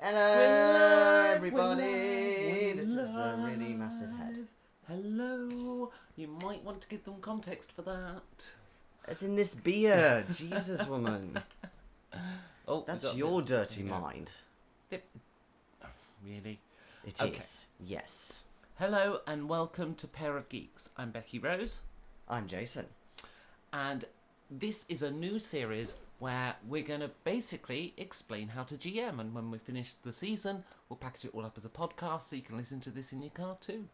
Hello, everybody. This is a really massive head. Hello. You might want to give them context for that. It's in this beer. Jesus, woman. Oh, That's your dirty mind. Really? It Okay. is. Yes. Hello and welcome to Pair of Geeks. I'm Becky Rose, I'm Jayson. and this is a new series where we're going to basically explain how to GM, and when we finish the season, we'll package it all up as a podcast so you can listen to this in your car too.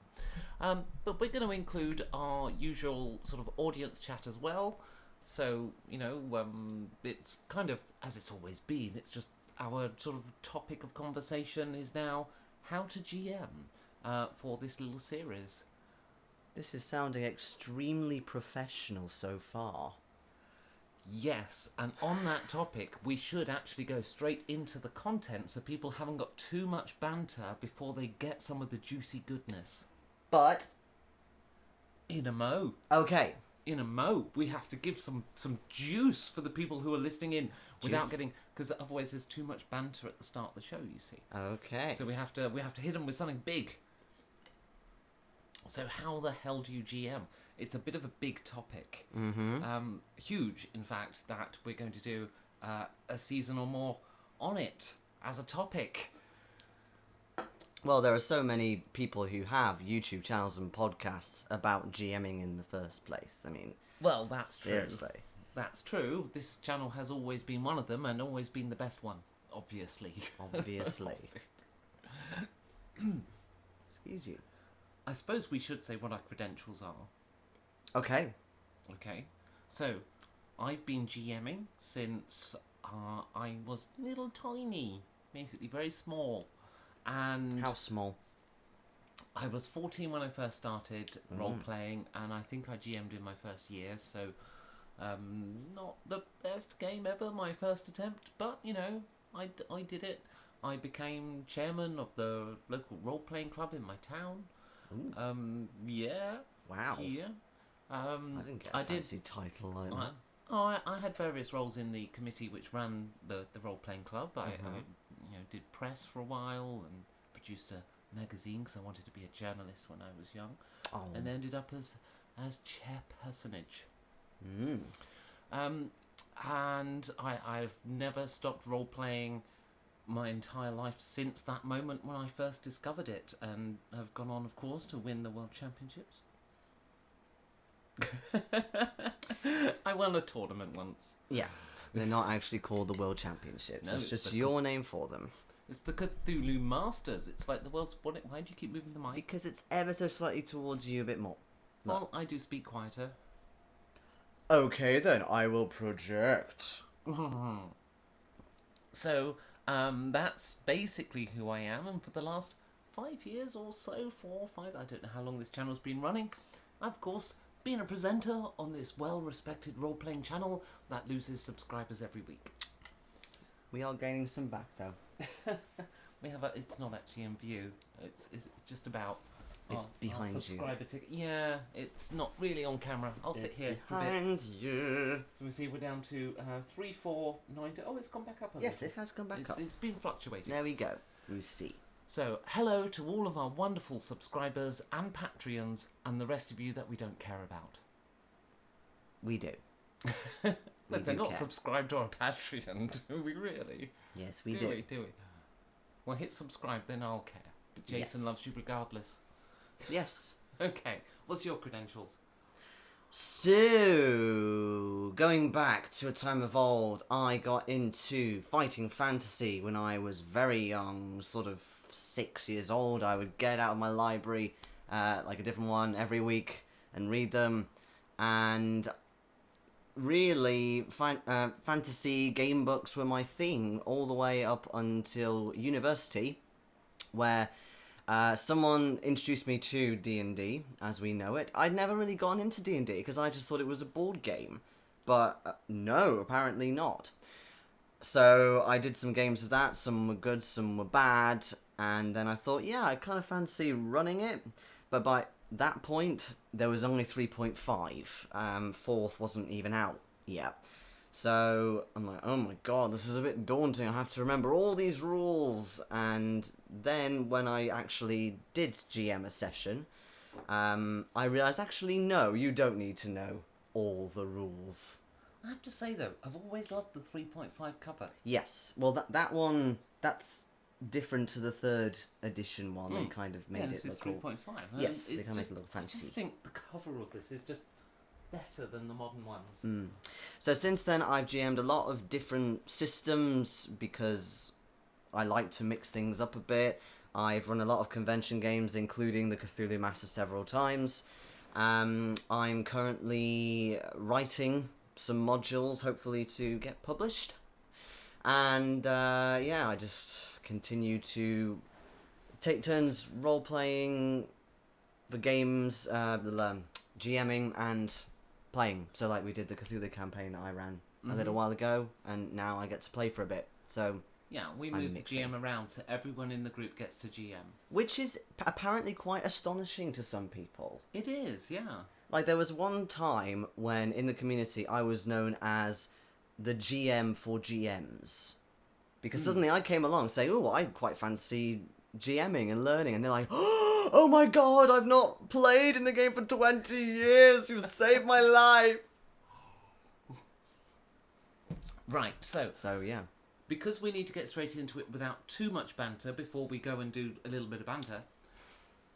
But we're going to include our usual sort of audience chat as well. So, it's kind of as it's always been. It's just our sort of topic of conversation is now how to GM for this little series. This is sounding extremely professional so far. Yes, and on that topic, we should actually go straight into the content so people haven't got too much banter before they get some of the juicy goodness. But, In a mo. okay. In a mo. We have to give some juice for the people who are listening in without Juice. getting... Because otherwise there's too much banter at the start of the show, you see. Okay. So we have to hit them with something big. So how the hell do you GM? It's a bit of a big topic. Mm-hmm. Huge, in fact, that we're going to do a season or more on it as a topic. Well, there are so many people who have YouTube channels and podcasts about GMing in the first place. I mean, Well, that's true. seriously. That's true. This channel has always been one of them and always been the best one, obviously. Obviously. Excuse you. I suppose we should say what our credentials are. Okay. Okay, so I've been GMing since I was little tiny, basically very small, and How small? I was 14 when I first started role playing, and I think I GM'd in my first year. So, not the best game ever, my first attempt, but I did it. I became chairman of the local role playing club in my town. Ooh. Yeah. Wow. Here. I didn't get a fancy title like that. I had various roles in the committee which ran the role-playing club. I did press for a while and produced a magazine because I wanted to be a journalist when I was young, Oh. and ended up as chairpersonage. Mm. And I've never stopped role-playing my entire life since that moment when I first discovered it, and have gone on, of course, to win the World Championships. I won a tournament once. Yeah. They're not actually called the World Championships. No, it's it's just the your name for them. It's the Cthulhu Masters. It's like the world's... Why do you keep moving the mic? Because it's ever so slightly towards you a bit more. Well, I do speak quieter. Okay then, I will project. So, that's basically who I am, and for the last 5 years or so, 4 or 5, I don't know how long this channel's been running, I've, of course, been a presenter on this well-respected role-playing channel that loses subscribers every week. We are gaining some back though. We have it's not actually in view. It's just about... It's behind you. subscriber ticket. Yeah, it's not really on camera. I'll sit here for a bit. behind you. So we see we're down to 3,490. Oh, it's gone back up a Yes, little. it has come back up. It's been fluctuating. There we go. You see. So, hello to all of our wonderful subscribers and Patreons and the rest of you that we don't care about. We do. Look, they're do not care. subscribed to our Patreon, do we really? Yes, we do. Do we? Well, hit subscribe, then I'll care. But Jason Yes. loves you regardless. Yes. Okay, what's your credentials? So, going back to a time of old, I got into fighting fantasy when I was very young, sort of 6 years old. I would get out of my library, like a different one every week, and read them. And really, fantasy game books were my thing all the way up until university, where someone introduced me to D&D, as we know it. I'd never really gone into D&D because I just thought it was a board game. But no, apparently not. So I did some games of that. Some were good, some were bad. And then I thought, yeah, I kind of fancy running it. But by that point, there was only 3.5. Fourth wasn't even out yet. So I'm like, oh my god, this is a bit daunting. I have to remember all these rules. And then when I actually did GM a session, I realised actually no, you don't need to know all the rules. I have to say though, I've always loved the 3.5 cover. Yes, well that one that's different to the third edition one. They kind of made this it is look all... 3.5. Yes, they kind of make it look I fancy. just think the cover of this is just better than the modern ones. So since then, I've GM'd a lot of different systems because I like to mix things up a bit. I've run a lot of convention games, including the Cthulhu Master several times. I'm currently writing some modules, hopefully to get published. And I just continue to take turns role-playing the games, GMing and playing. So like we did the Cthulhu campaign that I ran a little while ago, and now I get to play for a bit. So yeah, we moved the GM around so everyone in the group gets to GM. Which is apparently quite astonishing to some people. It is, yeah. Like there was one time when in the community I was known as the GM for GMs. Because suddenly I came along saying, oh, I quite fancy GMing and learning. And they're like, oh my god, I've not played in the game for 20 years. You've saved my life. Right, so yeah. because we need to get straight into it without too much banter before we go and do a little bit of banter,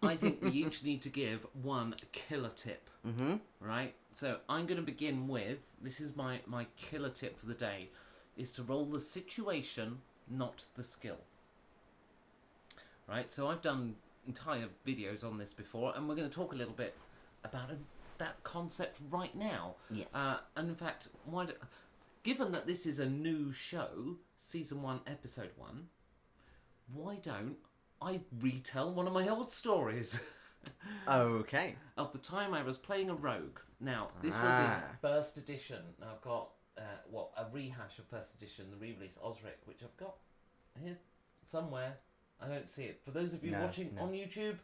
I think we each need to give one killer tip. Mm-hmm. Right? So I'm going to begin with, this is my killer tip for the day, is to roll the situation, not the skill. Right? So I've done entire videos on this before, and we're going to talk a little bit about that concept right now. Yes. And in fact, given that this is a new show, Season 1, Episode 1, why don't I retell one of my old stories? Okay. Of the time I was playing a rogue. Now, this was in first edition. Now I've got, a rehash of first edition, the re-release Osric, which I've got here somewhere. I don't see it. For those of you watching on YouTube,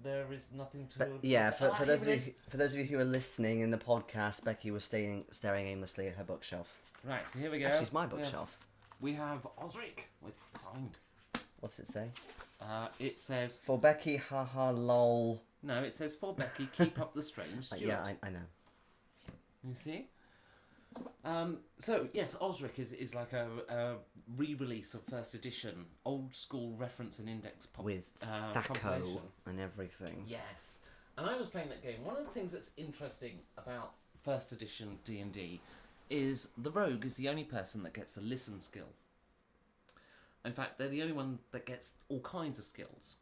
there is nothing to... But, yeah, for those of you who are listening in the podcast, Becky was staring aimlessly at her bookshelf. Right, so here we go. Actually, it's my bookshelf. We have Osric with signed. What's it say? It says... For Becky, haha, lol. No, it says, for Becky, keep up the strange Stuart. Yeah, I know. You see? So, yes, Osric is like a re-release of first edition, old school reference and index pop. With Thaco and everything. Yes. And I was playing that game. One of the things that's interesting about first edition D&D is the rogue is the only person that gets the listen skill. In fact, they're the only one that gets all kinds of skills.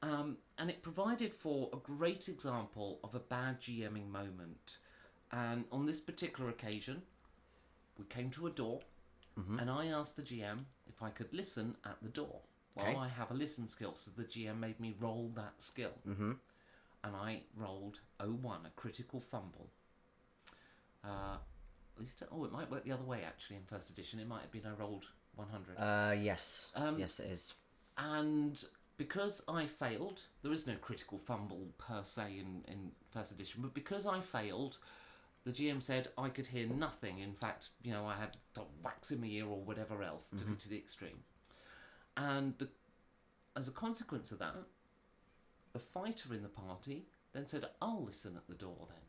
And it provided for a great example of a bad GMing moment. And on this particular occasion, we came to a door, and I asked the GM if I could listen at the door. Well, I have a listen skill, so the GM made me roll that skill. And I rolled 01, a critical fumble. At least, it might work the other way, actually, in first edition. It might have been I rolled 100. Yes. Yes, it is. And because I failed, there is no critical fumble per se in first edition, but because I failed, the GM said I could hear nothing. In fact, I had to wax in my ear or whatever else, took it to the extreme. And as a consequence of that, the fighter in the party then said, I'll listen at the door then.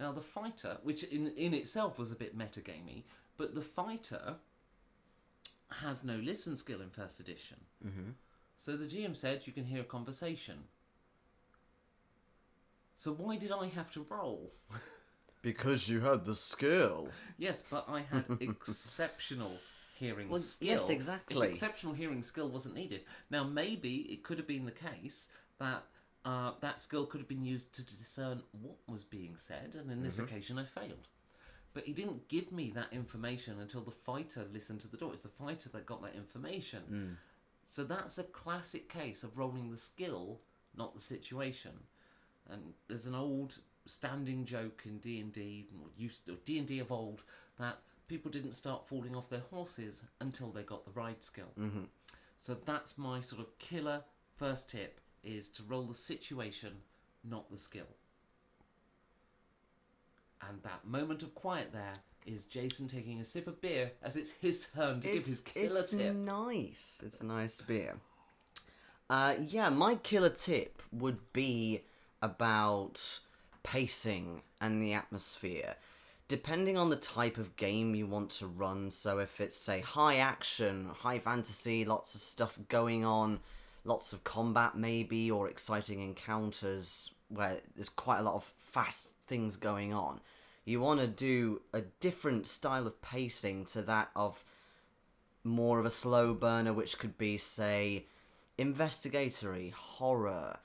Now the fighter, which in itself was a bit metagamey, but the fighter has no listen skill in first edition. So the GM said you can hear a conversation. So why did I have to roll? Because you had the skill. Yes, but I had exceptional hearing skill. Yes, exactly. If exceptional hearing skill wasn't needed. Now, maybe it could have been the case that that skill could have been used to discern what was being said, and in this occasion I failed. But he didn't give me that information until the fighter listened to the door. It's the fighter that got that information. So that's a classic case of rolling the skill, not the situation. And there's an old standing joke in D&D, or D&D of old, that people didn't start falling off their horses until they got the ride skill. So that's my sort of killer first tip, is to roll the situation, not the skill. And that moment of quiet there is Jayson taking a sip of beer as it's his turn to give his killer tip. It's nice. It's a nice beer. Yeah, my killer tip would be about pacing and the atmosphere. Depending on the type of game you want to run, so if it's, say, high action, high fantasy, lots of stuff going on, lots of combat maybe, or exciting encounters where there's quite a lot of fast things going on, you want to do a different style of pacing to that of more of a slow burner, which could be, say, investigatory, horror,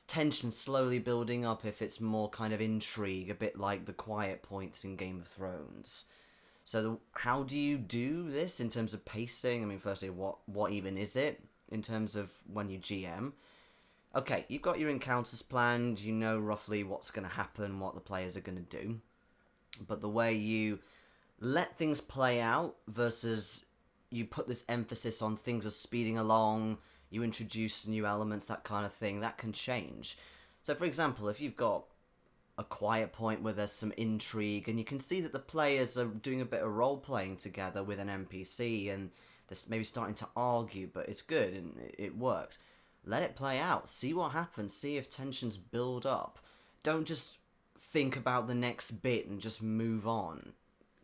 tension slowly building up if it's more kind of intrigue, a bit like the quiet points in Game of Thrones. So how do you do this in terms of pacing? I mean, firstly, what even is it in terms of when you GM? Okay, you've got your encounters planned, you know roughly what's going to happen, what the players are going to do. But the way you let things play out versus you put this emphasis on things are speeding along, you introduce new elements, that kind of thing, that can change. So, for example, if you've got a quiet point where there's some intrigue, and you can see that the players are doing a bit of role-playing together with an NPC, and they're maybe starting to argue, but it's good, and it works. Let it play out. See what happens. See if tensions build up. Don't just think about the next bit and just move on.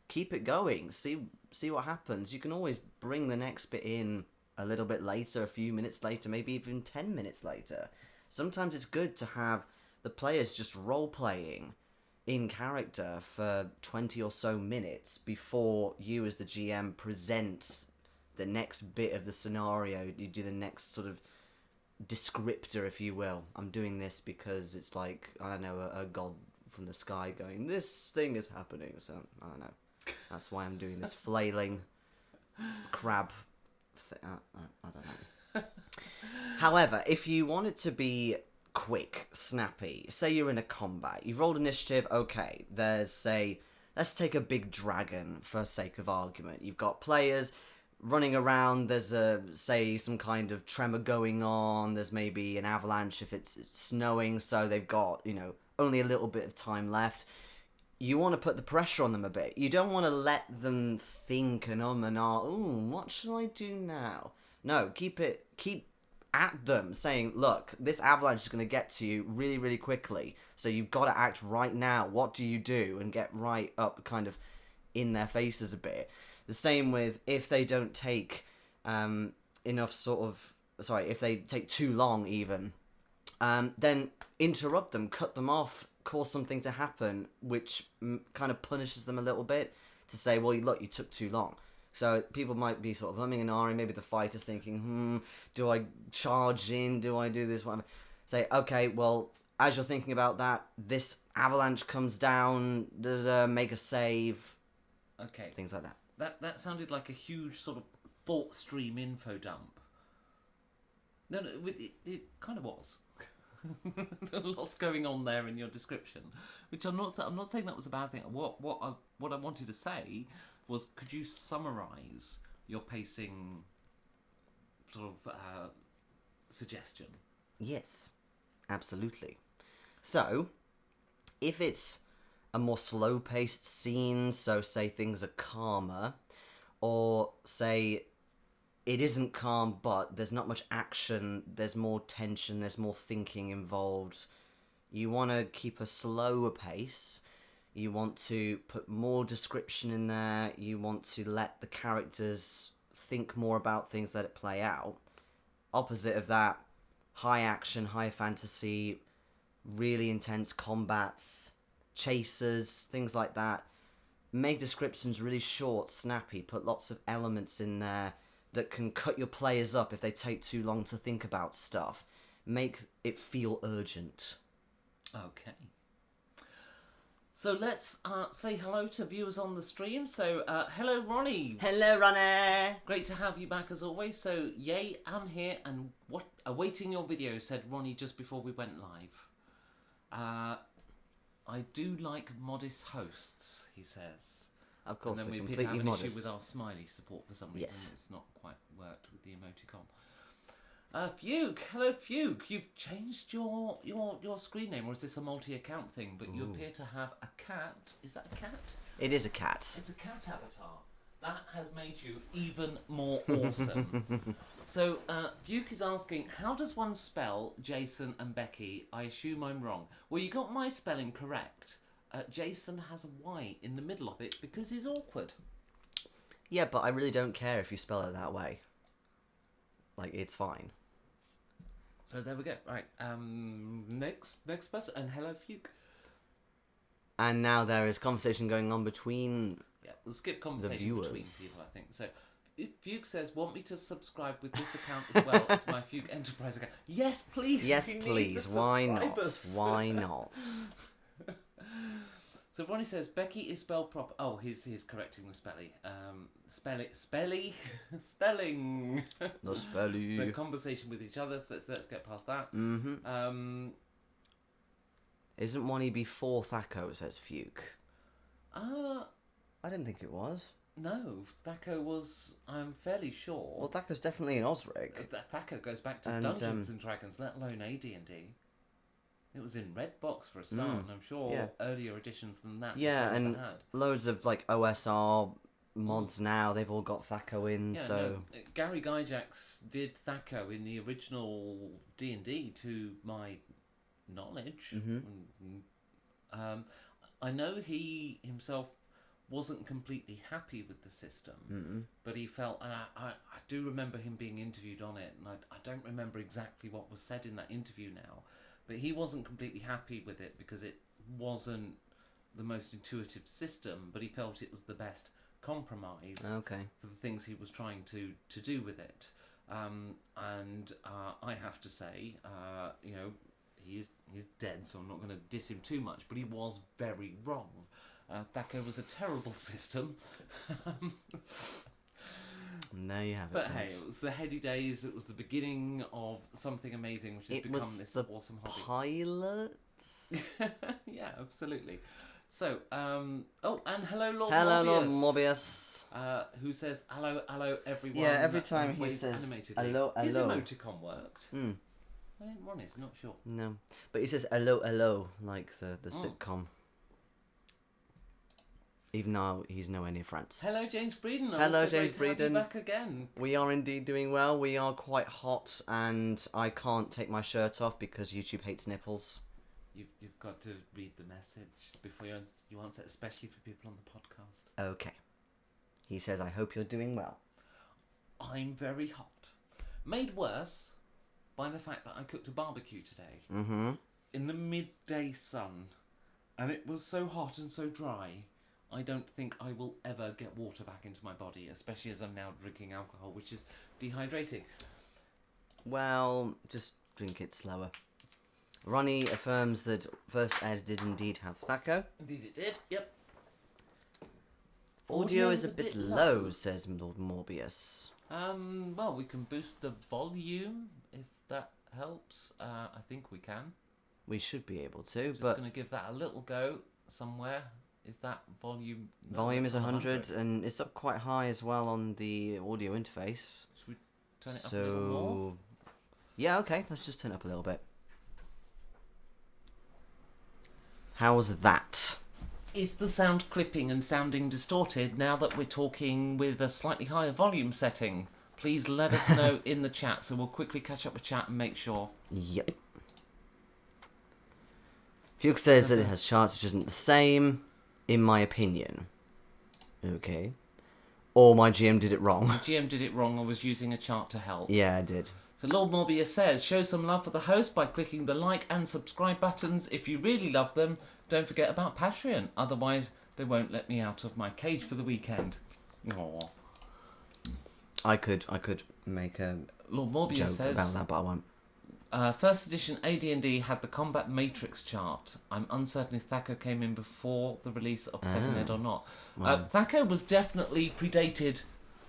Keep it going. See what happens. You can always bring the next bit in a little bit later, a few minutes later, maybe even 10 minutes later. Sometimes it's good to have the players just role-playing in character for 20 or so minutes before you as the GM presents the next bit of the scenario. You do the next sort of descriptor, if you will. I'm doing this because it's like, I don't know, a god from the sky going, this thing is happening, so I don't know. That's why I'm doing this flailing crab I don't know. However, if you want it to be quick, snappy, say you're in a combat, you've rolled initiative, okay, let's take a big dragon for sake of argument. You've got players running around, there's say some kind of tremor going on, there's maybe an avalanche if it's snowing, so they've got, only a little bit of time left. You want to put the pressure on them a bit. You don't want to let them think and what shall I do now? No, keep at them saying, look, this avalanche is going to get to you really, really quickly, so you've got to act right now. What do you do? And get right up kind of in their faces a bit. The same with if they don't take if they take too long even, then interrupt them, cut them off, cause something to happen, which kind of punishes them a little bit to say, well, look, you took too long. So people might be sort of humming and ahhing, maybe the fighter's thinking, do I charge in, do I do this, whatever. Say, okay, well, as you're thinking about that, this avalanche comes down, make a save. Okay. Things like that. That sounded like a huge sort of thought stream info dump. No, it kind of was. Lots going on there in your description, which I'm not saying that was a bad thing. What I wanted to say was, could you summarise your pacing sort of suggestion? Yes, absolutely. So, if it's a more slow-paced scene, so say things are calmer, or say it isn't calm, but there's not much action, there's more tension, there's more thinking involved. You want to keep a slower pace. You want to put more description in there. You want to let the characters think more about things, let it play out. Opposite of that, high action, high fantasy, really intense combats, chasers, things like that. Make descriptions really short, snappy, put lots of elements in there that can cut your players up if they take too long to think about stuff. Make it feel urgent. Okay. So let's say hello to viewers on the stream. So, hello, Ronnie. Hello, Ronnie. Great to have you back as always. So, yay, I'm here and awaiting your video, said Ronnie just before we went live. I do like modest hosts, he says. Of course, and then we appear to have an issue with our smiley support for some reason. Yes. It's not quite worked with the emoticon. Fugue, hello Fugue. You've changed your screen name, or is this a multi-account thing? But you appear to have a cat. Is that a cat? It is a cat. It's a cat avatar. That has made you even more awesome. So, Buke is asking, how does one spell Jayson and Becky? I assume I'm wrong. Well, you got my spelling correct. Jayson has a Y in the middle of it because he's awkward. Yeah, but I really don't care if you spell it that way. Like, it's fine. So there we go. Right. Next person. And hello, Fuke. And now there is conversation going on between... Yeah, we'll skip conversation between people, I think. So, if Fuke says, want me to subscribe with this account as well as my Fuke Enterprise account? Yes, please. Yes, please. Why not? Why not? So Ronnie says, Becky is spelled proper. Oh, he's correcting the spelling. Spelling. No spelling. The conversation with each other. So let's get past that. Mm-hmm. Isn't 1E before Thaco, says Fuke? I didn't think it was. No, Thaco was, I'm fairly sure. Well, Thaco's definitely in Osric. Thaco goes back to Dungeons and Dragons, let alone AD&D. It was in Redbox for a start, and I'm sure earlier editions than that. Yeah, and loads of like OSR mods now, they've all got Thaco in, yeah, so... No, Gary Gygax did Thaco in the original D&D, to my knowledge. I know he himself wasn't completely happy with the system, but he felt, and I do remember him being interviewed on it, and I don't remember exactly what was said in that interview now, but he wasn't completely happy with it because it wasn't the most intuitive system, but he felt it was the best compromise for the things he was trying to do with it. And I have to say, you know, he's dead, so I'm not going to diss him too much, but he was very wrong. Thaco was a terrible system. And there you have it. But hey, it was the heady days. It was the beginning of something amazing, which has become this awesome hobby. Pilots? Yeah, absolutely. So, and hello, Lord Hello, Morbius. Lord Morbius. Who says, hello, everyone. Yeah, every time he says, hello, His hello. emoticon worked. Ronnie's not sure. No, but he says, hello, like the sitcom. Even though he's nowhere near France. Hello, James Breeden. Hello, so James great to have Breeden. you back again. We are indeed doing well. We are quite hot, and I can't take my shirt off because YouTube hates nipples. You've got to read the message before you answer, especially for people on the podcast. Okay. He says, I hope you're doing well. I'm very hot. Made worse by the fact that I cooked a barbecue today. In the midday sun. And it was so hot and so dry, I don't think I will ever get water back into my body, especially as I'm now drinking alcohol, which is dehydrating. Well, just drink it slower. Ronnie affirms that First Ed did indeed have Thaco. Indeed it did, yep. Audio is a bit low, says Lord Morbius. Well, we can boost the volume, if that helps. I think we can. We should be able to, Just but... going to give that a little go somewhere. Is that volume? No, volume is 100, and it's up quite high as well on the audio interface. Should we turn it up a little more? Yeah, okay, let's just turn it up a little bit. How's that? Is the sound clipping and sounding distorted now that we're talking with a slightly higher volume setting? Please let us know in the chat, so we'll quickly catch up with chat and make sure. Yep. Fuchs says that it has charts which isn't the same, in my opinion. Okay. Or my GM did it wrong. My GM did it wrong, I was using a chart to help. Yeah, I did. So Lord Morbius says, show some love for the host by clicking the like and subscribe buttons. If you really love them, don't forget about Patreon. Otherwise, they won't let me out of my cage for the weekend. Aww. I could make a Lord Morbius joke says, about that, but I won't. First edition AD&D had the combat matrix chart. I'm uncertain if Thaco came in before the release of Second Ed or not. Well. Thaco was definitely predated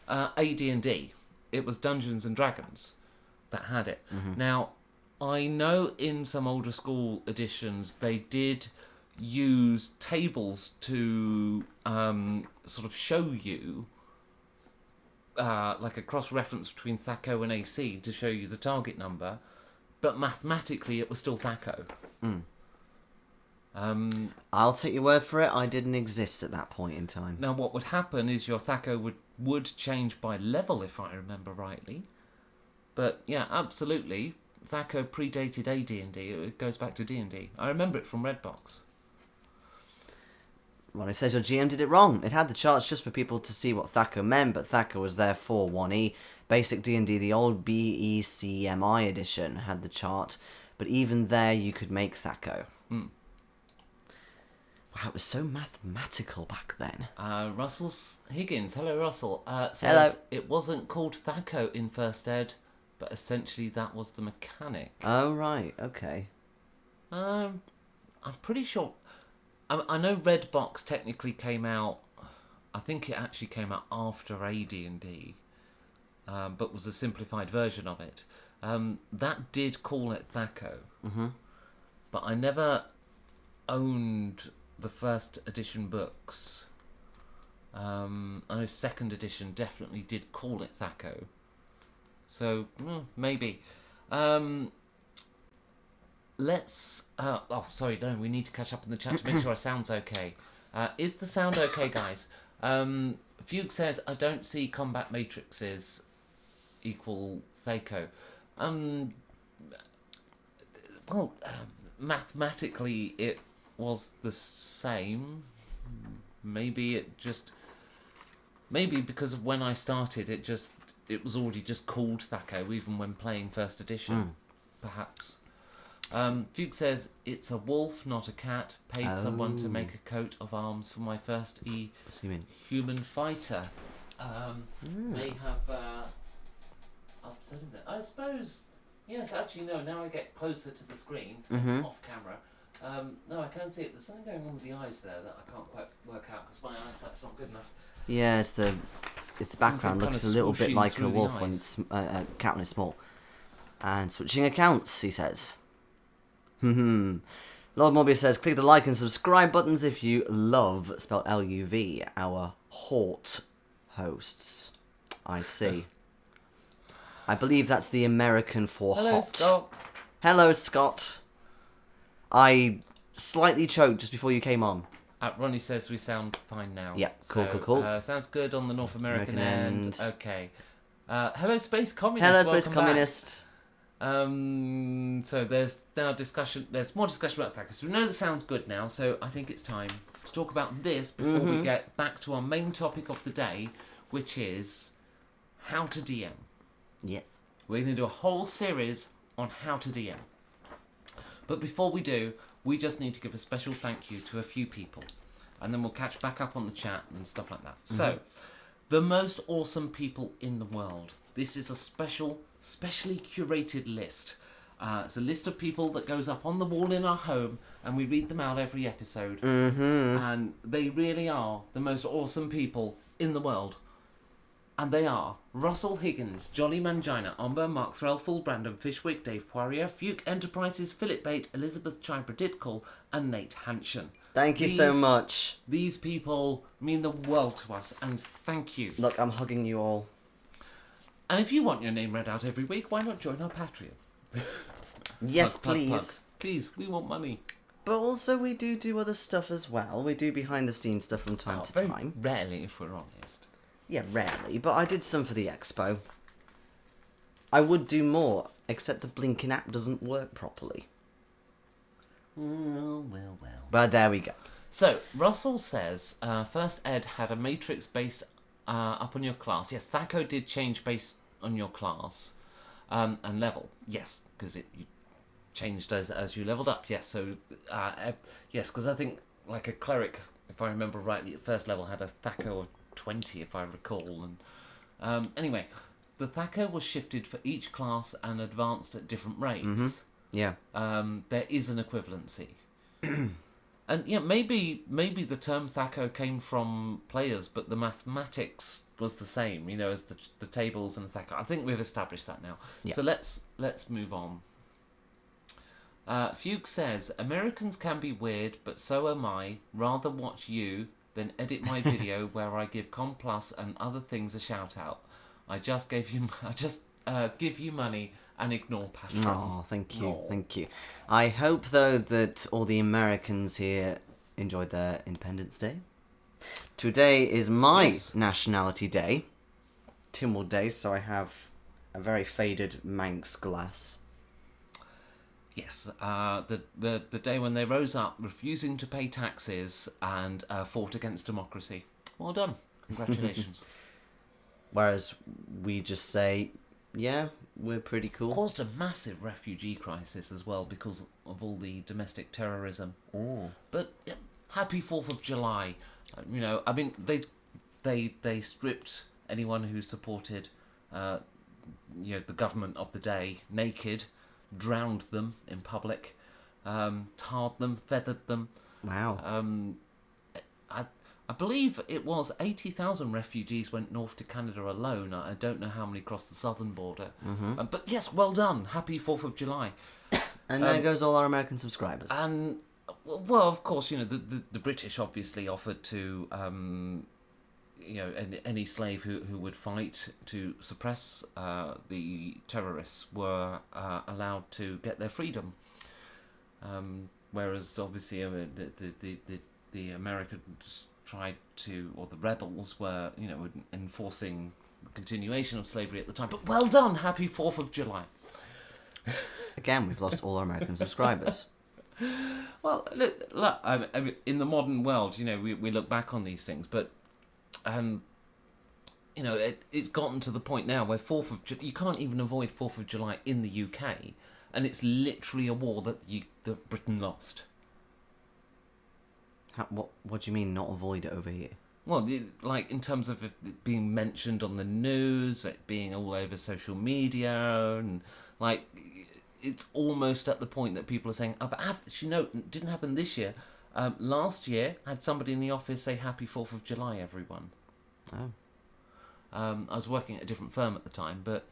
AD&D. It was Dungeons and Dragons that had it. Now, I know in some older school editions they did use tables to sort of show you like a cross-reference between Thaco and AC to show you the target number, but mathematically it was still Thaco. I'll take your word for it. I didn't exist at that point in time. Now, what would happen is your THAC0 would change by level, if I remember rightly. But yeah, absolutely, THAC0 predated AD&D. It goes back to D&D. I remember it from Redbox. Well, it says your GM did it wrong. It had the charts just for people to see what THAC0 meant, but THAC0 was there for 1E. Basic D&D, the old BECMI edition, had the chart, but even there you could make THAC0. Wow, it was so mathematical back then. Russell Higgins, hello Russell, says Hello. It wasn't called THAC0 in First Ed, but essentially that was the mechanic. Oh, right, okay. I'm pretty sure. I know Redbox technically came out. I think it actually came out after AD&D, but was a simplified version of it. That did call it THAC0, but I never owned the first edition books. I know second edition definitely did call it THAC0. So maybe. Let's. Sorry, no. We need to catch up in the chat to make sure our sound's okay. Is the sound okay, guys? Fugue says, "I don't see combat matrices equal THAC0." Mathematically, it was the same. Maybe because of when I started, it was already just called THAC0, even when playing first edition, perhaps. Fugue says, it's a wolf, not a cat. Paid someone to make a coat of arms for my first human fighter. May have upset him there. I suppose, yes, actually, no, now I get closer to the screen, off camera. No, I can see it. There's something going on with the eyes there that I can't quite work out because my eyesight's not good enough. Yeah, it's the background looks a little bit like a wolf when it's a cat when it's small. And switching accounts, he says. Lord Morbius says, click the like and subscribe buttons if you love, spelled L-U-V, our Hort hosts. I see. I believe that's the American for Hello, hot. Scott. Hello, Scott. I slightly choked just before you came on. Ronnie says we sound fine now. Yeah, cool. Sounds good on the North American end. end. Okay. Hello, Space Communist. Hello, Space Welcome Communist. back. So there's now discussion. There's more discussion about that. So we know the sound's good now. So I think it's time to talk about this before we get back to our main topic of the day, which is how to DM. Yeah. We're going to do a whole series on how to DM. But before we do, we just need to give a special thank you to a few people. And then we'll catch back up on the chat and stuff like that. So, the most awesome people in the world. This is a specially curated list. It's a list of people that goes up on the wall in our home, and we read them out every episode. And they really are the most awesome people in the world. And they are Russell Higgins, Jolly Mangina, Umber, Mark Threlful, Brandon Fishwick, Dave Poirier, Fuke Enterprises, Philip Bate, Elizabeth Chibra-Ditkel, and Nate Hanshan. Thank you so much. These people mean the world to us, and thank you. Look, I'm hugging you all. And if you want your name read out every week, why not join our Patreon? Yes, Plug. please. Please, we want money. But also we do other stuff as well. We do behind the scenes stuff from time to very time. Rarely, if we're honest. Yeah, rarely, but I did some for the expo. I would do more, except the blinking app doesn't work properly. Well. But there we go. So, Russell says, First Ed had a matrix based up on your class. Yes, THAC0 did change based on your class and level. Yes, because you changed as you leveled up. Yes, so, yes, because I think, like a cleric, if I remember rightly, at first level had a THAC0 of 20, if I recall. And anyway, the THAC0 was shifted for each class and advanced at different rates. Yeah. There is an equivalency. And yeah, maybe the term THAC0 came from players, but the mathematics was the same, as the tables and the THAC0. I think we've established that now. Yeah. So let's move on. Fugue says, Americans can be weird, but so am I. Rather watch you than edit my video where I give Com Plus and other things a shout out. I just give you money and ignore Patrick. Oh, thank you, Aw. thank you. I hope, though, that all the Americans here enjoyed their Independence Day. Today is my Yes. nationality day, Tynwald Day, so I have a very faded Manx glass. Yes, the day when they rose up, refusing to pay taxes and fought against democracy. Well done. Congratulations. Whereas we just say, yeah, we're pretty cool. Caused a massive refugee crisis as well because of all the domestic terrorism. Oh. But yeah, happy 4th of July. You know, I mean, they stripped anyone who supported, the government of the day naked, drowned them in public, tarred them, feathered them. Wow. I believe it was 80,000 refugees went north to Canada alone. I don't know how many crossed the southern border. Mm-hmm. But yes, well done. Happy 4th of July. And there goes all our American subscribers. And, well, of course, the British obviously offered to, any slave who would fight to suppress the terrorists were allowed to get their freedom. Whereas, obviously, the Americans tried to, or the rebels were, enforcing the continuation of slavery at the time. But well done, happy 4th of July. Again, we've lost all our American subscribers. Well, look, I mean, in the modern world, we look back on these things, but, it's gotten to the point now where you can't even avoid 4th of July in the UK, and it's literally a war that Britain lost. What do you mean not avoid it over here? Well, like in terms of it being mentioned on the news, it being all over social media, and like it's almost at the point that people are saying, "Oh, but actually, no, it didn't happen this year. Last year, I had somebody in the office say Happy 4th of July, everyone." Oh. I was working at a different firm at the time, but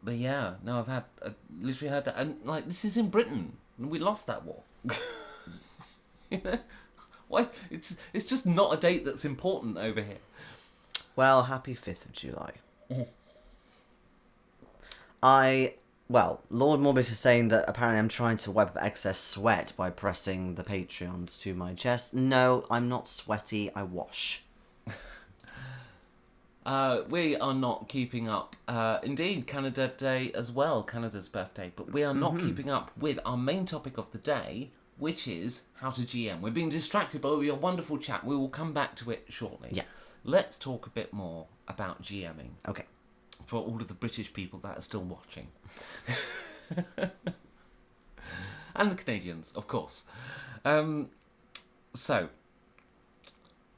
yeah, no, I've literally had that, and like this is in Britain, and we lost that war. Why? It's just not a date that's important over here. Well, happy 5th of July. Lord Morbius is saying that apparently I'm trying to wipe up excess sweat by pressing the Patreons to my chest. No, I'm not sweaty, I wash. We are not keeping up. Indeed, Canada Day as well, Canada's birthday. But we are not keeping up with our main topic of the day, which is how to GM. We're being distracted by your wonderful chat. We will come back to it shortly. Yeah. Let's talk a bit more about GMing. Okay. For all of the British people that are still watching. And the Canadians, of course. So,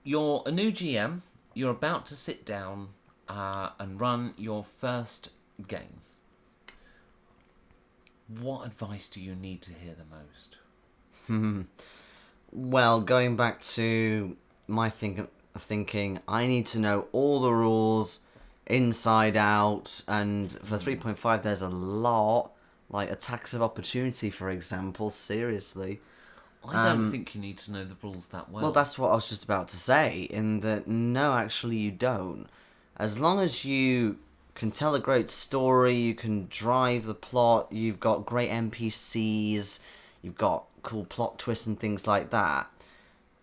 you're a new GM. You're about to sit down and run your first game. What advice do you need to hear the most? Well, going back to my thinking, I need to know all the rules inside out, and for 3.5 there's a lot, like attacks of opportunity, for example. Seriously. I don't think you need to know the rules that well. Well, that's what I was just about to say, in that no, actually you don't. As long as you can tell a great story, you can drive the plot, you've got great NPCs, you've got cool plot twists and things like that.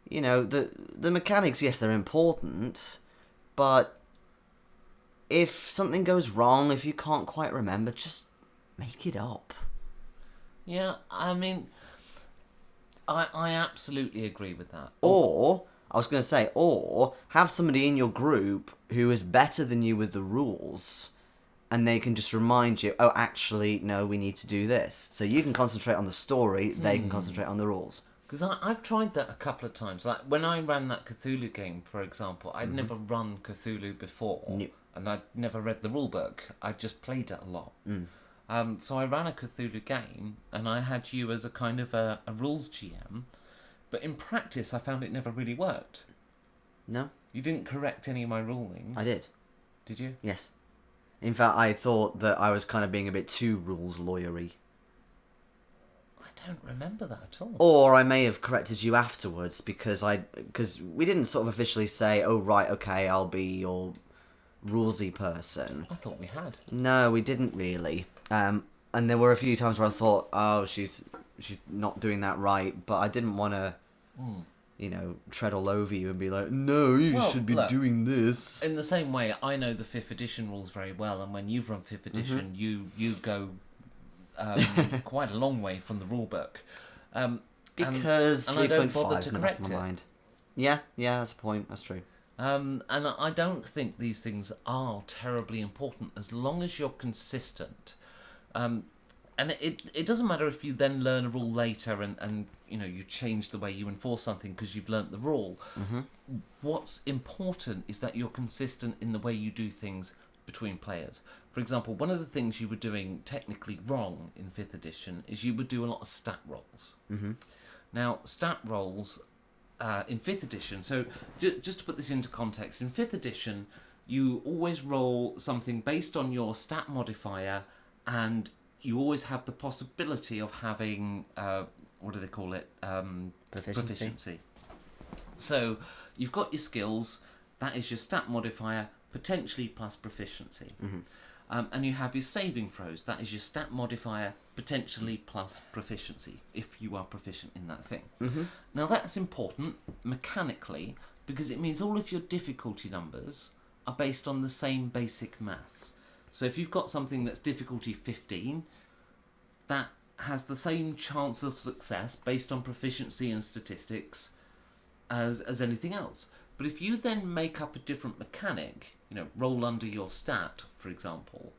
The mechanics, yes, they're important, but if something goes wrong, if you can't quite remember, just make it up. Yeah, I mean, I absolutely agree with that. Or have somebody in your group who is better than you with the rules, and they can just remind you, oh, actually, no, we need to do this. So you can concentrate on the story, they can concentrate on the rules. Because I've tried that a couple of times. Like, when I ran that Cthulhu game, for example, I'd never run Cthulhu before. No. And I'd never read the rulebook. I just played it a lot. So I ran a Cthulhu game, and I had you as a kind of a rules GM. But in practice, I found it never really worked. No? You didn't correct any of my rulings. I did. Did you? Yes. In fact, I thought that I was kind of being a bit too rules lawyery. I don't remember that at all. Or I may have corrected you afterwards because we didn't sort of officially say, oh, right, okay, I'll be your rulesy person. I thought we had. No, we didn't really. And there were a few times where I thought, oh, she's not doing that right, but I didn't want to, tread all over you and be like, no, you should be doing this. In the same way, I know the 5th edition rules very well, and when you've run 5th edition, you go quite a long way from the rule book. Because and I don't bother 3.5 to in the back correct of my it. mind. Yeah, that's a point. That's true. And I don't think these things are terribly important as long as you're consistent. And it doesn't matter if you then learn a rule later and you change the way you enforce something because you've learnt the rule. Mm-hmm. What's important is that you're consistent in the way you do things between players. For example, one of the things you were doing technically wrong in 5th edition is you would do a lot of stat rolls. Mm-hmm. Now, stat rolls in 5th edition, so just to put this into context, in 5th edition you always roll something based on your stat modifier, and you always have the possibility of having, what do they call it? Proficiency. So you've got your skills, that is your stat modifier, potentially plus proficiency. Mm-hmm. And you have your saving throws, that is your stat modifier, potentially plus proficiency, if you are proficient in that thing. Mm-hmm. Now that's important mechanically because it means all of your difficulty numbers are based on the same basic maths. So if you've got something that's difficulty 15, that has the same chance of success based on proficiency and statistics as anything else. But if you then make up a different mechanic, roll under your stat, for example,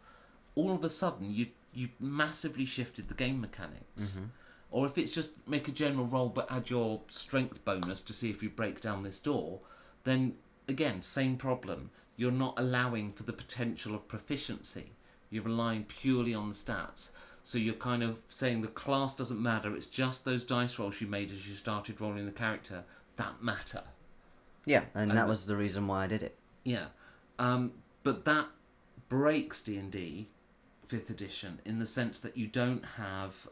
all of a sudden you've massively shifted the game mechanics. Mm-hmm. Or if it's just make a general roll but add your strength bonus to see if you break down this door, then again, same problem. You're not allowing for the potential of proficiency. You're relying purely on the stats. So you're kind of saying the class doesn't matter, it's just those dice rolls you made as you started rolling the character that matter. Yeah, and that was the reason why I did it. Yeah. But that breaks D&D 5th edition in the sense that you don't have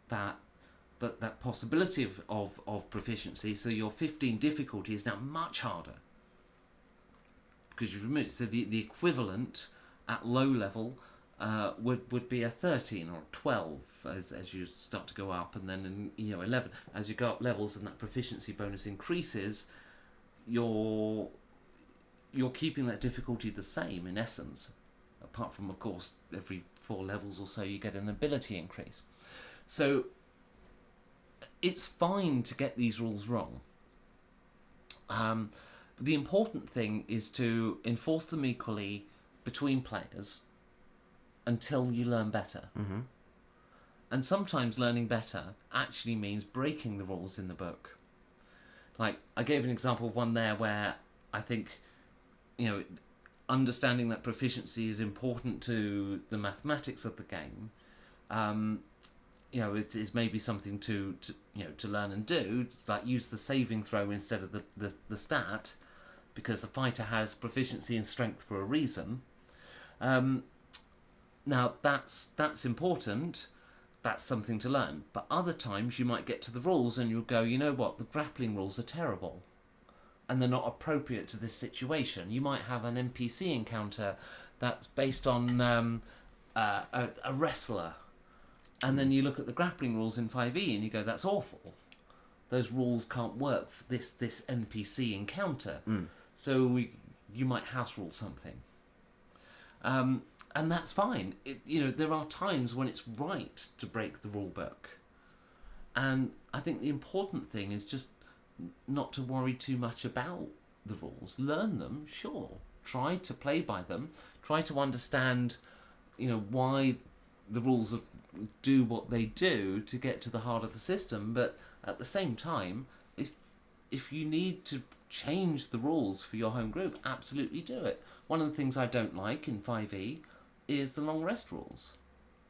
that possibility of proficiency, so your 15 difficulty is now much harder. Because you've removed it. So the equivalent at low level would be a 13 or 12 as you start to go up, and then 11 as you go up levels and that proficiency bonus increases, you're keeping that difficulty the same in essence, apart from, of course, every 4 levels or so you get an ability increase. So it's fine to get these rules wrong. The important thing is to enforce them equally between players until you learn better. Mm-hmm. And sometimes learning better actually means breaking the rules in the book. Like, I gave an example of one there where I think, understanding that proficiency is important to the mathematics of the game, it is maybe something to learn and do, like use the saving throw instead of the stat, because the fighter has proficiency and strength for a reason. Now that's important. That's something to learn. But other times you might get to the rules and you'll go, you know what, the grappling rules are terrible. And they're not appropriate to this situation. You might have an NPC encounter that's based on a wrestler. And then you look at the grappling rules in 5e and you go, that's awful. Those rules can't work for this NPC encounter. Mm. So you might house rule something. And that's fine. There are times when it's right to break the rule book. And I think the important thing is just not to worry too much about the rules. Learn them, sure. Try to play by them. Try to understand, why the rules do what they do to get to the heart of the system. But at the same time, if you need to change the rules for your home group, absolutely do it. One of the things I don't like in 5e is the long rest rules.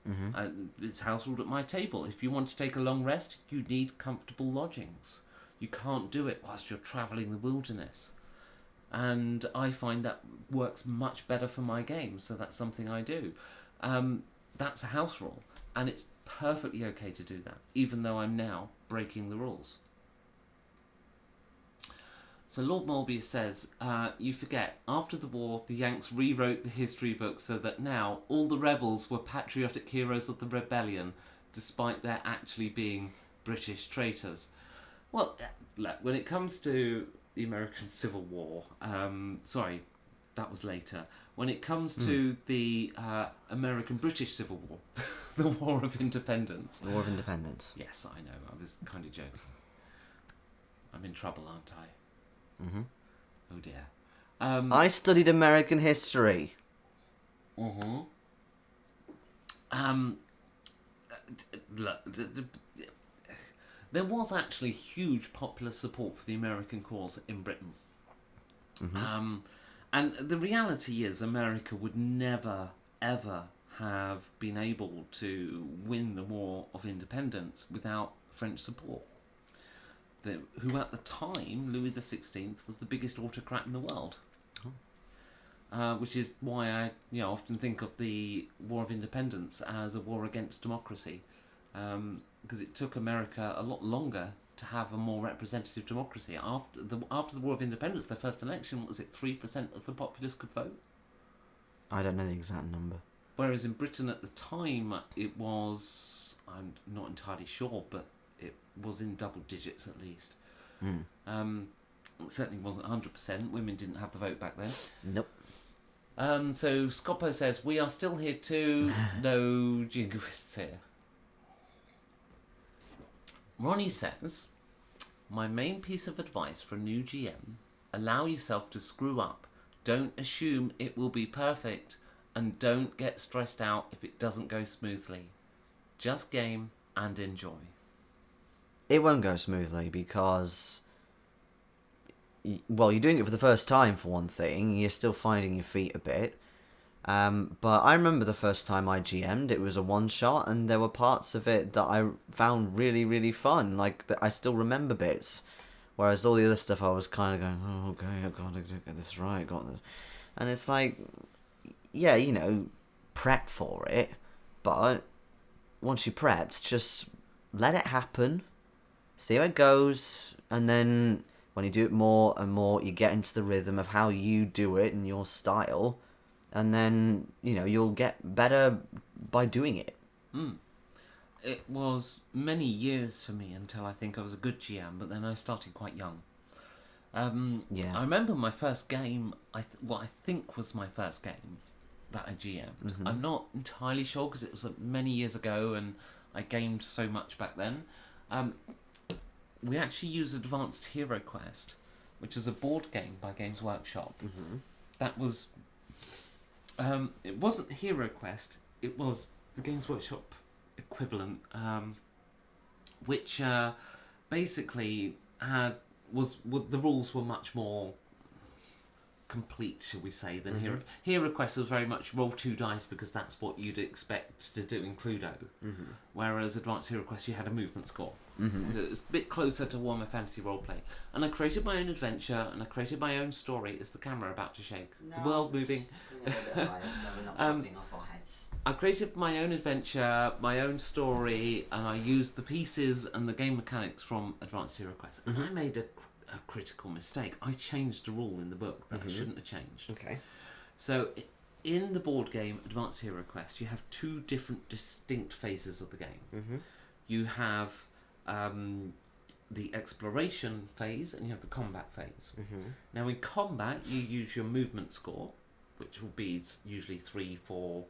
Mm-hmm. It's house ruled at my table. If you want to take a long rest, you need comfortable lodgings. You can't do it whilst you're travelling the wilderness. And I find that works much better for my game, so that's something I do. That's a house rule, and it's perfectly okay to do that, even though I'm now breaking the rules. So Lord Morbius says, you forget, after the war, the Yanks rewrote the history book so that now all the rebels were patriotic heroes of the rebellion, despite their actually being British traitors. Well, look, when it comes to the American Civil War, sorry, that was later. When it comes to the American-British Civil War, the War of Independence. The War of Independence. Yes, I know, I was kind of joking. I'm in trouble, aren't I? Mm-hmm. Oh dear. I studied American history. Mm-hmm. Look, there was actually huge popular support for the American cause in Britain. Mm-hmm. And the reality is America would never, ever have been able to win the War of Independence without French support. Who at the time, Louis XVI, was the biggest autocrat in the world. Which is why I often think of the War of Independence as a war against democracy. Because it took America a lot longer to have a more representative democracy. After the War of Independence, their first election, was it 3% of the populace could vote? I don't know the exact number. Whereas in Britain at the time, it was, I'm not entirely sure, but it was in double digits at least. It certainly wasn't 100%. Women didn't have the vote back then. Nope. So Scoppo says, we are still here too. No jingoists here. Ronnie says, my main piece of advice for a new GM, allow yourself to screw up. Don't assume it will be perfect, and don't get stressed out if it doesn't go smoothly. Just game and enjoy. It won't go smoothly because, well, you're doing it for the first time for one thing. You're still finding your feet a bit. But I remember the first time I GM'd, it was a one-shot, and there were parts of it that I found really, really fun. Like, I still remember bits. Whereas all the other stuff I was kind of going, oh, okay, I've got to get this right, got this. And it's like, yeah, prep for it. But once you prepped, just let it happen. See how it goes, and then when you do it more and more, you get into the rhythm of how you do it and your style, and then, you'll get better by doing it. It was many years for me until I think I was a good GM, but then I started quite young. Yeah. I remember my first game, what I think was my first game that I GM'd. Mm-hmm. I'm not entirely sure because it was many years ago and I gamed so much back then. We actually used Advanced Hero Quest, which is a board game by Games Workshop. Mm-hmm. That was... it wasn't Hero Quest, it was the Games Workshop equivalent, which basically the rules were much more complete, shall we say, than Mm-hmm. Hero Quest was very much roll 2 dice because that's what you'd expect to do in Cluedo. Mm-hmm. Whereas Advanced Hero Quest, you had a movement score. Mm-hmm. It was a bit closer to Warhammer Fantasy Roleplay. And I created my own adventure, and I created my own story. Is the camera about to shake? The world moving. I created my own adventure, my own story, and I used the pieces and the game mechanics from Advanced Hero Quest. And I made a critical mistake. I changed a rule in the book that I shouldn't have changed. Okay. So in the board game Advanced Hero Quest, you have two different distinct phases of the game. Mm-hmm. You have the exploration phase and you have the combat phase. Mm-hmm. Now in combat, you use your movement score, which will be usually 3, 4,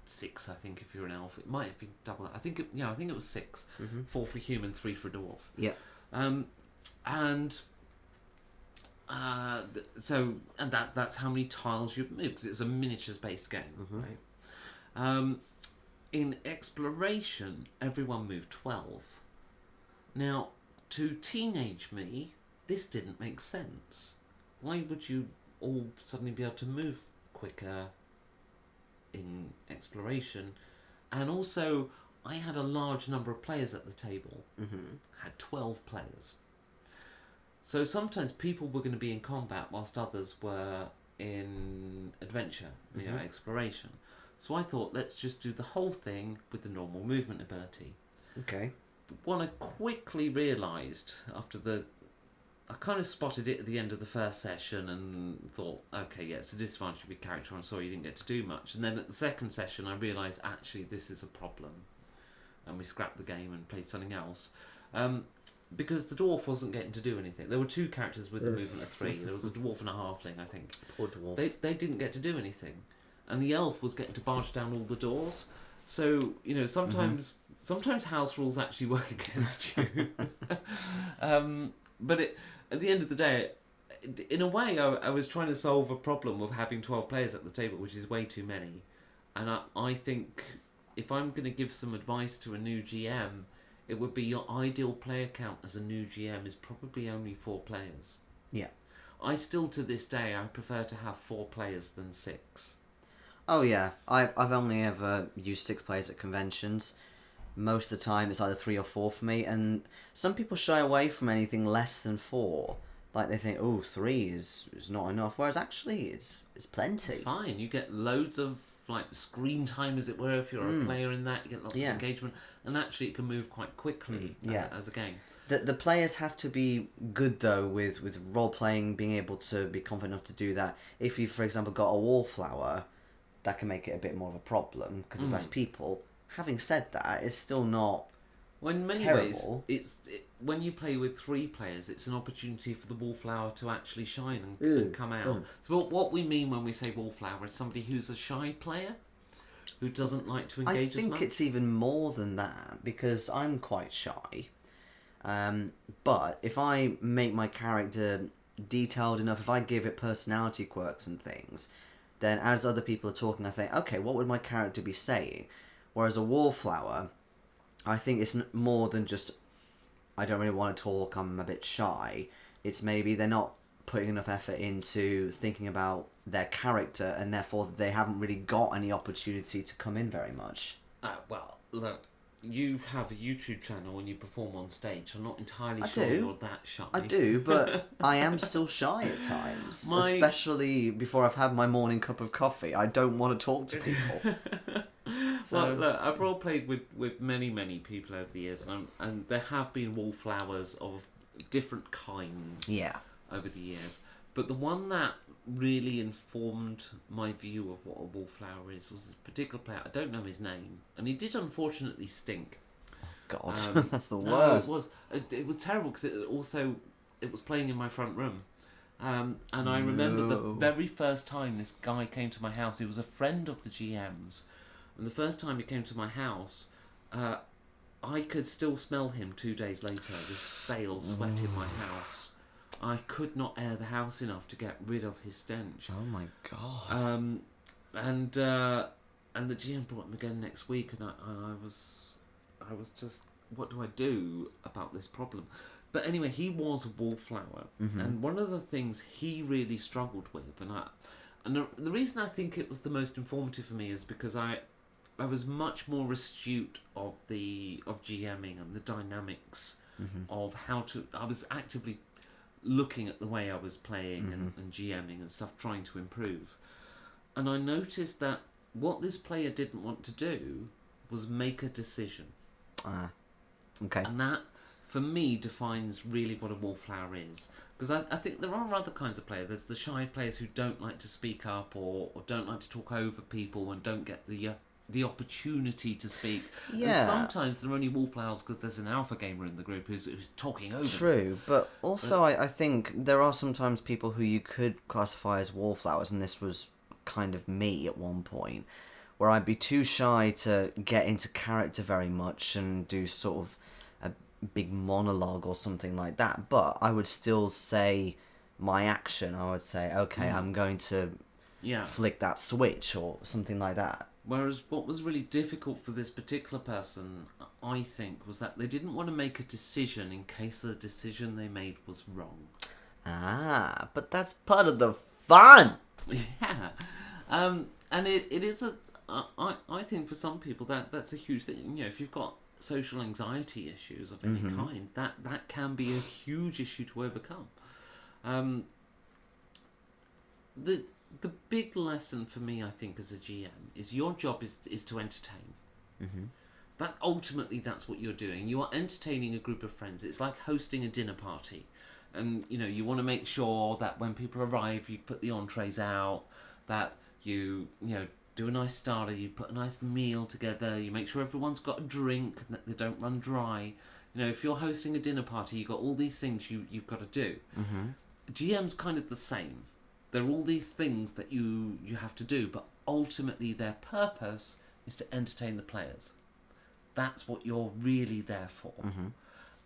6. I think if you're an elf, it might have been double that. I think it was 6. Mm-hmm. 4 for human, 3 for dwarf. Yeah. That's how many tiles you move because it's a miniatures based game, right? In exploration, everyone moved 12. Now, to teenage me, this didn't make sense. Why would you all suddenly be able to move quicker in exploration? And also, I had a large number of players at the table. Had 12 players. So sometimes people were going to be in combat whilst others were in adventure, exploration. So I thought, let's just do the whole thing with the normal movement ability. Okay. But what I quickly realised after the I kind of spotted it at the end of the first session and thought, okay, yeah, it's a disadvantage of your character. I'm sorry you didn't get to do much. And then at the second session, I realised actually this is a problem, and we scrapped the game and played something else. Because the dwarf wasn't getting to do anything. There were two characters with a movement of 3. There was a dwarf and a halfling, I think. Poor dwarf. They didn't get to do anything, and the elf was getting to barge down all the doors. So sometimes house rules actually work against you. But at the end of the day, in a way, I was trying to solve a problem of having 12 players at the table, which is way too many. And I think if I'm going to give some advice to a new GM, it would be your ideal player count as a new GM is probably only 4 players. Yeah. I still, to this day, I prefer to have 4 players than 6. Oh yeah, I've only ever used 6 players at conventions. Most of the time it's either 3 or 4 for me, and some people shy away from anything less than 4. Like they think, oh, 3 is not enough, whereas actually it's plenty. It's fine. You get loads of screen time, as it were, if you're a player in that. You get lots of engagement, and actually it can move quite quickly as a game. The players have to be good though with role playing, being able to be confident enough to do that. If you, for example, got a wallflower, that can make it a bit more of a problem because there's less people. Having said that, it's still not well, in many terrible. ways, when you play with 3 players, it's an opportunity for the wallflower to actually shine and come out. So what we mean when we say wallflower is somebody who's a shy player, who doesn't like to engage as much. I think it's even more than that, because I'm quite shy. But if I make my character detailed enough, if I give it personality quirks and things, then as other people are talking, I think, okay, what would my character be saying? Whereas a wallflower, I think it's more than just, I don't really want to talk, I'm a bit shy. It's maybe they're not putting enough effort into thinking about their character, and therefore they haven't really got any opportunity to come in very much. Well, look, you have a YouTube channel and you perform on stage. I'm not entirely sure you're that shy. I do, but I am still shy at times. Especially before I've had my morning cup of coffee. I don't want to talk to people. So well, look, I've role played with many people over the years, and there have been wallflowers of different kinds over the years. But the one that really informed my view of what a wallflower is was this particular player. I don't know his name, and he did unfortunately stink. God, that's the worst. No, it was terrible because it was playing in my front room. And I remember the very first time this guy came to my house. He was a friend of the GM's. And the first time he came to my house, I could still smell him 2 days later, this stale sweat in my house. I could not air the house enough to get rid of his stench. Oh my God. And the GM brought him again next week, and I was just, what do I do about this problem? But anyway, he was a wallflower, and one of the things he really struggled with, and the reason I think it was the most informative for me is because I was much more astute of GMing and the dynamics of how to. I was actively looking at the way I was playing and GMing and stuff, trying to improve. And I noticed that what this player didn't want to do was make a decision. Okay. And that, for me, defines really what a wallflower is. Because I think there are other kinds of players. There's the shy players who don't like to speak up or don't like to talk over people and don't get the opportunity to speak. Yeah. And sometimes they're only wallflowers because there's an alpha gamer in the group who's talking over them. True, but also I think there are sometimes people who you could classify as wallflowers, and this was kind of me at one point, where I'd be too shy to get into character very much and do sort of a big monologue or something like that, but I would still say my action. I would say, okay, I'm going to flick that switch or something like that. Whereas what was really difficult for this particular person, I think, was that they didn't want to make a decision in case the decision they made was wrong. But that's part of the fun! Yeah. And it is I think for some people that's a huge thing. You know, if you've got social anxiety issues of any kind, that can be a huge issue to overcome. The big lesson for me, I think, as a GM, is your job is to entertain. That's what you're doing. You are entertaining a group of friends. It's like hosting a dinner party. And you want to make sure that when people arrive, you put the entrees out, that you do a nice starter, you put a nice meal together, you make sure everyone's got a drink and that they don't run dry. If you're hosting a dinner party, you've got all these things you've got to do. GM's kind of the same. There are all these things that you have to do, but ultimately their purpose is to entertain the players. That's what you're really there for.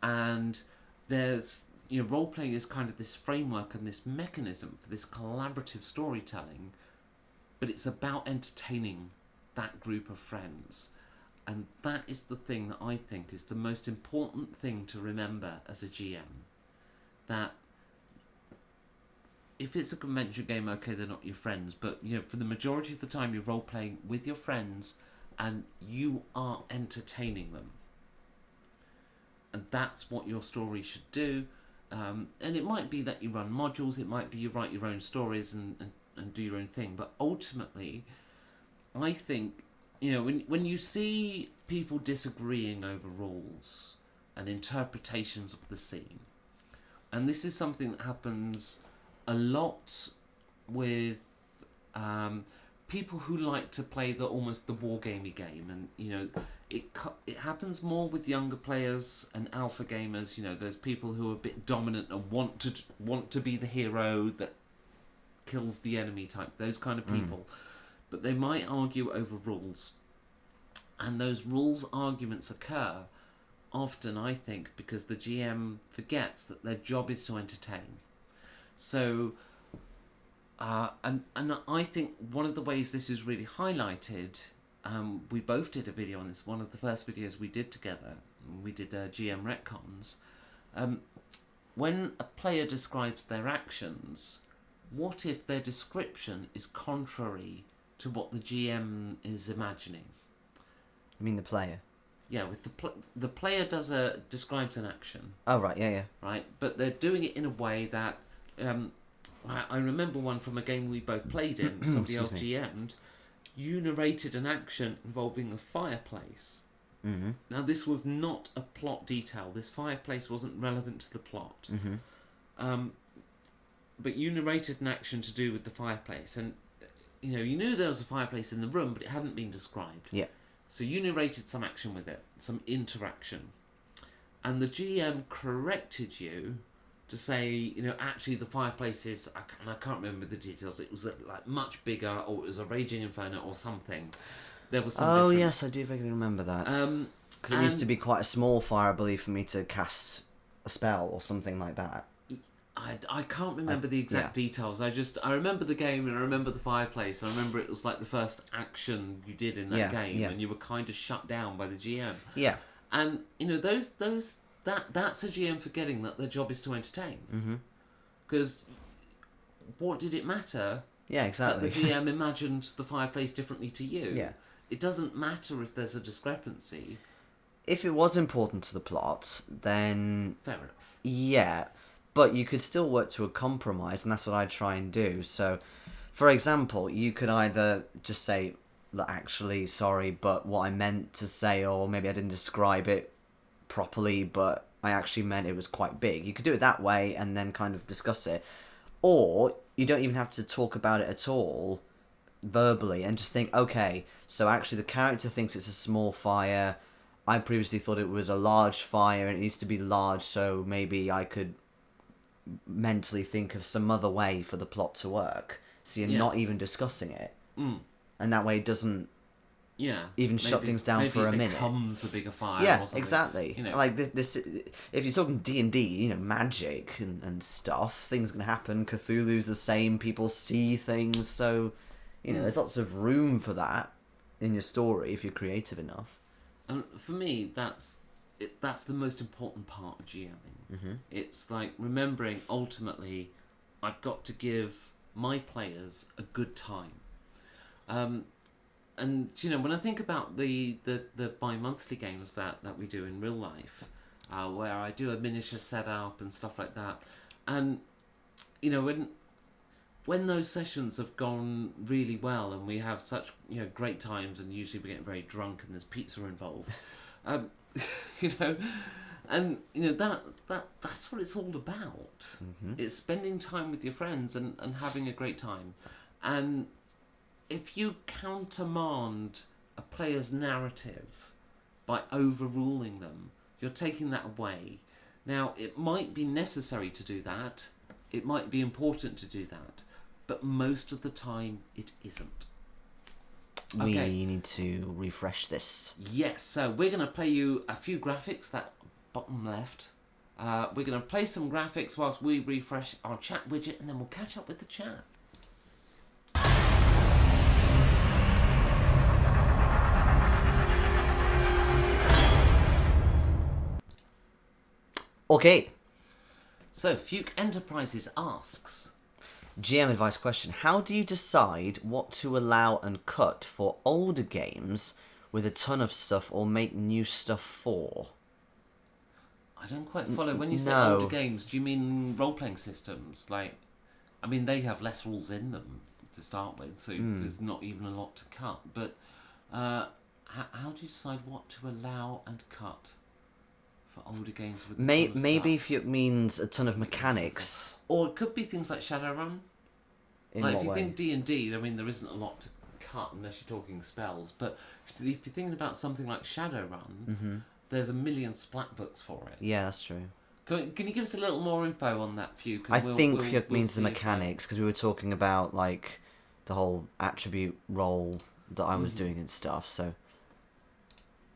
And there's role-playing is kind of this framework and this mechanism for this collaborative storytelling, but it's about entertaining that group of friends. And that is the thing that I think is the most important thing to remember as a GM. That if it's a convention game, okay, they're not your friends, but for the majority of the time you're role-playing with your friends and you are entertaining them. And that's what your story should do. And it might be that you run modules, it might be you write your own stories and do your own thing, but ultimately I think when you see people disagreeing over rules and interpretations of the scene, and this is something that happens a lot with people who like to play almost the wargamey game, and it happens more with younger players and alpha gamers. Those people who are a bit dominant and want to be the hero that kills the enemy type, those kind of people. But they might argue over rules, and those rules arguments occur often, I think, because the GM forgets that their job is to entertain. So and I think one of the ways this is really highlighted, we both did a video on this, one of the first videos we did together, we did GM retcons. When a player describes their actions, what if their description is contrary to what the GM is imagining? You mean the player? Yeah, with the player describes an action. Oh, right, yeah. Right, but they're doing it in a way that I remember one from a game we both played in. Somebody else GM'd. You narrated an action involving a fireplace. Now, this was not a plot detail. This fireplace wasn't relevant to the plot. But you narrated an action to do with the fireplace, and you knew there was a fireplace in the room, but it hadn't been described. Yeah. So you narrated some action with it, some interaction, and the GM corrected you to say, actually the fireplace is, I can't remember the details, it was like much bigger, or it was a raging inferno or something. There was some difference. Yes, I do vaguely remember that. Because it needs to be quite a small fire, I believe, for me to cast a spell or something like that. I can't remember the exact details. I remember the game, and I remember the fireplace. I remember it was like the first action you did in that game, and you were kind of shut down by the GM. Yeah. And that's a GM forgetting that their job is to entertain. Because what did it matter? Yeah, exactly. That the GM imagined the fireplace differently to you. Yeah. It doesn't matter if there's a discrepancy. If it was important to the plot, then Fair enough. Yeah. But you could still work to a compromise, and that's what I try and do. So, for example, you could either just say, look, actually, sorry, but what I meant to say, or maybe I didn't describe it properly, but I actually meant it was quite big. You could do it that way and then kind of discuss it. Or you don't even have to talk about it at all verbally and just think, okay, so actually the character thinks it's a small fire. I previously thought it was a large fire and it needs to be large, so maybe I could mentally think of some other way for the plot to work. So you're not even discussing it. And that way it doesn't even shut things down for a minute. Maybe it becomes a bigger fire or something. Exactly. Like this, if you're talking D&D, magic and stuff, things can happen. Cthulhu's the same, people see things, so there's lots of room for that in your story if you're creative enough. And for me, that's the most important part of GMing. It's like remembering, ultimately, I've got to give my players a good time. And when I think about the bi-monthly games that we do in real life, where I do a miniature setup and stuff like that, and when those sessions have gone really well and we have such great times, and usually we get very drunk and there's pizza involved, And that's what it's all about. Mm-hmm. It's spending time with your friends and having a great time. And if you countermand a player's narrative by overruling them, you're taking that away. Now, it might be necessary to do that. It might be important to do that. But most of the time, it isn't. We need to refresh this. Yes, so we're going to play you a few graphics, that bottom left. We're going to play some graphics whilst we refresh our chat widget, and then we'll catch up with the chat. Okay. So, Fuke Enterprises asks... GM advice question. How do you decide what to allow and cut for older games with a ton of stuff or make new stuff for? I don't quite follow. When you say No. older games, do you mean role-playing systems? Like, I mean, they have less rules in them to start with, so there's not even a lot to cut. But how do you decide what to allow and cut for older games with a ton of Maybe stuff? if it means a ton of mechanics. Or it could be things like Shadowrun. In Like, what if you way? think D&D, I mean, there isn't a lot to cut unless you're talking spells. But if you're thinking about something like Shadowrun, there's a million splat books for it. Yeah, that's true. Can you give us a little more info on that, Fuke? I think Fuke means the see if mechanics, because we were talking about, like, the whole attribute role that I was doing and stuff, so...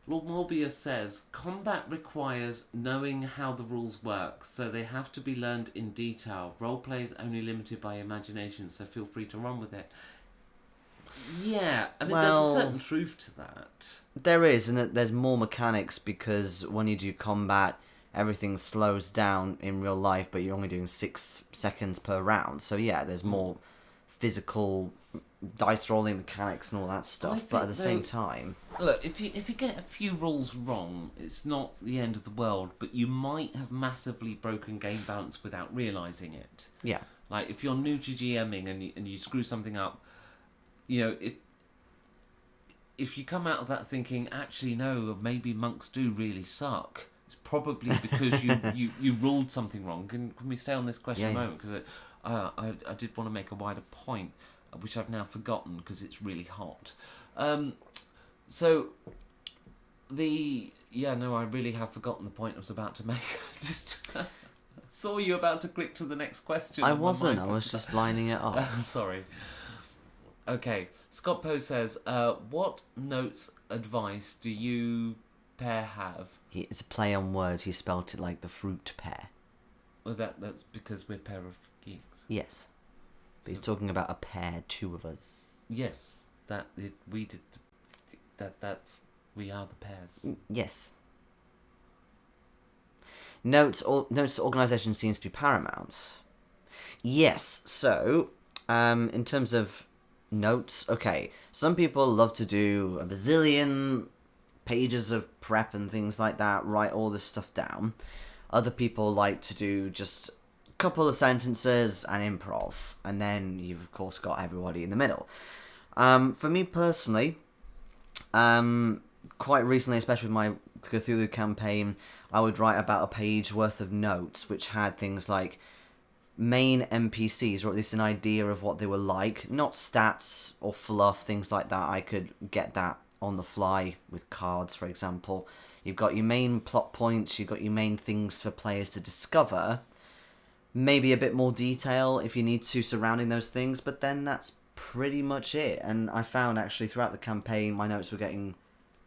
Lord Morbius says, combat requires knowing how the rules work, so they have to be learned in detail. Roleplay is only limited by imagination, so feel free to run with it. Yeah, I mean, Well, there's a certain truth to that. There is, and there's more mechanics, because when you do combat, everything slows down in real life, but you're only doing 6 seconds per round. So yeah, there's more physical dice rolling mechanics and all that stuff, but at the same time... Look, if you get a few rules wrong, it's not the end of the world, but you might have massively broken game balance without realising it. Yeah. Like, if you're new to GMing and you screw something up, you know, if you come out of that thinking, actually, no, maybe monks do really suck, it's probably because you ruled something wrong. Can we stay on this question a moment? Because I did want to make a wider point, which I've now forgotten because it's really hot. So, I really have forgotten the point I was about to make. Just saw you about to click to the next question. I wasn't, I was just lining it up. Sorry. Okay, Scott Poe says, what notes advice do you pair have? It's a play on words, he spelt it like the fruit pear. Well, that's because we're a pair of geeks. Yes. But he's talking about a pair, 2 of us. Yes, we did... we are the pairs. Yes. Notes to organisation seems to be paramount. Yes, so, in terms of notes, okay, some people love to do a bazillion pages of prep and things like that, write all this stuff down. Other people like to do just a couple of sentences and improv, and then you've of course got everybody in the middle. For me personally, quite recently, especially with my Cthulhu campaign, I would write about a page worth of notes which had things like main NPCs, or at least an idea of what they were like, not stats or fluff, things like that. I could get that on the fly with cards, for example. You've got your main plot points, you've got your main things for players to discover, maybe a bit more detail if you need to surrounding those things, but then that's pretty much it. And I found actually throughout the campaign my notes were getting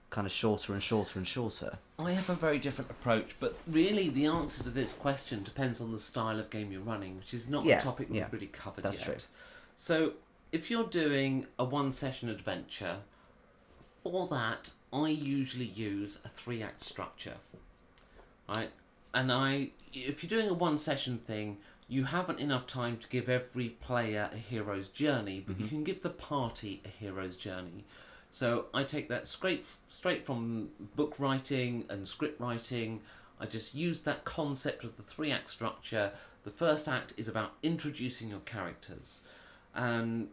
kind of shorter and shorter and shorter. I have a very different approach, but really the answer to this question depends on the style of game you're running, which is not a topic we've really covered yet. True. So if you're doing a one-session adventure, for that I usually use a 3-act structure, right? And if you're doing a one-session thing, you haven't enough time to give every player a hero's journey, but you can give the party a hero's journey. So I take that straight from book writing and script writing. I just use that concept of the 3-act structure. The first act is about introducing your characters. And,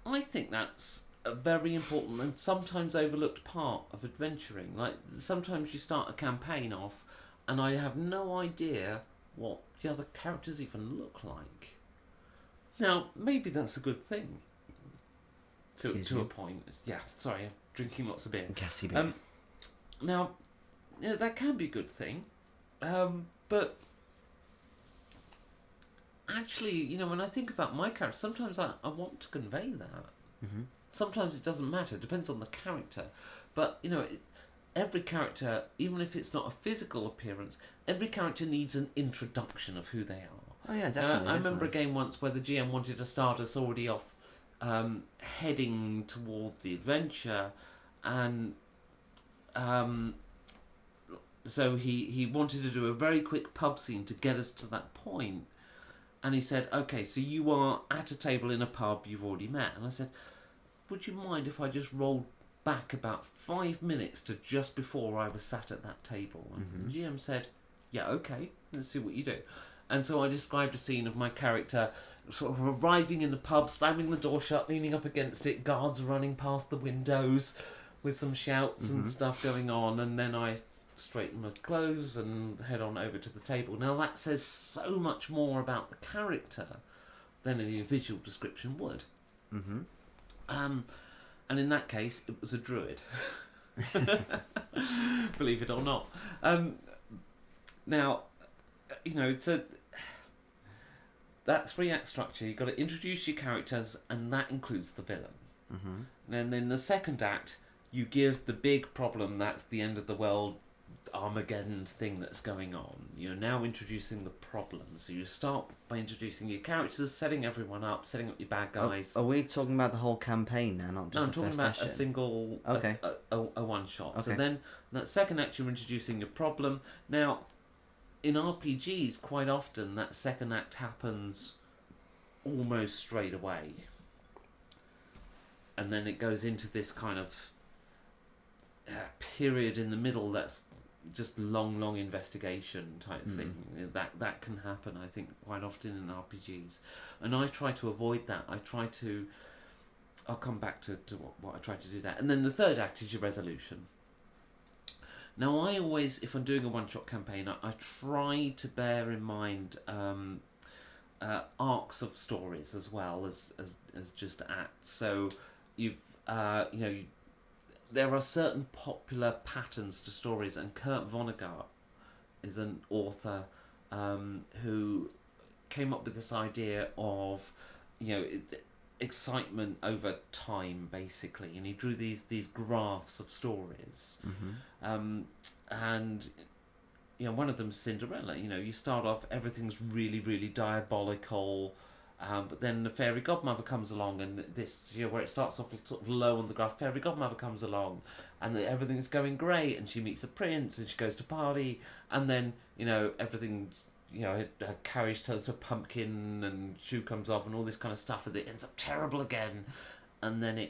I think that's a very important and sometimes overlooked part of adventuring. Like, sometimes you start a campaign off and I have no idea what the other characters even look like. Now, maybe that's a good thing. To a point. Yeah, sorry, I'm drinking lots of beer. Gassy beer. Now, that can be a good thing, but actually, when I think about my character, sometimes I want to convey that. Mm-hmm. Sometimes it doesn't matter, it depends on the character. But, every character, even if it's not a physical appearance, every character needs an introduction of who they are. Oh yeah, definitely. I remember a game once where the GM wanted to start us already off heading toward the adventure, and so he wanted to do a very quick pub scene to get us to that point. And he said, okay, so you are at a table in a pub you've already met. And I said, would you mind if I just rolled back about 5 minutes to just before I was sat at that table? And the GM said, yeah, okay, let's see what you do. And so I described a scene of my character sort of arriving in the pub, slamming the door shut, leaning up against it, guards running past the windows with some shouts and stuff going on. And then I straighten my clothes and head on over to the table. Now that says so much more about the character than any visual description would. Mm-hmm. And in that case, it was a druid. Believe it or not. Now, it's that 3-act structure. You've got to introduce your characters, and that includes the villain. Mm-hmm. And then in the second act, you give the big problem that's the end of the world, Armageddon thing that's going on. You're now introducing the problem. So you start by introducing your characters, setting everyone up, setting up your bad guys. Are we talking about the whole campaign now, not just No, I'm the talking first about session? a single, Okay. a one shot. Okay. So then, in that second act, you're introducing your problem. Now, in RPGs, quite often that second act happens almost straight away, and then it goes into this kind of period in the middle that's just long investigation type thing. That can happen, I think, quite often in RPGs, and I try to avoid that. I'll come back to what I try to do that. And then the third act is your resolution. Now, I always, if I'm doing a one-shot campaign, I try to bear in mind arcs of stories as well as just acts. So there are certain popular patterns to stories, and Kurt Vonnegut is an author who came up with this idea of excitement over time, basically, and he drew these graphs of stories. And one of them's Cinderella. You start off, everything's really, really diabolical, but then the fairy godmother comes along, and this, where it starts off sort of low on the graph, fairy godmother comes along, and everything's going great, and she meets the prince, and she goes to party, and then everything's, her carriage turns to a pumpkin, and shoe comes off, and all this kind of stuff, and it ends up terrible again, and then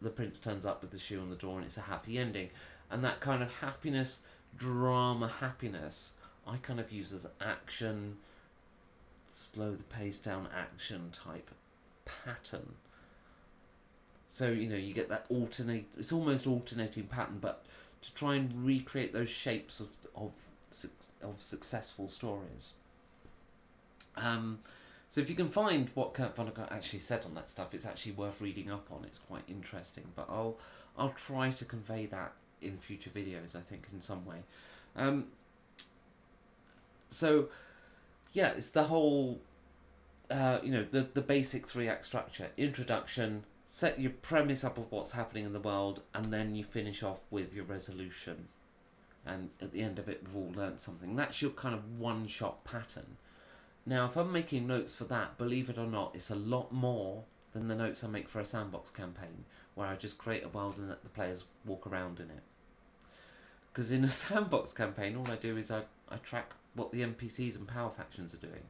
the prince turns up with the shoe on the door, and it's a happy ending. And that kind of happiness, drama happiness, I kind of use as action, slow the pace down action type pattern. So, you get that it's almost alternating pattern, but to try and recreate those shapes of successful stories. So if you can find what Kurt Vonnegut actually said on that stuff, it's actually worth reading up on. It's quite interesting, but I'll try to convey that in future videos, I think, in some way. So yeah, it's the whole the basic 3-act structure: introduction, set your premise up of what's happening in the world, and then you finish off with your resolution, and at the end of it, we've all learnt something. That's your kind of one-shot pattern. Now, if I'm making notes for that, believe it or not, it's a lot more than the notes I make for a sandbox campaign, where I just create a world and let the players walk around in it. Because in a sandbox campaign, all I do is I track what the NPCs and power factions are doing.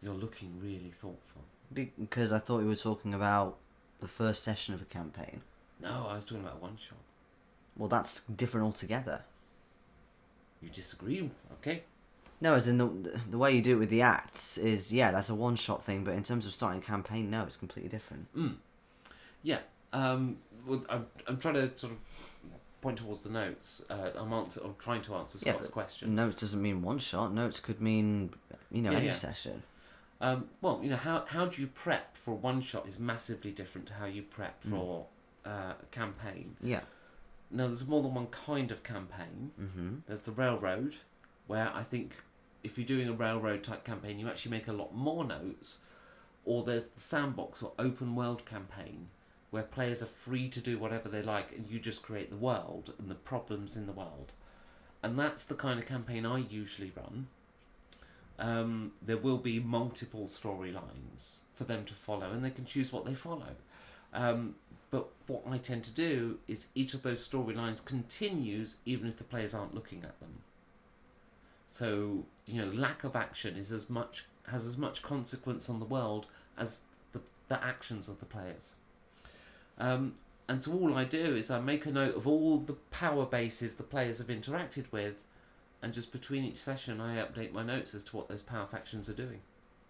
You're looking really thoughtful. Because I thought you were talking about the first session of a campaign. No, I was talking about one shot. Well, that's different altogether. You disagree? Okay. No, as in the way you do it with the acts is, that's a one-shot thing, but in terms of starting a campaign, no, it's completely different. Yeah. Well, I'm trying to sort of point towards the notes. I'm trying to answer Yeah, Scott's but question. notes doesn't mean one shot. Notes could mean, any Yeah. session. Well, how do you prep for one shot is massively different to how you prep for a campaign. Yeah. Now, there's more than one kind of campaign. Mm-hmm. There's the railroad, where I think if you're doing a railroad type campaign, you actually make a lot more notes. Or there's the sandbox or open world campaign, where players are free to do whatever they like and you just create the world and the problems in the world. And that's the kind of campaign I usually run. There will be multiple storylines for them to follow, and they can choose what they follow. But what I tend to do is each of those storylines continues even if the players aren't looking at them. So, lack of action has as much consequence on the world as the actions of the players. And so all I do is I make a note of all the power bases the players have interacted with, and just between each session I update my notes as to what those power factions are doing.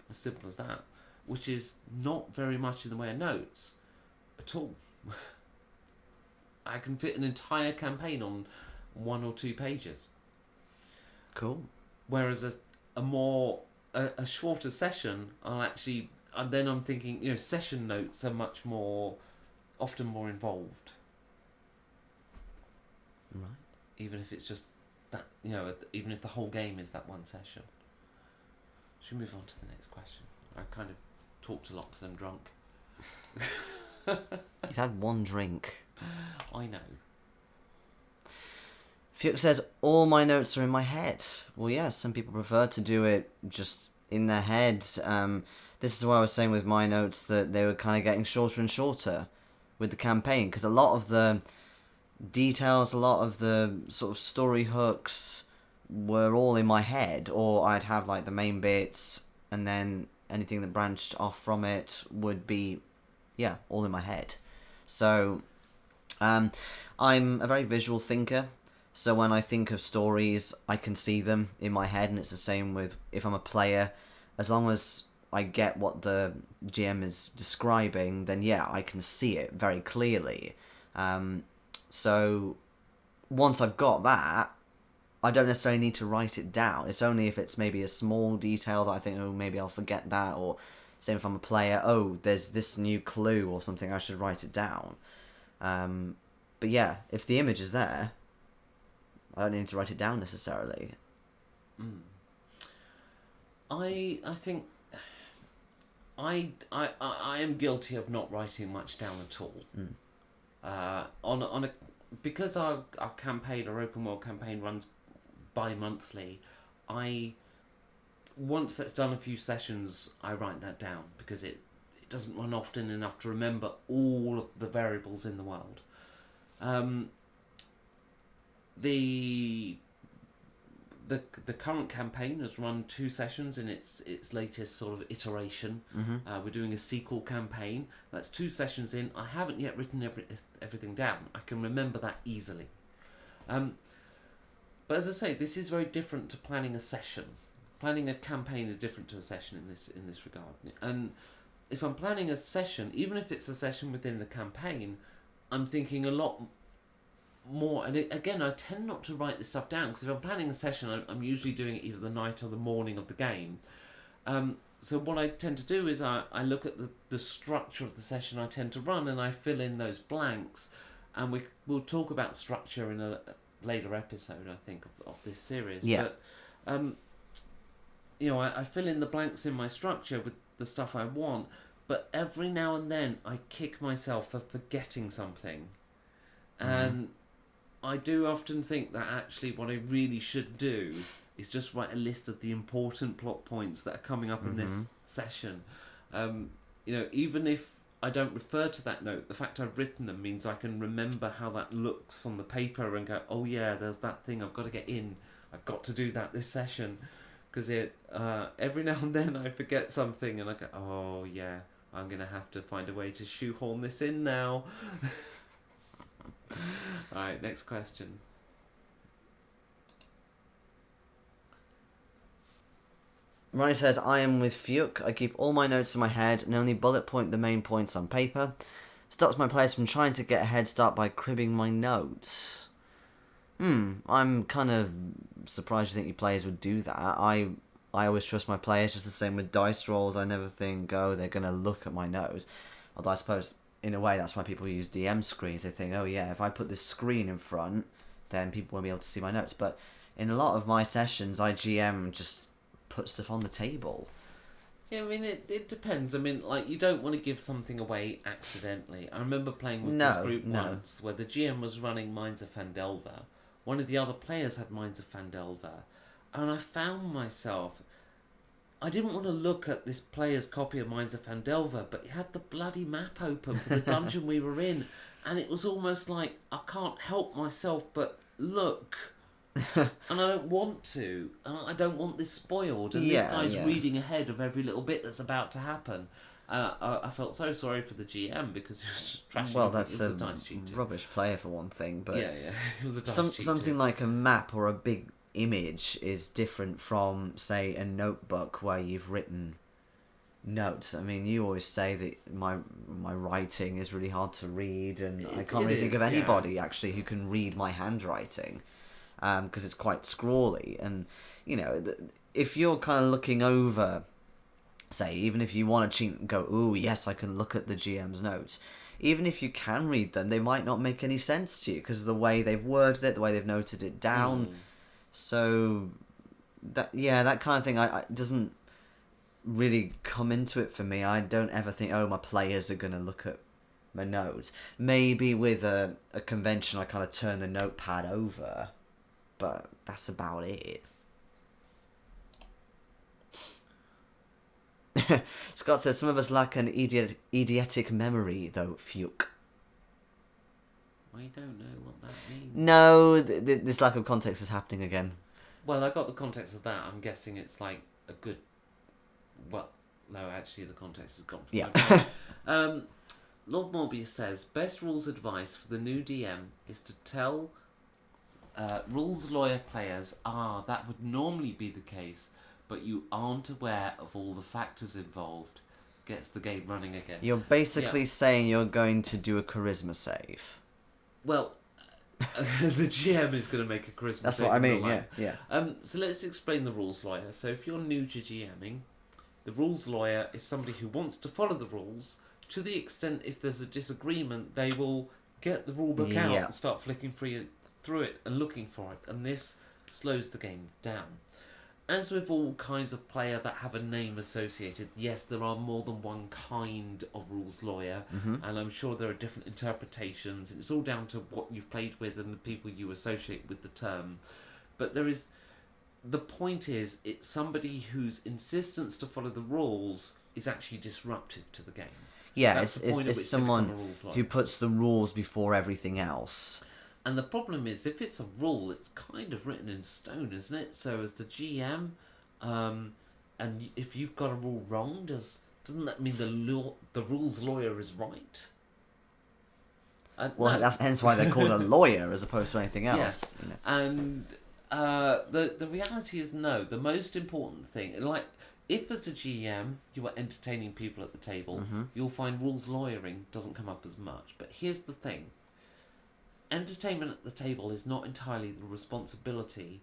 As simple as that. Which is not very much in the way of notes at all. I can fit an entire campaign on 1 or 2 pages. Cool. Whereas a shorter session, I'm thinking, session notes are often more involved. Right. Even if it's just that, even if the whole game is that one session. Should we move on to the next question? I kind of talked a lot because I'm drunk. You've had one drink. I know. Fuchs says, all my notes are in my head. Well, yeah, some people prefer to do it just in their head. This is why I was saying with my notes that they were kind of getting shorter and shorter with the campaign, because a lot of the details, a lot of the sort of story hooks were all in my head, or I'd have like the main bits and then anything that branched off from it would be, all in my head. So I'm a very visual thinker, so when I think of stories I can see them in my head, and it's the same with if I'm a player. As long as I get what the GM is describing, then I can see it very clearly. So once I've got that, I don't necessarily need to write it down. It's only if it's maybe a small detail that I think, maybe I'll forget that, or same if I'm a player, there's this new clue or something, I should write it down. But if the image is there, I don't need to write it down necessarily. I think I am guilty of not writing much down at all. Because our campaign, our open world campaign, runs bi-monthly, once that's done a few sessions, I write that down, because it doesn't run often enough to remember all of the variables in the world. The current campaign has run 2 sessions in its latest sort of iteration. We're doing a sequel campaign. That's 2 sessions in. I haven't yet written everything down. I can remember that easily. But as I say, this is very different to planning a session. Planning a campaign is different to a session in this regard. And if I'm planning a session, even if it's a session within the campaign, I'm thinking a lot more. And again, I tend not to write this stuff down, because if I'm planning a session, I'm usually doing it either the night or the morning of the game. So what I tend to do is I look at the structure of the session I tend to run, and I fill in those blanks. And we'll talk about structure in a later episode, I think, of this series. Yeah. But I fill in the blanks in my structure with the stuff I want, but every now and then I kick myself for forgetting something. And I do often think that actually what I really should do is just write a list of the important plot points that are coming up in this session. Even if I don't refer to that note, the fact I've written them means I can remember how that looks on the paper and go, oh yeah, there's that thing I've got to get in. I've got to do that this session. Because every now and then I forget something and I go, oh yeah, I'm going to have to find a way to shoehorn this in now. Alright, next question. Ronnie says, I am with Fuke. I keep all my notes in my head and only bullet point the main points on paper. Stops my players from trying to get a head start by cribbing my notes. I'm kind of surprised you think your players would do that. I always trust my players, just the same with dice rolls. I never think, oh, they're going to look at my notes. Although I suppose, in a way, that's why people use DM screens. They think, oh yeah, if I put this screen in front, then people won't be able to see my notes. But in a lot of my sessions, GM just put stuff on the table. Yeah, I mean, it depends. I mean, like, you don't want to give something away accidentally. I remember playing with this group once where the GM was running Mines of Fandelver. One of the other players had Mines of Fandelver. And I found myself... I didn't want to look at this player's copy of Mines of Fandelver, but he had the bloody map open for the dungeon we were in. And it was almost like, I can't help myself but look... and I don't want to, and I don't want this spoiled, and this guy's reading ahead of every little bit that's about to happen. I felt so sorry for the GM because he was just trashing. Well, that's a dice cheater. Rubbish player for one thing, but yeah, it was a dice cheater. Something like a map or a big image is different from, say, a notebook where you've written notes. I mean, you always say that my writing is really hard to read, and I can't really think of anybody actually who can read my handwriting. Because it's quite scrawly, and if you're kind of looking over, say, even if you want to cheat and go, ooh, yes, I can look at the GM's notes, even if you can read them, they might not make any sense to you because of the way they've worded it, the way they've noted it down. So that kind of thing I doesn't really come into it for me. I don't ever think, oh, my players are going to look at my notes. Maybe with a convention, I kind of turn the notepad over. But that's about it. Scott says, some of us lack an idiotic memory, though, Fuke. I don't know what that means. No, this lack of context is happening again. Well, I got the context of that. I'm guessing it's like a good... Well, no, actually, the context has gone from Lord Morbius says, best rules advice for the new DM is to tell... rules lawyer players that would normally be the case, but you aren't aware of all the factors involved. Gets the game running again. You're basically saying you're going to do a charisma save. Well, the GM is going to make a charisma save. That's what I mean, yeah. So let's explain the rules lawyer. So if you're new to GMing, the rules lawyer is somebody who wants to follow the rules to the extent if there's a disagreement, they will get the rulebook out and start flicking through it and looking for it, and this slows the game down. As with all kinds of player that have a name associated, yes, there are more than one kind of rules lawyer, and I'm sure there are different interpretations, and it's all down to what you've played with and the people you associate with the term. But the point is, it's somebody whose insistence to follow the rules is actually disruptive to the game. Yeah, it's someone who puts the rules before everything else. And the problem is, if it's a rule, it's kind of written in stone, isn't it? So as the GM, and if you've got a rule wrong, doesn't that mean the rules lawyer is right? Well, that's hence why they're called a lawyer as opposed to anything else. Yeah. And the reality is no. The most important thing, like if as a GM you are entertaining people at the table, you'll find rules lawyering doesn't come up as much. But here's the thing. Entertainment at the table is not entirely the responsibility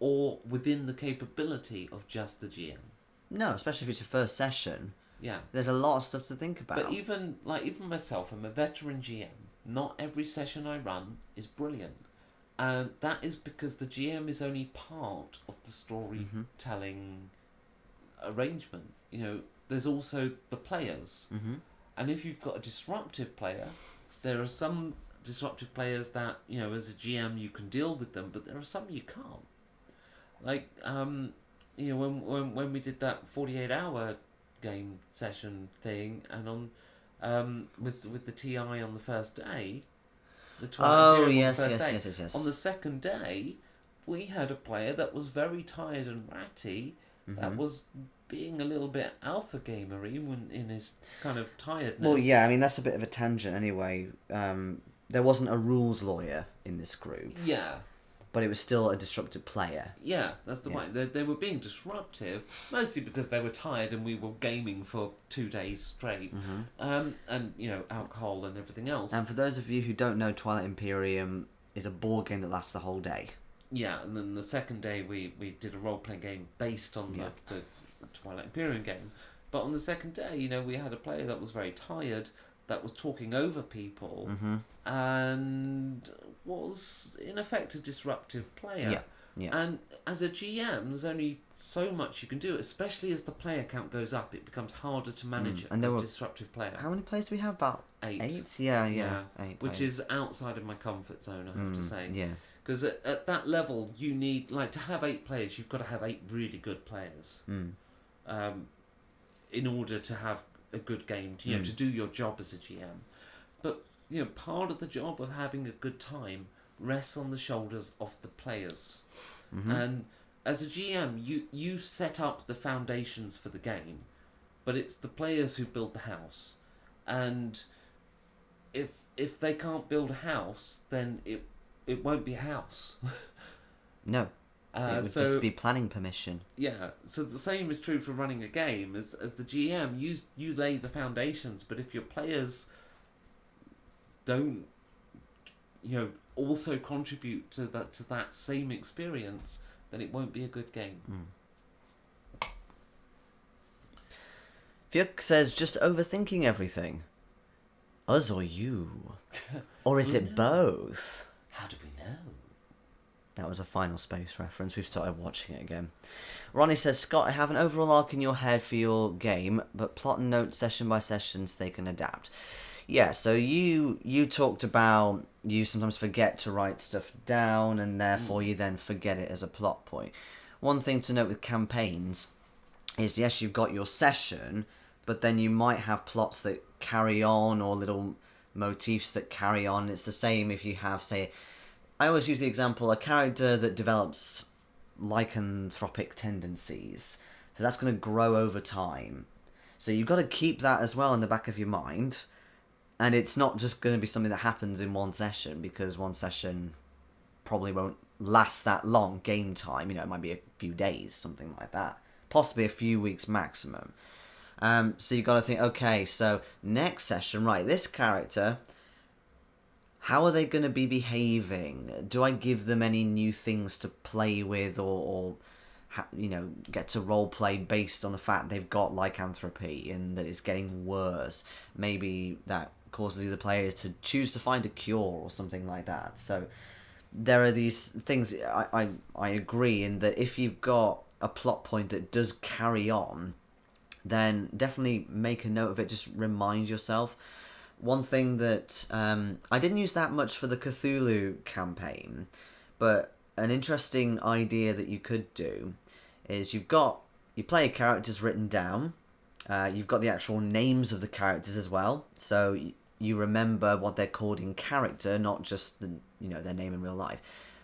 or within the capability of just the GM. No, especially if it's your first session. Yeah. There's a lot of stuff to think about. But even myself, I'm a veteran GM. Not every session I run is brilliant. And that is because the GM is only part of the storytelling arrangement. There's also the players. And if you've got a disruptive player, there are some disruptive players that as a GM you can deal with them, but there are some you can't. Like when we did that 48-hour game session thing, and on with the TI on the first day, yes. On the second day, we had a player that was very tired and ratty, that was being a little bit alpha gamery in his kind of tiredness. Well, yeah, I mean that's a bit of a tangent anyway. There wasn't a rules lawyer in this group. Yeah. But it was still a disruptive player. Yeah, that's the way. They were being disruptive, mostly because they were tired and we were gaming for 2 days straight. And, alcohol and everything else. And for those of you who don't know, Twilight Imperium is a board game that lasts the whole day. Yeah, and then the second day we did a role-playing game based on the Twilight Imperium game. But on the second day, you know, we had a player that was very tired, that was talking over people, and was, in effect, a disruptive player. Yeah, yeah. And as a GM, there's only so much you can do, especially as the player count goes up. It becomes harder to manage a disruptive player. How many players do we have? About 8. 8? Yeah. 8 which players. is outside of my comfort zone, I have to say. Yeah. Because at that level, you need, like, to have 8 players, you've got to have 8 really good players. In order to have a good game, you know, to do your job as a GM. But, you know, part of the job of having a good time rests on the shoulders of the players. And as a GM, you set up the foundations for the game, but it's the players who build the house. And if they can't build a house, then it won't be a house. No. It would just be planning permission. Yeah, so the same is true for running a game. As the GM, you lay the foundations, but if your players don't, you know, also contribute to that same experience, then it won't be a good game. Fiuk says, just overthinking everything. Us or you? Or is it both? How do we know? That was a Final Space reference. We've started watching it again. Ronnie says, Scott, I have an overall arc in your head for your game, but plot and note session by session so they can adapt. Yeah, so you talked about you sometimes forget to write stuff down, and therefore you then forget it as a plot point. One thing to note with campaigns is, yes, you've got your session, but then you might have plots that carry on or little motifs that carry on. It's the same if you have, say, I always use the example, a character that develops lycanthropic tendencies. So that's going to grow over time. So you've got to keep that as well in the back of your mind. And it's not just going to be something that happens in one session, because one session probably won't last that long game time. You know, it might be a few days, something like that. Possibly a few weeks maximum. So you've got to think, okay, so next session, right, this character, how are they going to be behaving? Do I give them any new things to play with, or you know, get to role play based on the fact they've got lycanthropy and that it's getting worse? Maybe that causes the other players to choose to find a cure or something like that. So there are these things. I agree in that if you've got a plot point that does carry on, then definitely make a note of it. Just remind yourself. One thing that I didn't use that much for the Cthulhu campaign, but an interesting idea that you could do is your player characters written down. You've got the actual names of the characters as well, so you remember what they're called in character, not just their name in real life.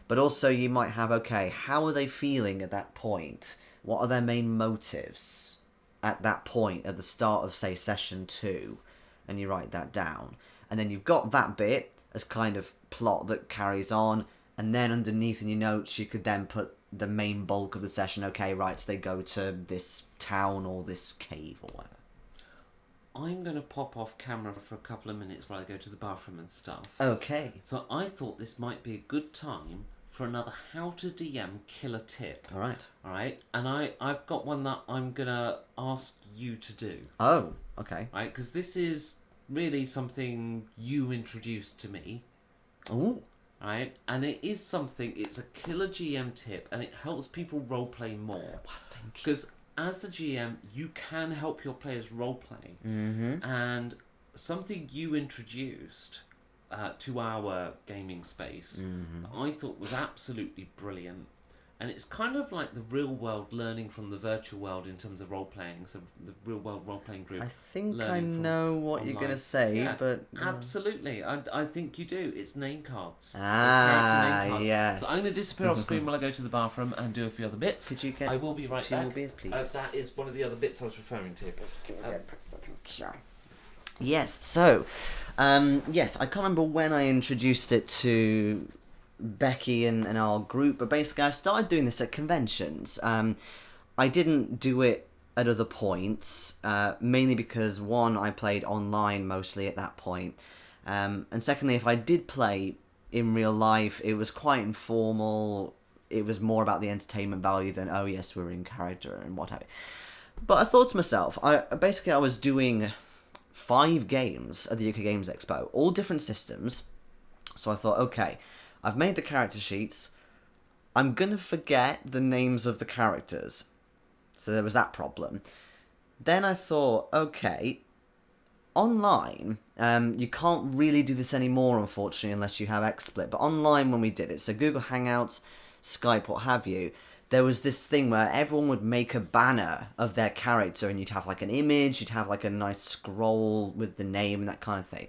But also you might have, okay, how are they feeling at that point? What are their main motives at that point at the start of, say, session 2? And you write that down. And then you've got that bit as kind of plot that carries on. And then underneath in your notes, you could then put the main bulk of the session. Okay, right, so they go to this town or this cave or whatever. I'm going to pop off camera for a couple of minutes while I go to the bathroom and stuff. Okay. So I thought this might be a good time for another How to DM killer tip. All right. All right. And I've got one that I'm going to ask you to do. Oh, okay. Right, because this is really something you introduced to me. Ooh. Right, and it is something, it's a killer GM tip, and it helps people roleplay more. Well, thank you. Because as the GM, you can help your players roleplay. Mm-hmm. And something you introduced to our gaming space, that I thought was absolutely brilliant. And it's kind of like the real world learning from the virtual world in terms of role playing. So the real world role playing group. I think I know what you're gonna say, yeah, but absolutely, I think you do. It's name cards. Ah, name cards. yes. So I'm going to disappear off screen while I go to the bathroom and do a few other bits. Could you get? I will be right 2 back. more beers, please. That is one of the other bits I was referring to. Yes. So, yes, I can't remember when I introduced it to Becky and our group, but basically I started doing this at conventions. I didn't do it at other points, mainly because, one, I played online mostly at that point, and secondly, if I did play in real life. It was quite informal. It was more about the entertainment value than, oh yes, we're in character and what have you. But I thought to myself, I was doing 5 games at the UK Games Expo, all different systems. So I thought, okay, I've made the character sheets. I'm going to forget the names of the characters. So there was that problem. Then I thought, okay, online, you can't really do this anymore, unfortunately, unless you have XSplit. But online, when we did it, so Google Hangouts, Skype, what have you, there was this thing where everyone would make a banner of their character, and you'd have like an image, you'd have like a nice scroll with the name and that kind of thing.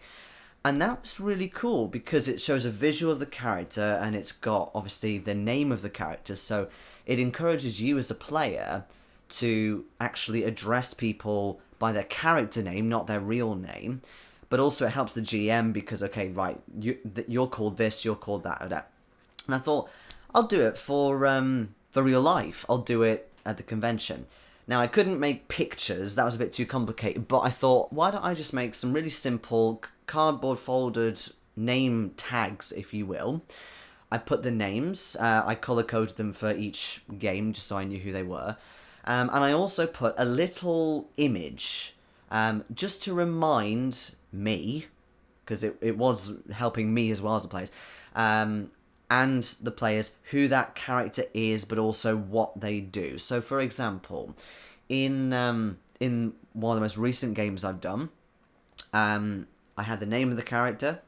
And that's really cool because it shows a visual of the character and it's got obviously the name of the character, so it encourages you as a player to actually address people by their character name, not their real name. But also it helps the GM because, okay, right, you're called this, you're called that, or that. And I thought, I'll do it for real life. I'll do it at the convention. Now, I couldn't make pictures. That was a bit too complicated. But I thought, why don't I just make some really simple cardboard folded name tags, if you will. I put the names. I color-coded them for each game just so I knew who they were. And I also put a little image just to remind me, because it was helping me as well as the players, and the players who that character is, but also what they do. So, for example, in one of the most recent games I've done, I had the name of the character,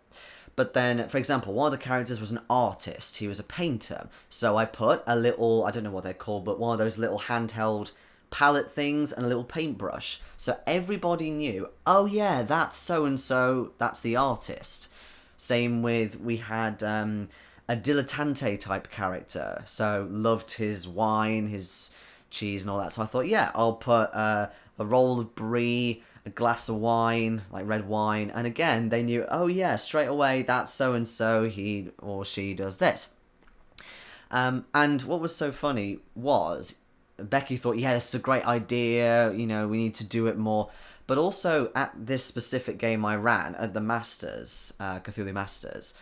but then, for example, one of the characters was an artist. He was a painter. So I put a little, I don't know what they're called, but one of those little handheld palette things and a little paintbrush. So everybody knew, oh yeah, that's so-and-so, that's the artist. Same with, we had a dilettante type character. So loved his wine, his cheese and all that. So I thought, yeah, I'll put a roll of brie, a glass of wine, like red wine, and again, they knew, oh yeah, straight away, that's so-and-so, he or she does this. And what was so funny was, Becky thought, yeah, this is a great idea, you know, we need to do it more. But also, at this specific game I ran, at the Masters, Cthulhu Masters,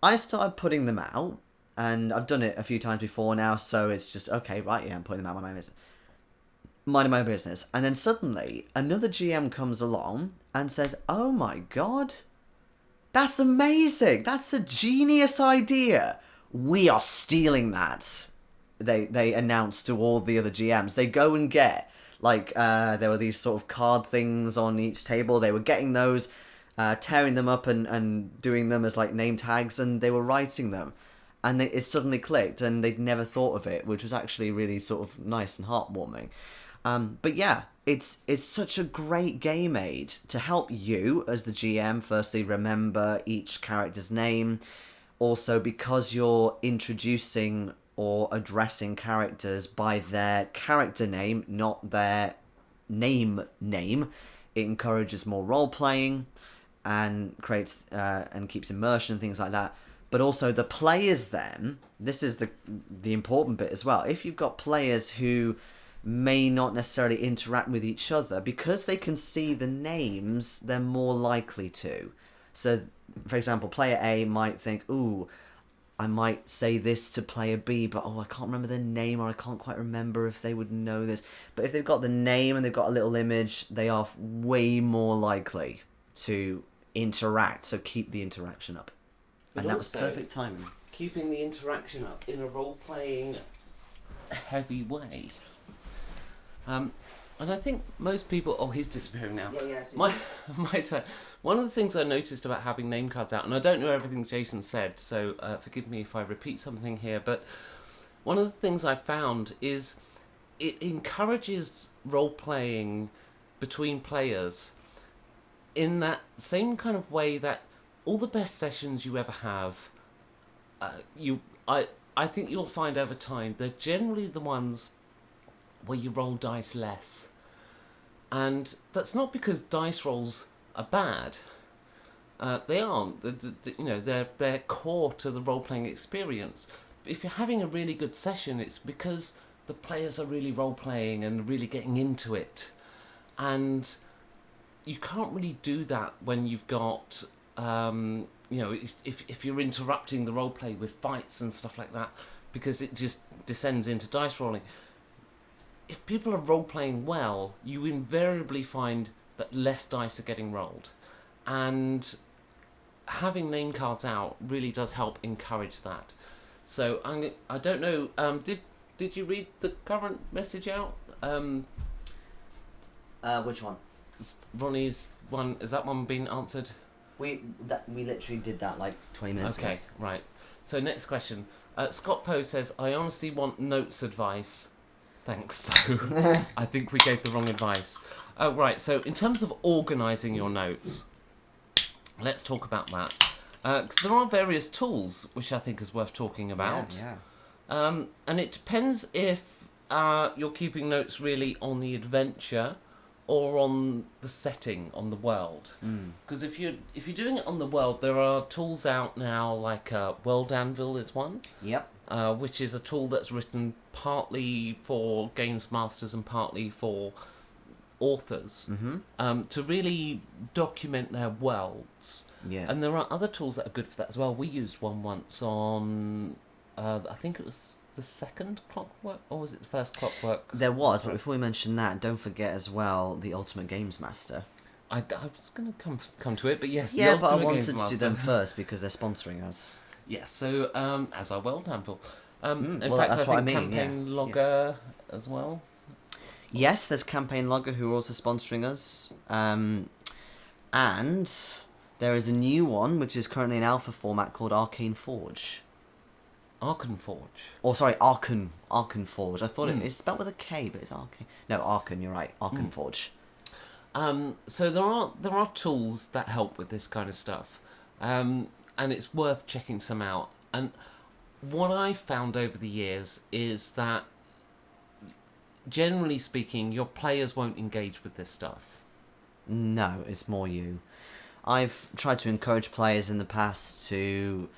I started putting them out, and I've done it a few times before now, so it's just, okay, right, yeah, I'm putting them out, minding my business. And then suddenly, another GM comes along and says, oh my god, that's amazing, that's a genius idea, we are stealing that. They announced to all the other GMs. They go and get, like, there were these sort of card things on each table. They were getting those, tearing them up and doing them as, like, name tags, and they were writing them. And it suddenly clicked, and they'd never thought of it, which was actually really sort of nice and heartwarming. But yeah, it's such a great game aid to help you, as the GM, firstly, remember each character's name. Also, because you're introducing or addressing characters by their character name, not their name, it encourages more role-playing and creates and keeps immersion and things like that. But also the players then, this is the important bit as well, if you've got players who may not necessarily interact with each other, because they can see the names, they're more likely to. So, for example, player A might think, ooh, I might say this to player B, but I can't remember their name, or I can't quite remember if they would know this. But if they've got the name and they've got a little image, they are way more likely to interact, so keep the interaction up. But and that was perfect timing. Keeping the interaction up in a role-playing heavy way. And I think most people... Oh, he's disappearing now. Yeah. My turn. One of the things I noticed about having name cards out, and I don't know everything Jayson said, so forgive me if I repeat something here, but one of the things I found is it encourages role-playing between players in that same kind of way that all the best sessions you ever have, I think you'll find over time, they're generally the ones where you roll dice less. And that's not because dice rolls are bad. They aren't. They're core to the role-playing experience. But if you're having a really good session, it's because the players are really role-playing and really getting into it. And you can't really do that when you've got if you're interrupting the role play with fights and stuff like that, because it just descends into dice rolling. If people are role playing well, you invariably find that less dice are getting rolled, and having name cards out really does help encourage that. So I don't know. Did you read the current message out? Which one? Ronnie's one. Is that one being answered? We literally did that like 20 minutes ago. Okay, right. So next question. Scott Poe says, I honestly want notes advice. Thanks, though. I think we gave the wrong advice. Oh, right. So in terms of organising your notes, let's talk about that. Because there are various tools, which I think is worth talking about. Yeah. And it depends if you're keeping notes really on the adventure or on the setting, on the world. Because if you're doing it on the world, there are tools out now, like World Anvil is one. Yep. Which is a tool that's written partly for games masters and partly for authors, to really document their worlds. Yeah. And there are other tools that are good for that as well. We used one once on, I think it was the second Clockwork, or was it the first Clockwork? There was, but before we mention that, don't forget as well the Ultimate Games Master. I was going to come to it, but yes, Yeah, the but I Ultimate wanted Games to Master. do them first because they're sponsoring us. Yes, so as our World Anvil. In well, fact, that's I what I think mean, Campaign yeah. Logger as well. Yes, there's Campaign Logger who are also sponsoring us. And there is a new one which is currently in alpha format called Arcane Forge. Arcane Forge. Or sorry, Arcane Forge. I thought it's spelled with a K, but it's Arcane. No, Arcane, you're right. Arcane Forge. So there are tools that help with this kind of stuff. And it's worth checking some out. And what I've found over the years is that, generally speaking, your players won't engage with this stuff. No, it's more you. I've tried to encourage players in the past to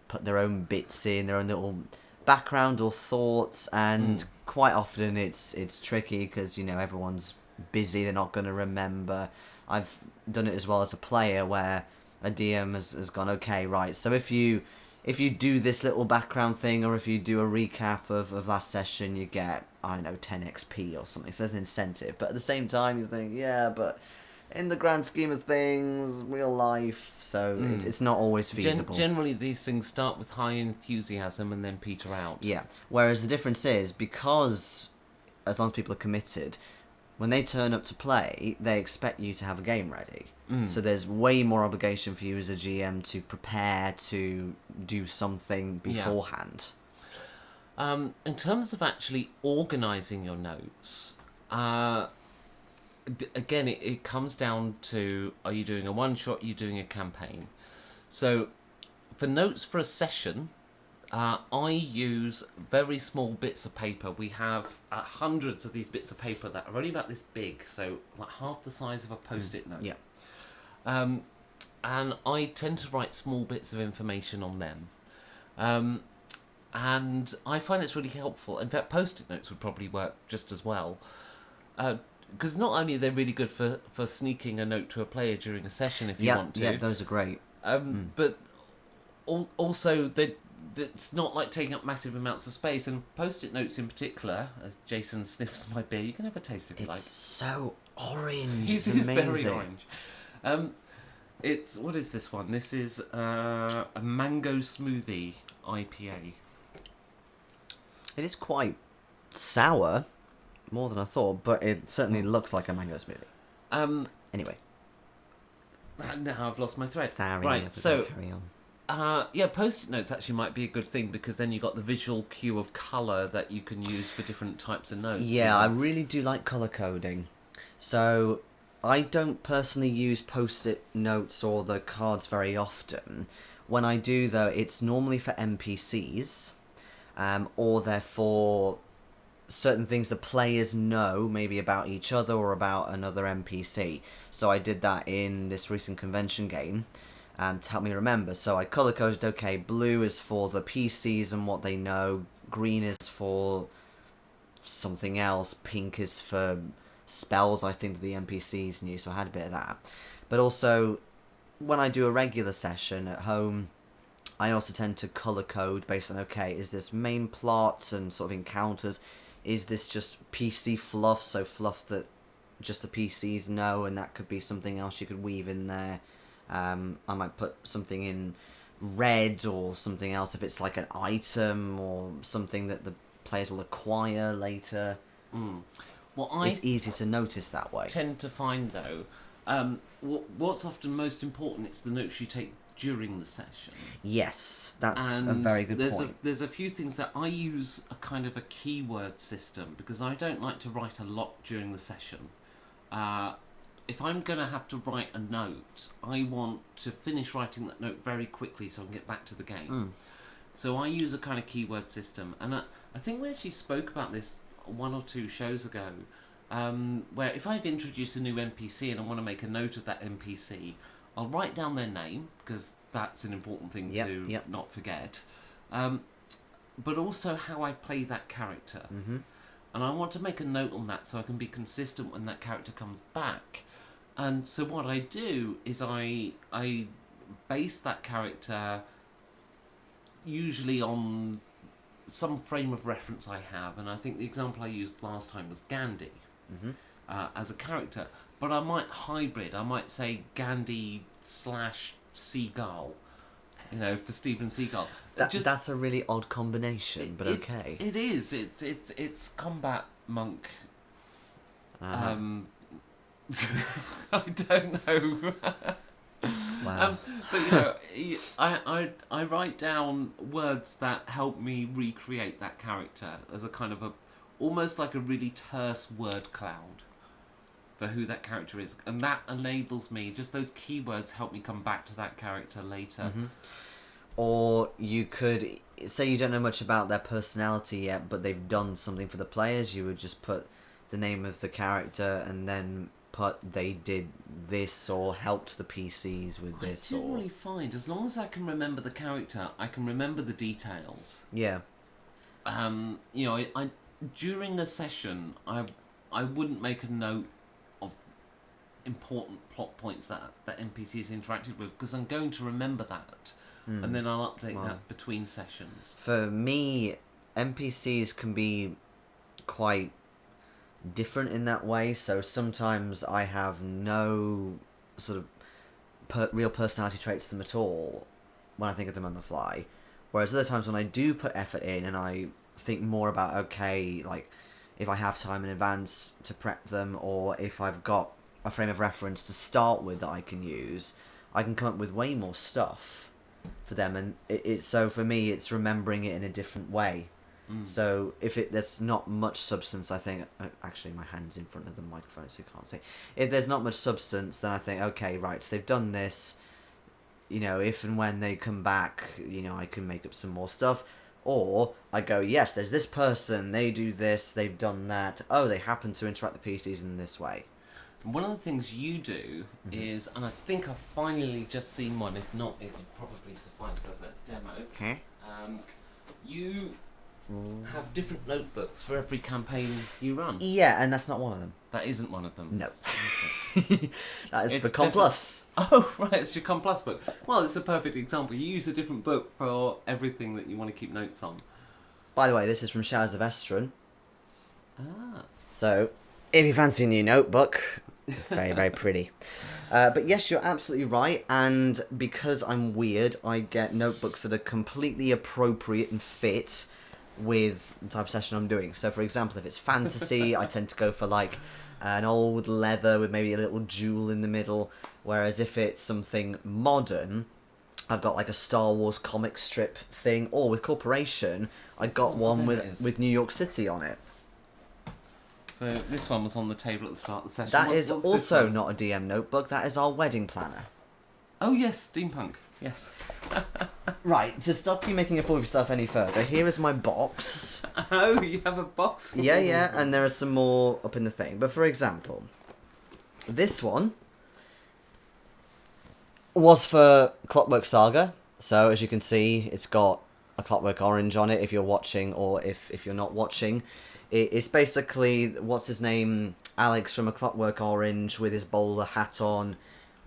put their own bits in, their own little background or thoughts, and quite often it's tricky because, everyone's busy, they're not going to remember. I've done it as well as a player where a DM has gone, okay, right, so if you do this little background thing, or if you do a recap of last session, you get, 10 XP or something. So there's an incentive. But at the same time, you think, yeah, but in the grand scheme of things, real life, so it's not always feasible. Generally, these things start with high enthusiasm and then peter out. Yeah. Whereas the difference is, because as long as people are committed, when they turn up to play, they expect you to have a game ready. So there's way more obligation for you as a GM to prepare to do something beforehand. Yeah. In terms of actually organising your notes, again, it comes down to, are you doing a one-shot, are you doing a campaign? So for notes for a session, I use very small bits of paper. We have hundreds of these bits of paper that are only about this big, so like half the size of a post-it note. Yeah. And I tend to write small bits of information on them. And I find it's really helpful. In fact, post-it notes would probably work just as well. Because not only are they really good for sneaking a note to a player during a session if you want to. Yeah, those are great. But also, it's not like taking up massive amounts of space. And post-it notes in particular, as Jayson sniffs my beer, you can have a taste if you like. It's so orange. It's amazing. very orange. What is this one? This is a mango smoothie IPA. It is quite sour, more than I thought, but it certainly looks like a mango smoothie. Anyway. Now I've lost my thread. Right, so carry on. Post-it notes actually might be a good thing, because then you've got the visual cue of colour that you can use for different types of notes. Yeah, I really do like colour coding. So I don't personally use post-it notes or the cards very often. When I do, though, it's normally for NPCs, or they're for certain things the players know, maybe about each other or about another NPC. So I did that in this recent convention game to help me remember. So I colour-coded, okay, blue is for the PCs and what they know, green is for something else, pink is for spells I think the NPCs knew, so I had a bit of that. But also, when I do a regular session at home, I also tend to colour code based on, okay, is this main plot and sort of encounters? Is this just PC fluff, so fluff that just the PCs know, and that could be something else you could weave in there? I might put something in red or something else if it's like an item or something that the players will acquire later. Well, It's easy to notice that way. tend to find though, what's often most important is the notes you take during the session. Yes, that's a And very good there's point. there's a few things that I use a kind of a keyword system because I don't like to write a lot during the session. If I'm going to have to write a note, I want to finish writing that note very quickly so I can get back to the game. So I use a kind of keyword system, and I think we actually spoke about this 1 or 2 shows ago, where if I've introduced a new NPC and I want to make a note of that NPC, I'll write down their name, because that's an important thing to not forget, but also how I play that character. And I want to make a note on that so I can be consistent when that character comes back. And so what I do is I base that character usually on some frame of reference I have, and I think the example I used last time was Gandhi as a character, but I might hybrid. I might say Gandhi / Seagull, for Steven Seagal. That's a really odd combination, but okay. It is. It's combat monk. I don't know. Wow. But I write down words that help me recreate that character as a kind of almost like a really terse word cloud for who that character is, and that enables me. Just those keywords help me come back to that character later. Or you could say you don't know much about their personality yet, but they've done something for the players. You would just put the name of the character and then put they did this or helped the PCs with this. I generally find as long as I can remember the character, I can remember the details. Yeah. I during a session, I wouldn't make a note of important plot points that NPCs interacted with, because I'm going to remember that. And then I'll update that between sessions. For me, NPCs can be quite different in that way. So sometimes I have no sort of real personality traits to them at all when I think of them on the fly. Whereas other times when I do put effort in and I think more about, okay, like if I have time in advance to prep them, or if I've got a frame of reference to start with that I can use, I can come up with way more stuff for them, and so for me it's remembering it in a different way. So if there's not much substance, I think actually my hand's in front of the microphone so you can't see. If there's not much substance, then I think, okay, right, so they've done this, if and when they come back, I can make up some more stuff. Or I go, yes, there's this person, they do this, they've done that, oh, they happen to interact the PCs in this way. One of the things you do is, and I think I've finally just seen one, if not, it would probably suffice as a demo. You have different notebooks for every campaign you run. Yeah, and that's not one of them. That isn't one of them. No. Okay. That is for Com Plus. Oh, right, it's your Com Plus book. Well, it's a perfect example. You use a different book for everything that you want to keep notes on. By the way, this is from Shadows of Estron. Ah. So, if you fancy a new notebook, it's very, very pretty. But yes, you're absolutely right, and because I'm weird, I get notebooks that are completely appropriate and fit with the type of session I'm doing. So, for example, if it's fantasy, I tend to go for like an old leather with maybe a little jewel in the middle, whereas if it's something modern, I've got like a Star Wars comic strip thing, or with Corporation, I got one with New York City on it. So this one was on the table at the start of the session. That is also not a DM notebook, that is our wedding planner. Oh yes, steampunk, yes. Right, to stop you making a fool of yourself any further, here is my box. Oh, you have a box? Yeah, and there are some more up in the thing. But for example, this one was for Clockwork Saga. So as you can see, it's got a Clockwork Orange on it if you're watching, or if you're not watching. It's basically, what's his name, Alex from A Clockwork Orange with his bowler hat on,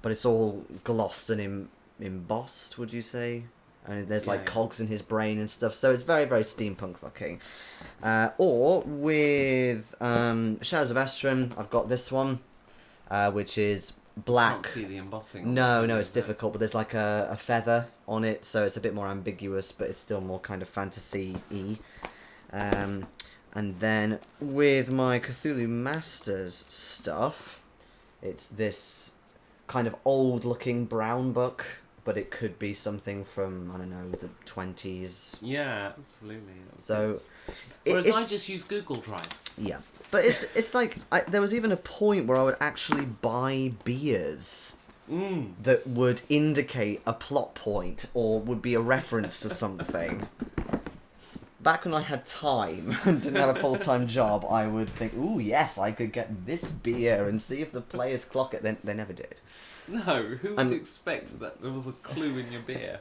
but it's all glossed and embossed, would you say? And there's like cogs in his brain and stuff, so it's very, very steampunk looking. Or with Shadows of Estrin, I've got this one, which is black. Can't see the embossing. No, it's difficult, but there's like a feather on it, so it's a bit more ambiguous, but it's still more kind of fantasy-y. And then with my Cthulhu Masters stuff, it's this kind of old-looking brown book, but it could be something from, I don't know, the 20s. Yeah, absolutely. So, whereas I just use Google Drive. Yeah, but it's like there was even a point where I would actually buy beers that would indicate a plot point or would be a reference to something. Back when I had time and didn't have a full-time job, I would think, ooh, yes, I could get this beer and see if the players clock it. Then they never did. No, who would expect that there was a clue in your beer?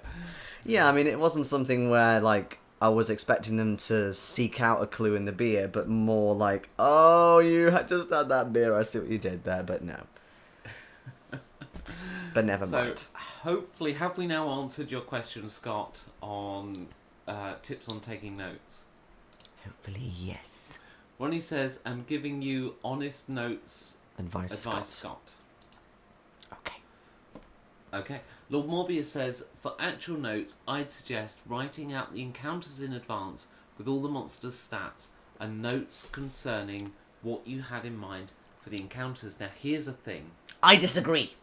Yeah, I mean, it wasn't something where, like, I was expecting them to seek out a clue in the beer, but more like, oh, you just had that beer, I see what you did there, but no. But never mind. So, hopefully, have we now answered your question, Scott, on tips on taking notes? Hopefully, yes. Ronnie says, I'm giving you honest notes. Advice, Scott. Okay. Lord Morbius says, for actual notes, I'd suggest writing out the encounters in advance with all the monsters' stats and notes concerning what you had in mind for the encounters. Now, here's the thing. I disagree.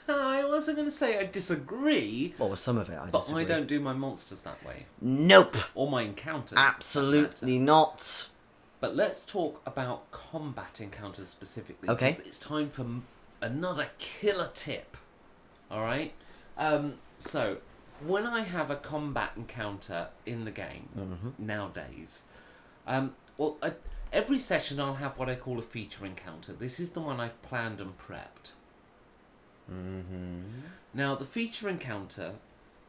I wasn't going to say I disagree. Well, with some of it, I disagree. But I don't do my monsters that way. Nope. Or my encounters. Absolutely not. But let's talk about combat encounters specifically. Okay. Because it's time for another killer tip. Alright? So, when I have a combat encounter in the game, nowadays, every session I'll have what I call a feature encounter. This is the one I've planned and prepped. Now, the feature encounter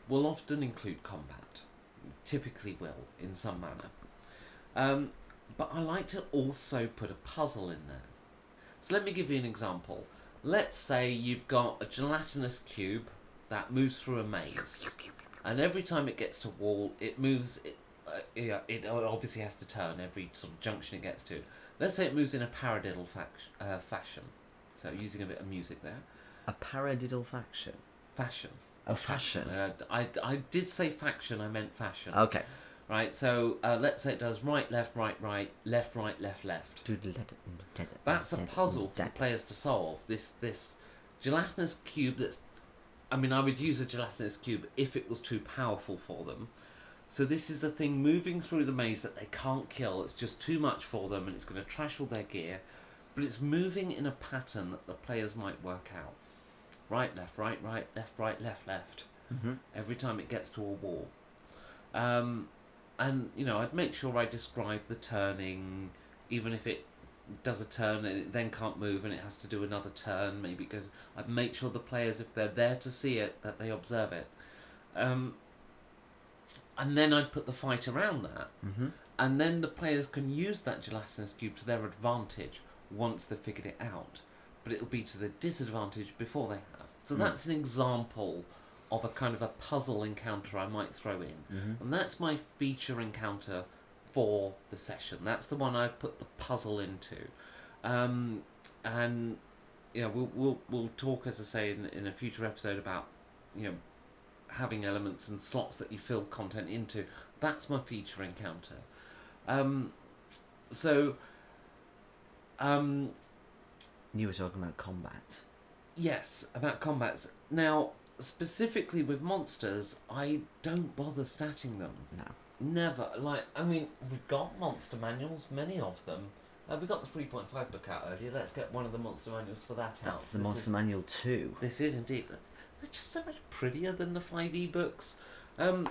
will often include combat. Typically will, in some manner. But I like to also put a puzzle in there. So let me give you an example. Let's say you've got a gelatinous cube that moves through a maze. And every time it gets to a wall, it moves... It obviously has to turn every sort of junction it gets to. Let's say it moves in a paradiddle fashion. So using a bit of music there. A paradiddle faction? Fashion. Oh, fashion. I did say faction, I meant fashion. Okay. Right, so let's say it does right, left, left, left, left. That's a puzzle for the players to solve. This gelatinous cube that's... I mean, I would use a gelatinous cube if it was too powerful for them. So this is a thing moving through the maze that they can't kill. It's just too much for them and it's going to trash all their gear. But it's moving in a pattern that the players might work out. Right, left, left, left. Every time it gets to a wall. And, you know, I'd make sure I describe the turning, even if it does a turn and it then can't move and it has to do another turn, maybe it goes... I'd make sure the players, if they're there to see it, that they observe it. And then I'd put the fight around that. And then the players can use that gelatinous cube to their advantage once they've figured it out. But it'll be to their disadvantage before they have. So that's an example of a kind of a puzzle encounter I might throw in. And that's my feature encounter for the session. That's the one I've put the puzzle into. And, you know, we'll talk, as I say, in a future episode about, you know, having elements and slots that you fill content into. That's my feature encounter. You were talking about combat. Yes, about combats. Now, specifically with monsters, I don't bother statting them. No. Never. Like, I mean, we've got monster manuals, many of them. We got the 3.5 book out earlier. Let's get one of the monster manuals for that out. That's the Monster Manual 2. This is indeed. They're just so much prettier than the 5e books. I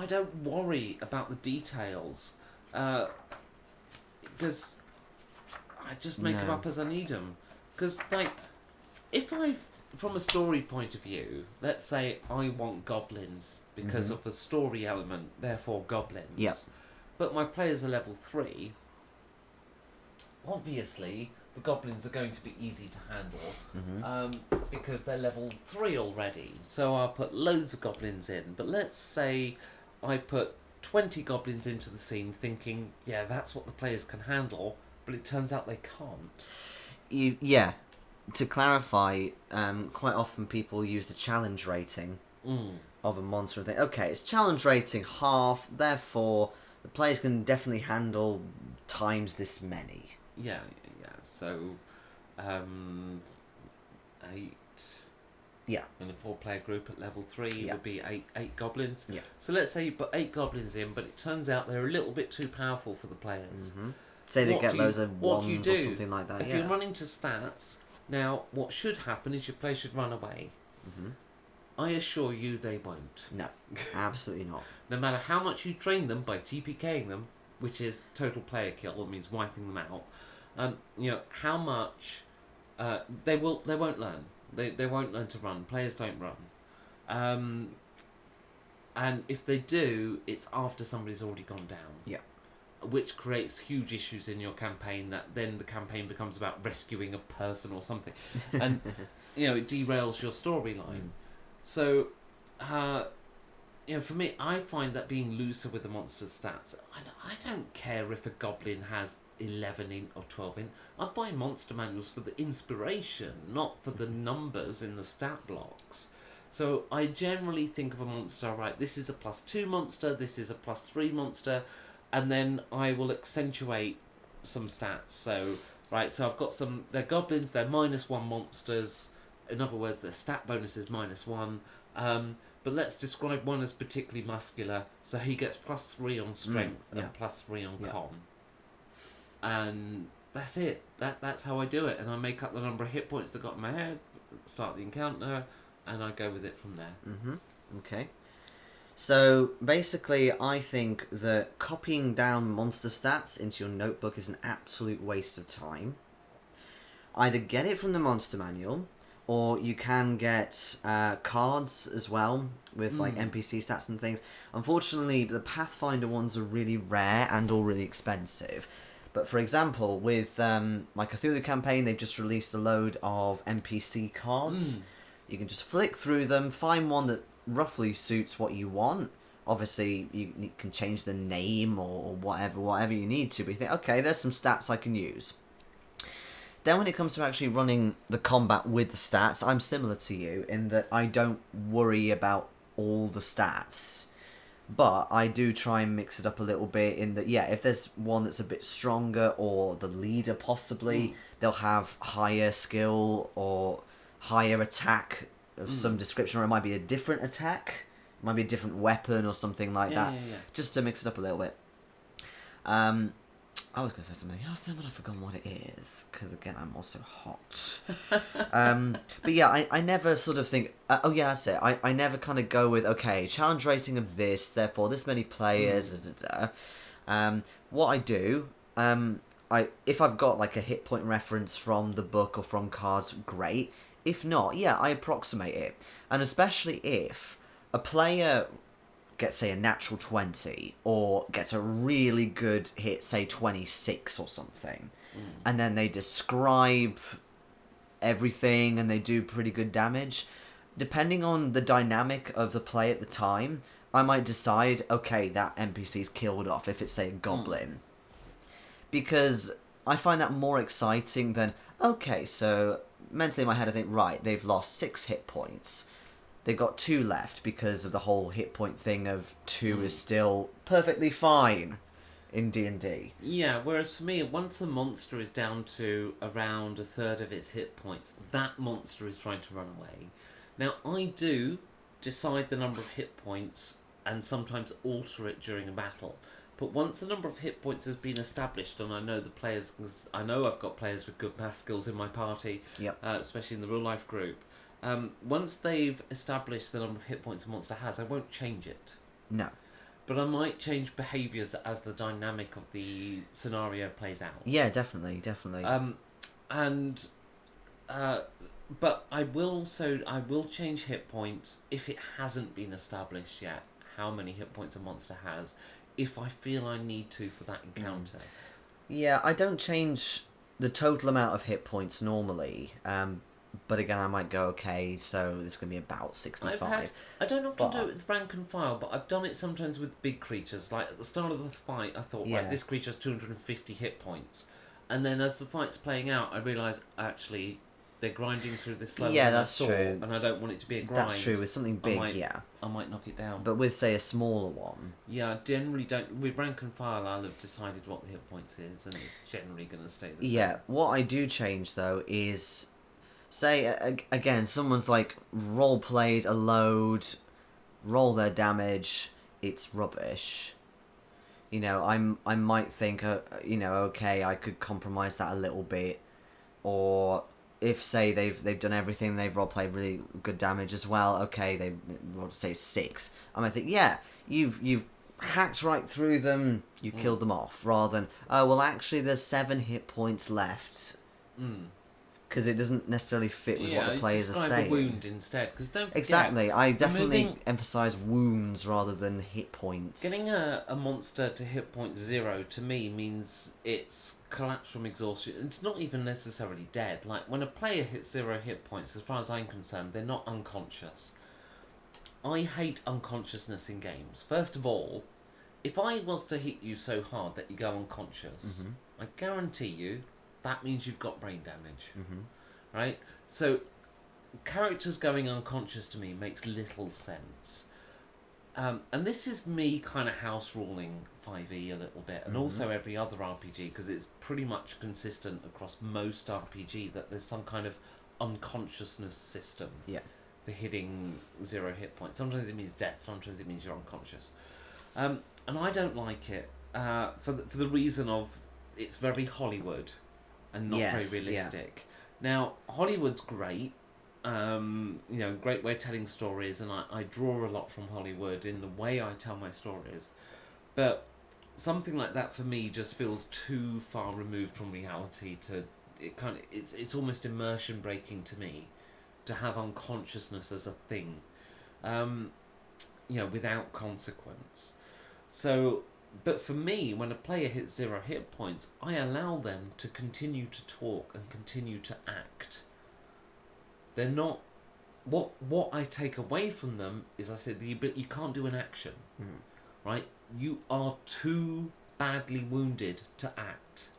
don't worry about the details. Because I just make them up as I need them. Because, like, if from a story point of view, let's say I want goblins because of the story element, therefore goblins. Yep. But my players are level 3. Obviously, the goblins are going to be easy to handle because they're level 3 already. So I'll put loads of goblins in. But let's say I put 20 goblins into the scene thinking, yeah, that's what the players can handle, but it turns out they can't. Yeah. To clarify, quite often people use the challenge rating of a monster and think, okay, it's challenge rating half, therefore the players can definitely handle times this many. Yeah. So, 8. Yeah. In a 4-player group at level 3, it Yeah. would be eight goblins. Yeah. So let's say you put 8 goblins in, but it turns out they're a little bit too powerful for the players. Mm-hmm. Say they get loads of what do you wands do? or something like that. If you're running to stats, now what should happen is your player should run away. Mm-hmm. I assure you they won't. No, absolutely not. No matter how much you train them by TPKing them, which is total player kill, it means wiping them out. How much they won't learn. They won't learn to run. Players don't run. And if they do, it's after somebody's already gone down. Yeah. Which creates huge issues in your campaign, that then the campaign becomes about rescuing a person or something. And, it derails your storyline. So, for me, I find that being looser with the monster stats, I don't care if a goblin has 11 or 12 in. I buy monster manuals for the inspiration, not for the numbers in the stat blocks. So I generally think of a monster, right, this is a +2 monster, this is a +3 monster, and then I will accentuate some stats. So I've got they're goblins, they're -1 monsters. In other words, their stat bonus is -1. But let's describe one as particularly muscular. So he gets +3 on strength and +3 on con. And that's it. That's how I do it. And I make up the number of hit points that got in my head, start the encounter, and I go with it from there. Mm-hmm. Okay. So basically, I think that copying down monster stats into your notebook is an absolute waste of time. Either get it from the monster manual, or you can get cards as well with like NPC stats and things. Unfortunately, the Pathfinder ones are really rare and all really expensive. But for example, with my Cthulhu campaign, they've just released a load of NPC cards. You can just flick through them, find one that roughly suits what you want. Obviously, you can change the name or whatever you need to, but you think, okay, there's some stats I can use. Then when it comes to actually running the combat with the stats, I'm similar to you in that I don't worry about all the stats. But I do try and mix it up a little bit in that, if there's one that's a bit stronger, or the leader possibly, they'll have higher skill or higher attack of some description, or it might be a different attack, it might be a different weapon or something like that, just to mix it up a little bit. I was going to say something else then, but I've forgotten what it is, because again, I'm also hot. But yeah, I never sort of think, that's it. I never kind of go with, okay, challenge rating of this, therefore this many players, what I do, if I've got like a hit point reference from the book or from cards, great. If not, I approximate it. And especially if a player gets, say, a natural 20, or gets a really good hit, say 26 or something, and then they describe everything and they do pretty good damage, depending on the dynamic of the play at the time, I might decide, okay, that NPC's killed off, if it's, say, a goblin. Because I find that more exciting than, okay, so mentally in my head I think, right, they've lost 6 hit points. They've got 2 left because of the whole hit point thing of 2 is still perfectly fine in D&D. Yeah, whereas for me, once a monster is down to around a third of its hit points, that monster is trying to run away. Now, I do decide the number of hit points and sometimes alter it during a battle. But once the number of hit points has been established, and I know the players, I know I've got players with good math skills in my party, especially in the real life group. Once they've established the number of hit points a monster has, I won't change it. No. But I might change behaviours as the dynamic of the scenario plays out. Yeah, definitely. But I will change hit points if it hasn't been established yet how many hit points a monster has, if I feel I need to for that encounter. Yeah, I don't change the total amount of hit points normally. But again, I might go, okay, so this is going to be about 65. I don't often do it with rank and file, but I've done it sometimes with big creatures. Like at the start of the fight, I thought, right, this creature's 250 hit points. And then as the fight's playing out, I realise, actually, they're grinding through this slower than I thought, true. And I don't want it to be a grind. That's true, with something big, I might knock it down. But with, say, a smaller one... Yeah, I generally don't... With rank and file, I'll have decided what the hit points is, and it's generally going to stay the same. Yeah, what I do change, though, is... Say, again, someone's, like, role-played a load, roll their damage, it's rubbish. You know, I might think, you know, okay, I could compromise that a little bit. Or if, say, they've done everything, they've role-played really good damage as well, okay, they say 6. I might think, yeah, you've hacked right through them, you killed them off, rather than, oh, well, actually, there's 7 hit points left. Because it doesn't necessarily fit with what the players are saying. A wound instead, because don't forget... Exactly, I definitely emphasise wounds rather than hit points. Getting a monster to hit point 0 to me means it's collapsed from exhaustion. It's not even necessarily dead. Like, when a player hits 0 hit points, as far as I'm concerned, they're not unconscious. I hate unconsciousness in games. First of all, if I was to hit you so hard that you go unconscious, I guarantee you that means you've got brain damage, right? So, characters going unconscious to me makes little sense. And this is me kind of house ruling 5e a little bit, and also every other RPG, because it's pretty much consistent across most RPG that there's some kind of unconsciousness system for hitting 0 hit points. Sometimes it means death, sometimes it means you're unconscious. And I don't like it for the reason of it's very Hollywood. And not very realistic. Now, Hollywood's great. You know, great way of telling stories, and I draw a lot from Hollywood in the way I tell my stories. But something like that for me just feels too far removed from reality to it's almost immersion breaking to me to have unconsciousness as a thing. You know, without consequence. So but for me, when a player hits 0 hit points, I allow them to continue to talk and continue to act. They're not... What I take away from them is, I said, you can't do an action. Right? You are too badly wounded to act.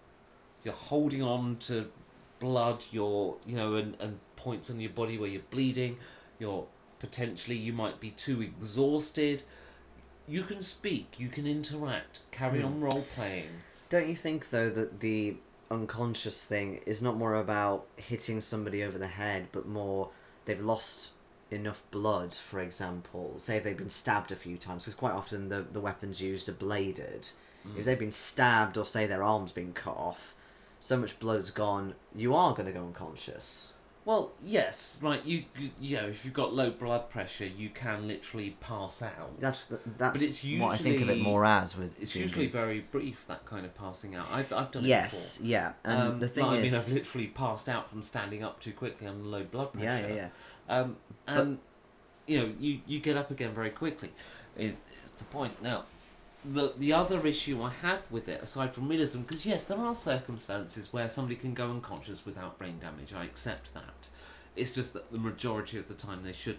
You're holding on to blood, and points on your body where you're bleeding. You might be too exhausted. You can speak, you can interact, carry on role-playing. Don't you think, though, that the unconscious thing is not more about hitting somebody over the head, but more they've lost enough blood, for example? Say if they've been stabbed a few times, because quite often the weapons used are bladed. If they've been stabbed, or say their arm's been cut off, so much blood's gone, you are going to go unconscious. Well, yes, right. You know, if you've got low blood pressure, you can literally pass out. That's but it's usually, what I think of it more as. It's usually very brief, that kind of passing out. I've done it before. Yes, yeah. And the thing is, I've literally passed out from standing up too quickly on low blood pressure. Yeah. And you know, you get up again very quickly. It's the point. Now, the other issue I have with it, aside from realism, because yes, there are circumstances where somebody can go unconscious without brain damage. I accept that. It's just that the majority of the time they should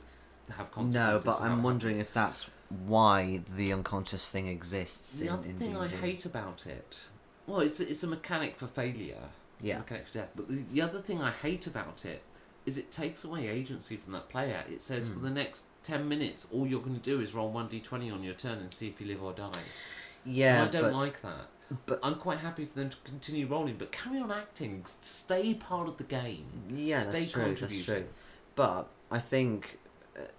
have consequences. No, but I'm wondering if that's why the unconscious thing exists. The other thing I hate about it, well, it's a mechanic for failure. It's a mechanic for death. But the other thing I hate about it is it takes away agency from that player. It says for the next 10 minutes, all you're going to do is roll 1d20 on your turn and see if you live or die. Yeah, and I don't like that. But I'm quite happy for them to continue rolling, but carry on acting. Stay part of the game. Yeah, that's true. But I think,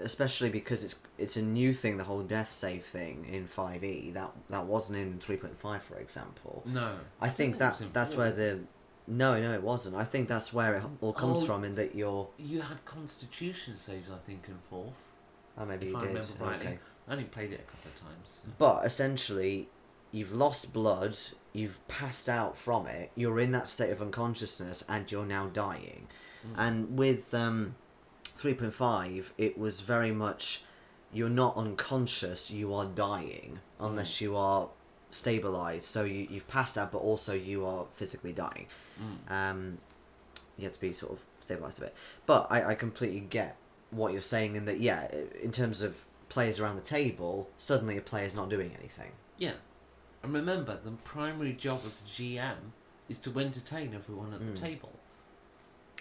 especially because it's a new thing, the whole death save thing in 5e, that wasn't in 3.5, for example. No. I think that's where the... No, it wasn't. I think that's where it all comes from, in that you're... You had Constitution saves, I think, in 4th. Oh, maybe if you I did. remember rightly. Okay. I only played it a couple of times. But essentially, you've lost blood, you've passed out from it, you're in that state of unconsciousness, and you're now dying. And with 3.5, it was very much, you're not unconscious, you are dying, unless you are stabilized, so you've passed out, but also you are physically dying. You have to be sort of stabilized a bit. But I completely get what you're saying in that, yeah, in terms of players around the table, suddenly a player's not doing anything. Yeah. And remember, the primary job of the GM is to entertain everyone at the table.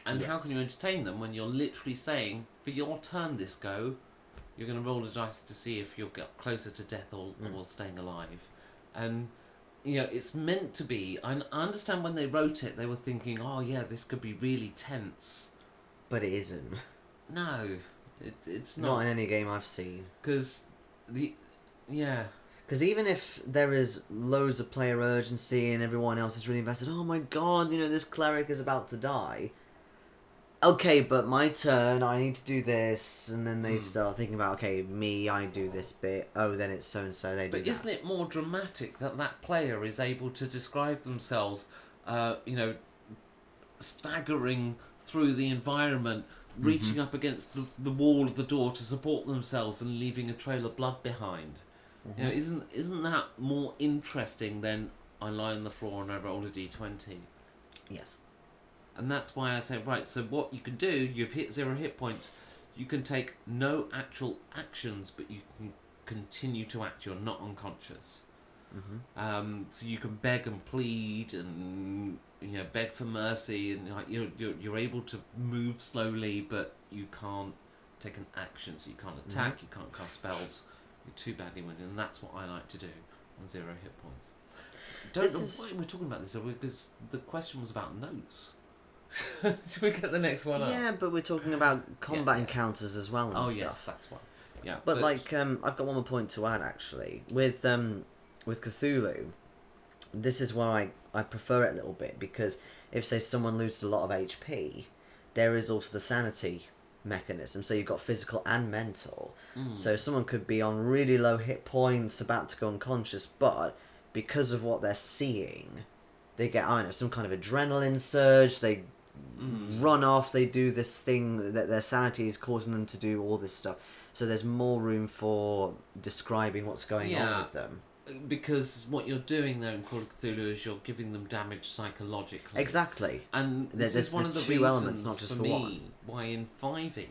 And how can you entertain them when you're literally saying, for your turn this go, you're going to roll the dice to see if you'll get closer to death or staying alive. And, you know, it's meant to be... I understand when they wrote it, they were thinking, oh yeah, this could be really tense. But it isn't. No, it's not. Not in any game I've seen. Because Because even if there is loads of player urgency and everyone else is really invested, oh my god, you know, this cleric is about to die. Okay, but my turn, I need to do this, and then they start thinking about, okay, me, I do this bit, oh, then it's so-and-so, they do that. But isn't it more dramatic that player is able to describe themselves, you know, staggering through the environment, reaching up against the wall of the door to support themselves and leaving a trail of blood behind? You know, isn't that more interesting than I lie on the floor and I roll a d20? Yes. And that's why I say, right, so what you can do, you've hit 0 hit points, you can take no actual actions, but you can continue to act, you're not unconscious. So you can beg and plead and, you know, beg for mercy, and like, you're able to move slowly, but you can't take an action, so you can't attack, you can't cast spells, you're too badly wounded, and that's what I like to do on 0 hit points. Don't know why we're talking about this, though, because the question was about notes. Should we get the next one up? Yeah, but we're talking about combat encounters as well and stuff. Yes, that's one. Yeah, but like, I've got one more point to add, actually. With Cthulhu, this is why I prefer it a little bit, because if, say, someone loses a lot of HP, there is also the sanity mechanism. So you've got physical and mental. So someone could be on really low hit points, about to go unconscious, but because of what they're seeing, they get, I don't know, some kind of adrenaline surge, they run off, they do this thing that their sanity is causing them to do all this stuff. So there's more room for describing what's going on with them. Because what you're doing there in Call of Cthulhu is you're giving them damage psychologically. Exactly. And this there's is one of the two reasons elements, not just for the me one. why in 5e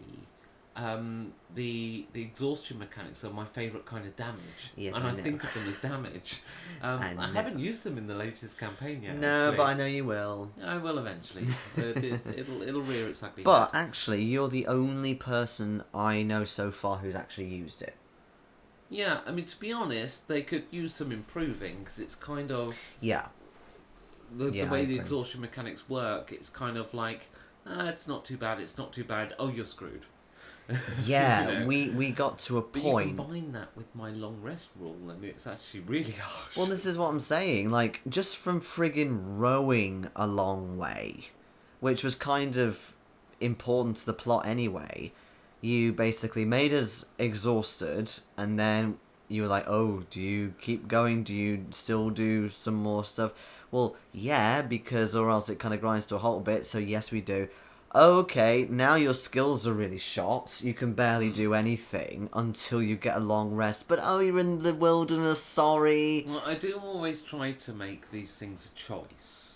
the exhaustion mechanics are my favourite kind of damage. Yes, and I I know. think of them as damage. I haven't used them in the latest campaign yet. No, actually. but I know you will. I will eventually. It'll rear its ugly But head. actually, you're the only person I know so far who's actually used it. Yeah, I mean, to be honest, they could use some improving, because it's kind of... Yeah. The I way the agree. exhaustion mechanics work, it's kind of like, it's not too bad, oh, you're screwed. Yeah, You know? we got to a But point... you combine that with my long rest rule, and it's actually really harsh. Well, this is what I'm saying. Like, just from friggin' rowing a long way, which was kind of important to the plot anyway, you basically made us exhausted, and then you were like, oh, do you keep going? Do you still do some more stuff? Well, yeah, because or else it kind of grinds to a halt a bit, so yes, we do. Okay, now your skills are really shot. You can barely do anything until you get a long rest. But oh, you're in the wilderness, sorry. Well, I do always try to make these things a choice.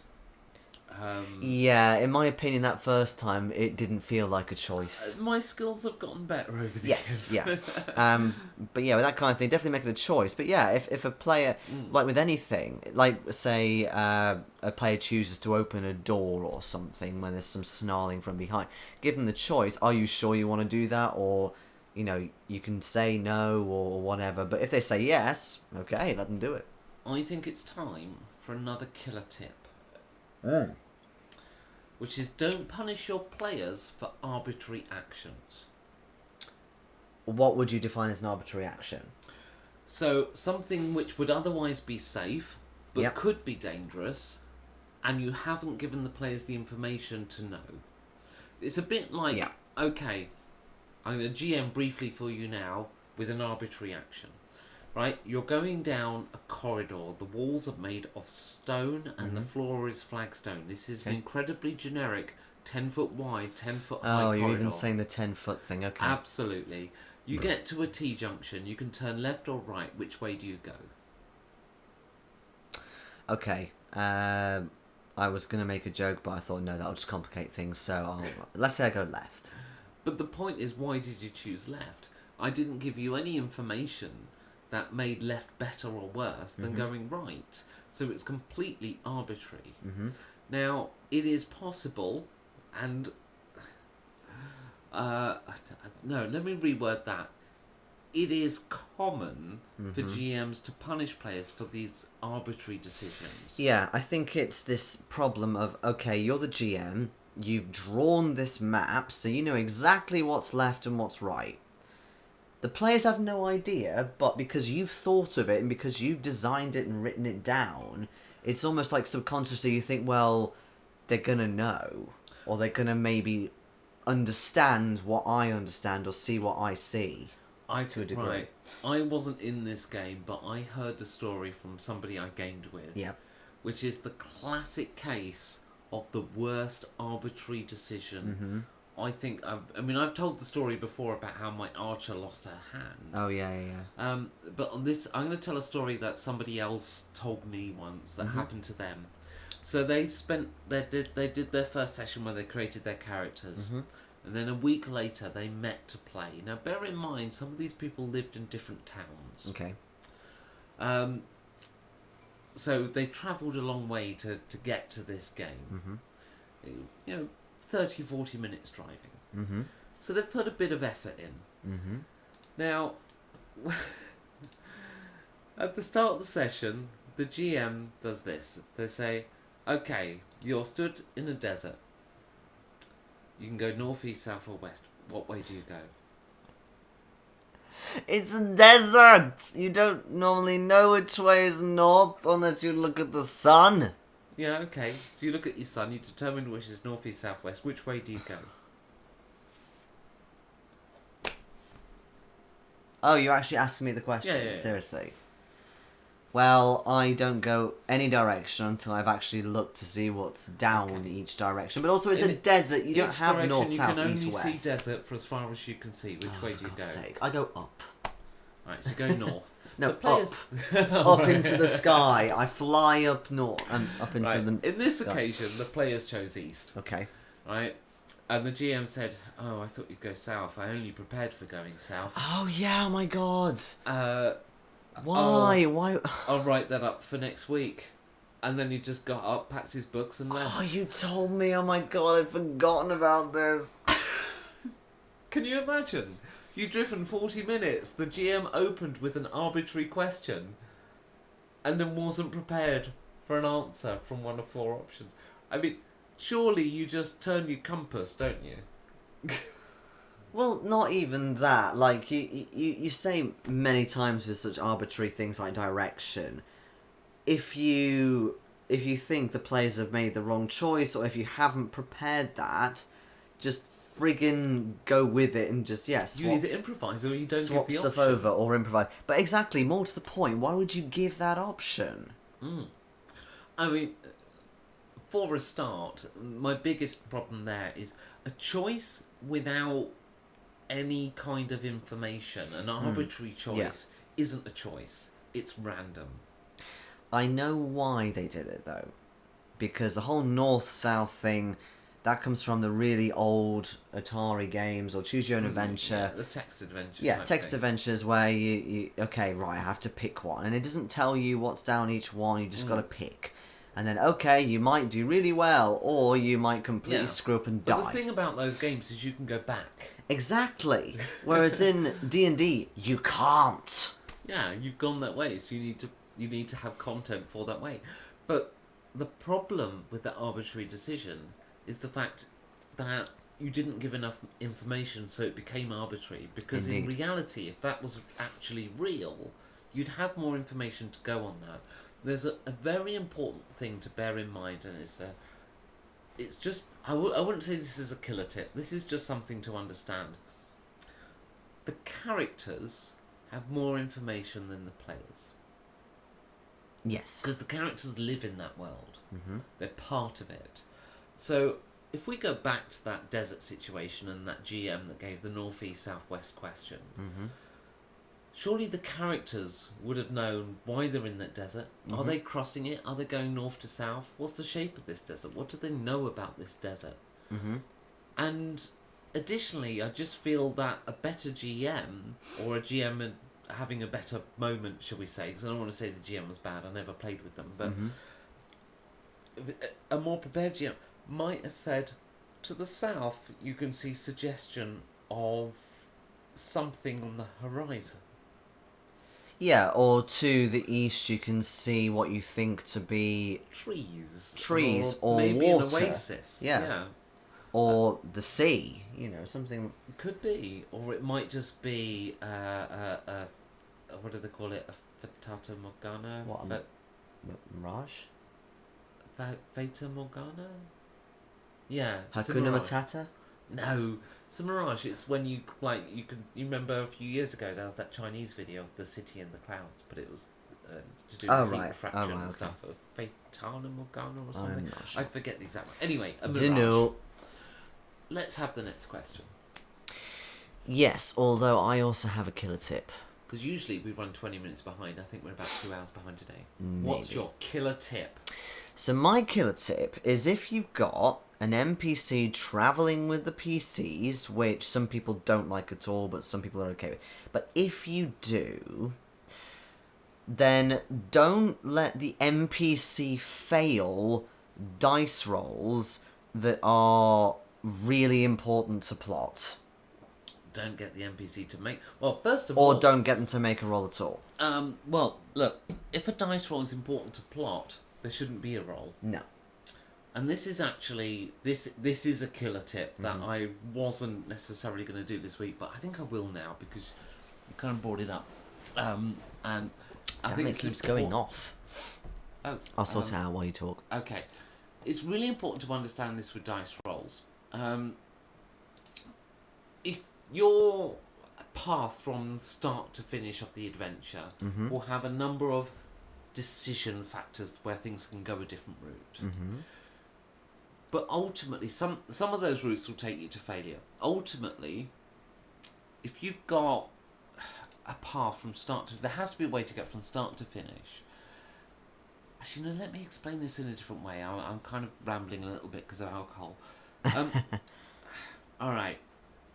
Yeah, in my opinion, that first time, it didn't feel like a choice. My skills have gotten better over the Yes, years. yeah. But yeah, with that kind of thing, definitely make it a choice. But yeah, if a player, like with anything, like say a player chooses to open a door or something when there's some snarling from behind, give them the choice, are you sure you want to do that? Or, you know, you can say no or whatever. But if they say yes, okay, let them do it. I think it's time for another killer tip. Which is, don't punish your players for arbitrary actions. What would you define as an arbitrary action? So, something which would otherwise be safe, but Yep. could be dangerous, and you haven't given the players the information to know. It's a bit like, Yeah. okay, I'm going to GM briefly for you now with an arbitrary action. Right, you're going down a corridor. The walls are made of stone and the floor is flagstone. This is an incredibly generic 10-foot wide, 10-foot high corridor. Oh, you're even saying the 10-foot thing, okay. Absolutely. You get to a T-junction. You can turn left or right. Which way do you go? Okay. I was gonna make a joke, but I thought no, that'll just complicate things. So let's say I go left. But the point is, why did you choose left? I didn't give you any information that made left better or worse than going right. So it's completely arbitrary. Now, it is possible, and... no, let me reword that. It is common for GMs to punish players for these arbitrary decisions. Yeah, I think it's this problem of, okay, you're the GM, you've drawn this map, so you know exactly what's left and what's right. The players have no idea, but because you've thought of it and because you've designed it and written it down, it's almost like subconsciously you think, well, they're gonna know, or they're gonna maybe understand what I understand or see what I see. To a degree. Right. I wasn't in this game, but I heard the story from somebody I gamed with. Yeah. Which is the classic case of the worst arbitrary decision. I think, I've told the story before about how my archer lost her hand. Oh, yeah. But on this, I'm going to tell a story that somebody else told me once that happened to them. So they did their first session where they created their characters. And then a week later, they met to play. Now, bear in mind, some of these people lived in different towns. Okay. So they travelled a long way to get to this game. 30, 40 minutes driving. So they put a bit of effort in. Now, at the start of the session, the GM does this. They say, okay, you're stood in a desert. You can go north, east, south or west. What way do you go? It's a desert! You don't normally know which way is north unless you look at the sun. Yeah, okay. So you look at your sun, you determine which is north, east, south, west. Which way do you go? Oh, you're actually asking me the question? Yeah. Seriously? Well, I don't go any direction until I've actually looked to see what's down each direction. But also, it's a desert. You don't have north, south, east, west. You can only see desert for as far as you can see. Which way do you go? Sake. I go up. Right, so go north. No, players... up into the sky. I fly up north and up into the. In this occasion, the players chose east. Okay. Right, and the GM said, "Oh, I thought you'd go south. I only prepared for going south." Oh yeah! Oh my god. Why? Why? I'll write that up for next week. And then he just got up, packed his books, and left. Oh, you told me. Oh my god, I'd forgotten about this. Can you imagine? You'd driven 40 minutes. The GM opened with an arbitrary question, and then wasn't prepared for an answer from one of 4 options. I mean, surely you just turn your compass, don't you? Well, not even that. Like, you say many times with such arbitrary things like direction, if you think the players have made the wrong choice, or if you haven't prepared that, just friggin' go with it and just, swap, you either improvise or you don't swap give the stuff option. over or improvise. But exactly, more to the point, why would you give that option? I mean, for a start, my biggest problem there is a choice without any kind of information. An arbitrary choice isn't a choice. It's random. I know why they did it, though. Because the whole north-south thing, that comes from the really old Atari games, or Choose Your Own Adventure. Yeah, the text adventure. Yeah, text adventures where you... Okay, right, I have to pick one. And it doesn't tell you what's down each one, you just got to pick. And then, okay, you might do really well, or you might completely screw up and die. But the thing about those games is you can go back. Exactly. Whereas in D&D, you can't. Yeah, you've gone that way, so you need to have content for that way. But the problem with that arbitrary decision is the fact that you didn't give enough information, so it became arbitrary. Because in reality, if that was actually real, you'd have more information to go on that. There's a very important thing to bear in mind, and it's just... I wouldn't say this is a killer tip. This is just something to understand. The characters have more information than the players. Yes. Because the characters live in that world. They're part of it. So, if we go back to that desert situation and that GM that gave the northeast, southwest question, surely the characters would have known why they're in that desert. Are they crossing it? Are they going north to south? What's the shape of this desert? What do they know about this desert? And additionally, I just feel that a better GM, or a GM having a better moment, shall we say, because I don't want to say the GM was bad, I never played with them, but a more prepared GM might have said, to the south, you can see suggestion of something on the horizon. Yeah, or to the east you can see what you think to be Trees, or maybe water. an oasis. Yeah. Or the sea, something. Could be, or it might just be what do they call it? A Fata Morgana? What, Mirage? Fata Morgana? Yeah. Hakuna Matata? No, it's a mirage. It's when you you remember a few years ago there was that Chinese video, The City in the Clouds, but it was to do with heat refraction and stuff. Fata Morgana or something. I'm not sure. I forget the exact one. Anyway, a mirage. Dunno. Let's have the next question. Yes, although I also have a killer tip. Because usually we run 20 minutes behind. I think we're about 2 hours behind today. Maybe. What's your killer tip? So my killer tip is, if you've got an NPC traveling with the PCs, which some people don't like at all, but some people are okay with. But if you do, then don't let the NPC fail dice rolls that are really important to plot. Don't get the NPC to make... Well, first of all... Or don't get them to make a roll at all. Well, look, if a dice roll is important to plot, there shouldn't be a roll. No. And this is actually... This is a killer tip that I wasn't necessarily going to do this week, but I think I will now, because you kind of brought it up. And I think it keeps going off. Oh, I'll sort it out while you talk. Okay. It's really important to understand this with dice rolls. If your path from start to finish of the adventure will have a number of decision factors where things can go a different route. But ultimately, some of those routes will take you to failure. Ultimately, if you've got a path from start to... There has to be a way to get from start to finish. Actually, no, let me explain this in a different way. I'm kind of rambling a little bit because of alcohol. Alright,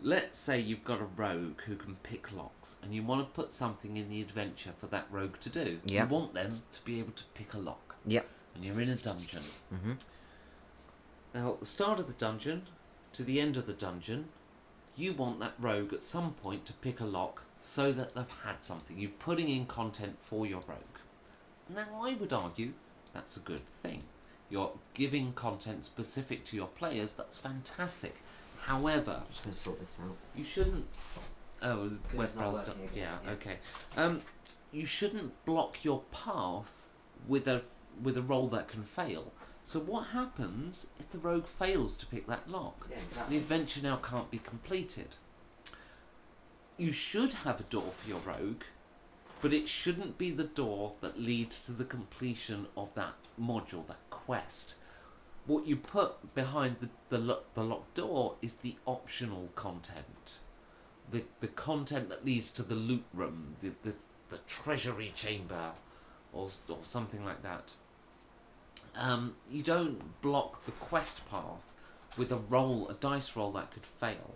let's say you've got a rogue who can pick locks, and you want to put something in the adventure for that rogue to do. Yep. You want them to be able to pick a lock. Yep. And you're in a dungeon. Now, at the start of the dungeon to the end of the dungeon, you want that rogue at some point to pick a lock so that they've had something. You're putting in content for your rogue. Now, I would argue that's a good thing. You're giving content specific to your players. That's fantastic. However, I'm just going to sort this out. you shouldn't... Oh, web it's not browser. working Yeah, again, okay. You shouldn't block your path with a roll that can fail. So what happens if the rogue fails to pick that lock? Yeah, exactly. The adventure now can't be completed. You should have a door for your rogue, but it shouldn't be the door that leads to the completion of that module, that quest. What you put behind the locked door is the optional content. The content that leads to the loot room, the treasury chamber, or something like that. You don't block the quest path with a dice roll that could fail.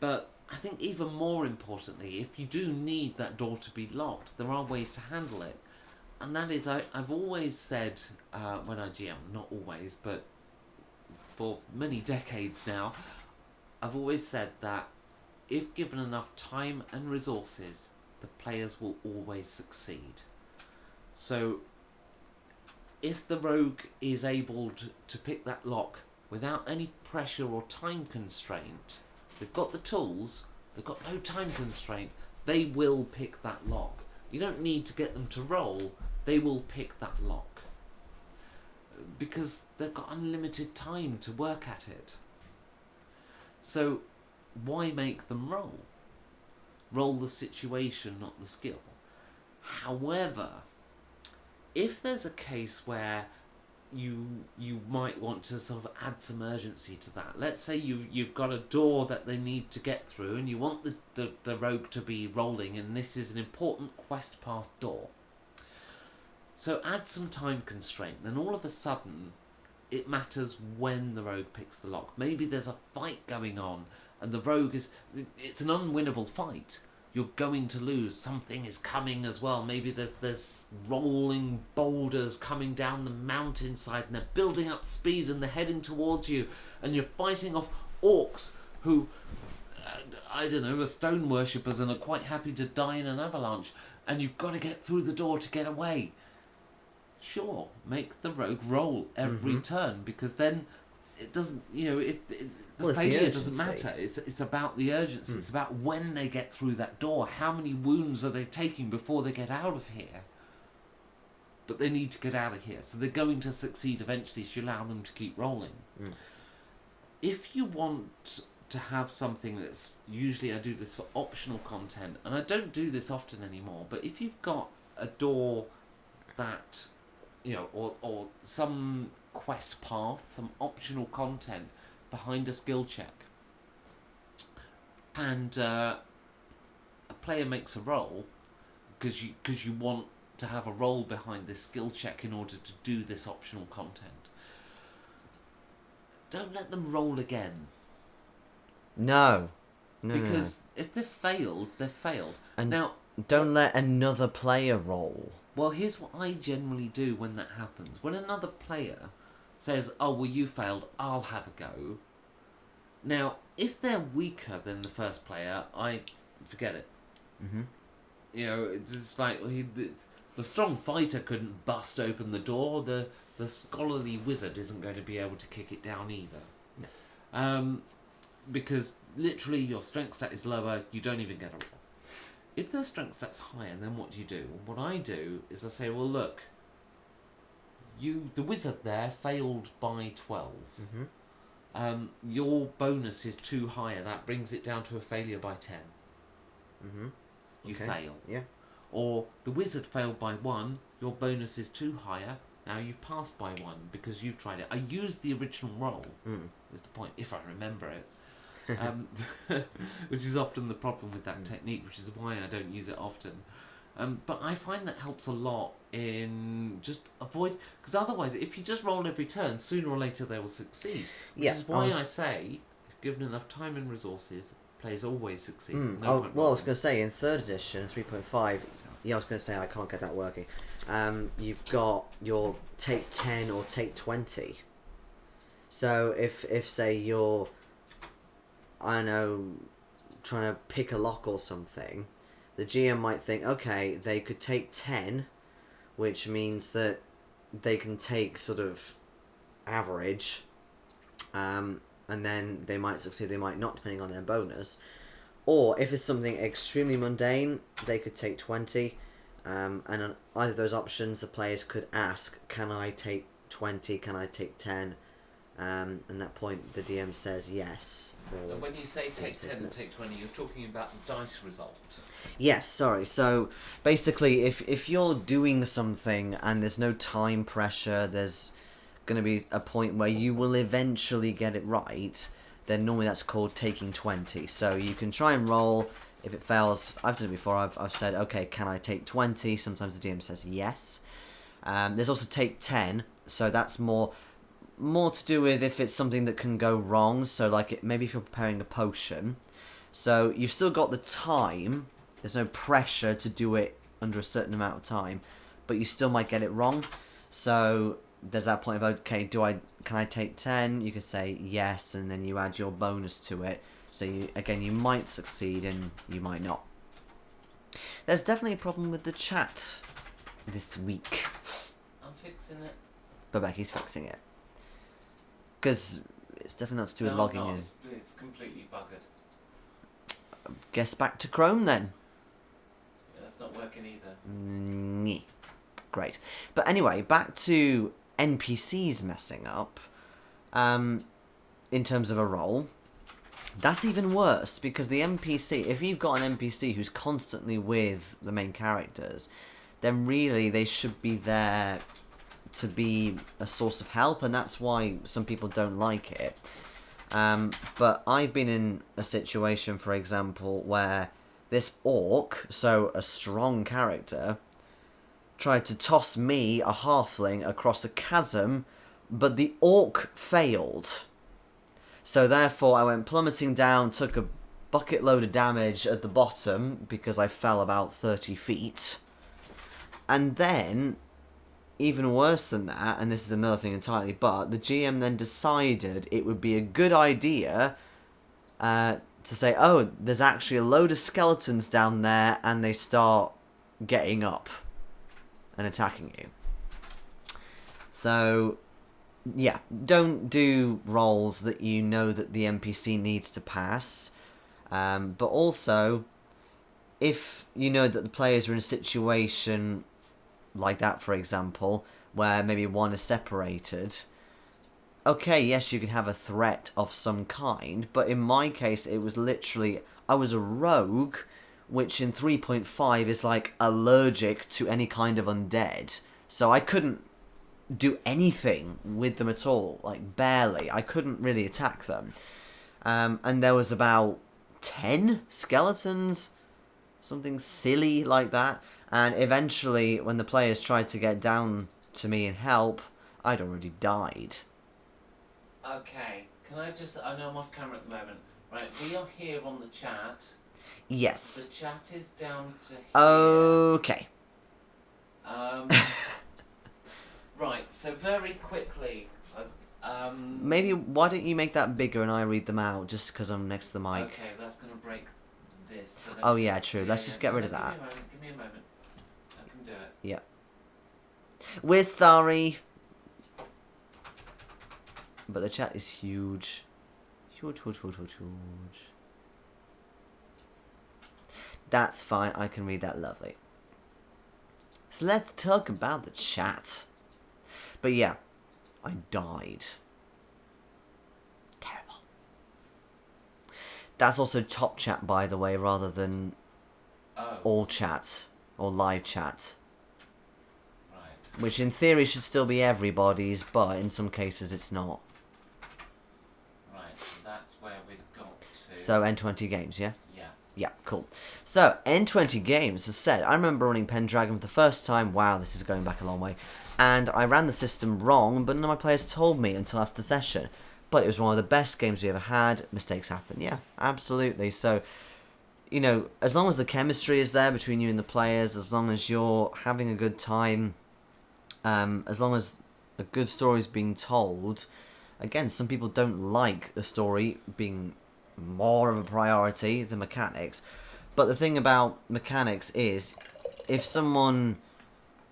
But I think even more importantly, if you do need that door to be locked, there are ways to handle it. And that is, I've always said, when I GM, not always, but for many decades now, I've always said that if given enough time and resources, the players will always succeed. So, if the rogue is able to pick that lock without any pressure or time constraint, they've got the tools, they've got no time constraint, they will pick that lock. You don't need to get them to roll, they will pick that lock. Because they've got unlimited time to work at it. So, why make them roll? Roll the situation, not the skill. However, if there's a case where you might want to sort of add some urgency to that. Let's say you've got a door that they need to get through, and you want the rogue to be rolling, and this is an important quest path door. So add some time constraint. Then all of a sudden, it matters when the rogue picks the lock. Maybe there's a fight going on, and the rogue it's an unwinnable fight. You're going to lose. Something is coming as well. Maybe there's rolling boulders coming down the mountainside, and they're building up speed, and they're heading towards you, and you're fighting off orcs who, I don't know, are stone worshippers and are quite happy to die in an avalanche, and you've got to get through the door to get away. Sure, make the rogue roll every turn, because then it doesn't, the failure doesn't matter. It's about the urgency. It's about when they get through that door. How many wounds are they taking before they get out of here? But they need to get out of here, so they're going to succeed eventually. So you allow them to keep rolling. If you want to have something that's, usually I do this for optional content, and I don't do this often anymore, but if you've got a door that, or some quest path, some optional content behind a skill check, and a player makes a roll because you want to have a roll behind this skill check in order to do this optional content. Don't let them roll again. No. Because if they've failed, they've failed. And now, don't let another player roll. Well, here's what I generally do when that happens. When another player says, oh, well, you failed, I'll have a go. Now, if they're weaker than the first player, I forget it. It's just like, the strong fighter couldn't bust open the door. The scholarly wizard isn't going to be able to kick it down either. No. Because literally your strength stat is lower, you don't even get a roll. If their strength stat's higher, then what do? What I do is I say, well, look, the wizard there failed by 12. Your bonus is too higher. That brings it down to a failure by 10. You fail. Yeah. Or the wizard failed by 1. Your bonus is too higher. Now you've passed by 1 because you've tried it. I used the original roll. Is the point, if I remember it. Which is often the problem with that technique, which is why I don't use it often. But I find that helps a lot in just avoid, because otherwise, if you just roll every turn, sooner or later they will succeed. Which is why I say, if given enough time and resources, players always succeed. I was going to say, in 3rd edition, 3.5, I was going to say I can't get that working. You've got your take 10 or take 20. So if say you're, I don't know, trying to pick a lock or something, the GM might think, okay, they could take 10, which means that they can take sort of average, and then they might succeed, they might not, depending on their bonus. Or if it's something extremely mundane, they could take 20, and on either of those options, the players could ask, can I take 20, can I take 10? And at that point, the DM says yes. And when you say take 10 and take 20, you're talking about the dice result. Yes, sorry. So basically, if you're doing something and there's no time pressure, there's going to be a point where you will eventually get it right, then normally that's called taking 20. So you can try and roll. If it fails, I've done it before, I've said, okay, can I take 20? Sometimes the DM says yes. There's also take 10, so that's more to do with if it's something that can go wrong. So like maybe if you're preparing a potion, so you've still got the time, there's no pressure to do it under a certain amount of time, but you still might get it wrong. So there's that point of, okay, can I take 10? You could say yes, and then you add your bonus to it. So you might succeed and you might not. There's definitely a problem with the chat this week. I'm fixing it. But Becky's fixing it. Because it's definitely not to do with logging in. It's completely buggered. Guess back to Chrome then. Yeah, that's not working either. Great. But anyway, back to NPCs messing up. In terms of a role, that's even worse, because the NPC, if you've got an NPC who's constantly with the main characters, then really they should be there to be a source of help, and that's why some people don't like it. But I've been in a situation, for example, where this orc, so a strong character, tried to toss me, a halfling, across a chasm, but the orc failed. So therefore I went plummeting down, took a bucket load of damage at the bottom because I fell about 30 feet. And then, even worse than that, and this is another thing entirely, but the GM then decided it would be a good idea to say, oh, there's actually a load of skeletons down there, and they start getting up and attacking you. So, yeah, don't do rolls that you know that the NPC needs to pass. But also, if you know that the players are in a situation like that, for example, where maybe one is separated, okay, yes, you can have a threat of some kind, but in my case, it was literally, I was a rogue, which in 3.5 is like allergic to any kind of undead, so I couldn't do anything with them at all, like barely. I couldn't really attack them. And there was about 10 skeletons, something silly like that. And eventually, when the players tried to get down to me and help, I'd already died. Okay, can I just... I know I'm off camera at the moment. Right, we are here on the chat. Yes. The chat is down to here. Okay. Right, so very quickly... Maybe, why don't you make that bigger and I read them out, just because I'm next to the mic. Okay, that's going to break this. So Oh yeah, true. Let's just get rid of that. Give me a moment. I can do it. Yeah. We're sorry. But the chat is huge. Huge. That's fine. I can read that lovely. So let's talk about the chat. But yeah, I died. Terrible. That's also top chat, by the way, rather than all chat or live chat. Right. Which in theory should still be everybody's, but in some cases it's not. Right, that's where we've got to. So N20 Games, yeah? Yeah. Yeah, cool. So, N20 Games has said, I remember running Pendragon for the first time. Wow, this is going back a long way. And I ran the system wrong, but none of my players told me until after the session. But it was one of the best games we ever had. Mistakes happen. Yeah, absolutely. So, you know, as long as the chemistry is there between you and the players, as long as you're having a good time, as long as a good story is being told, again, some people don't like the story being more of a priority than mechanics. But the thing about mechanics is, if someone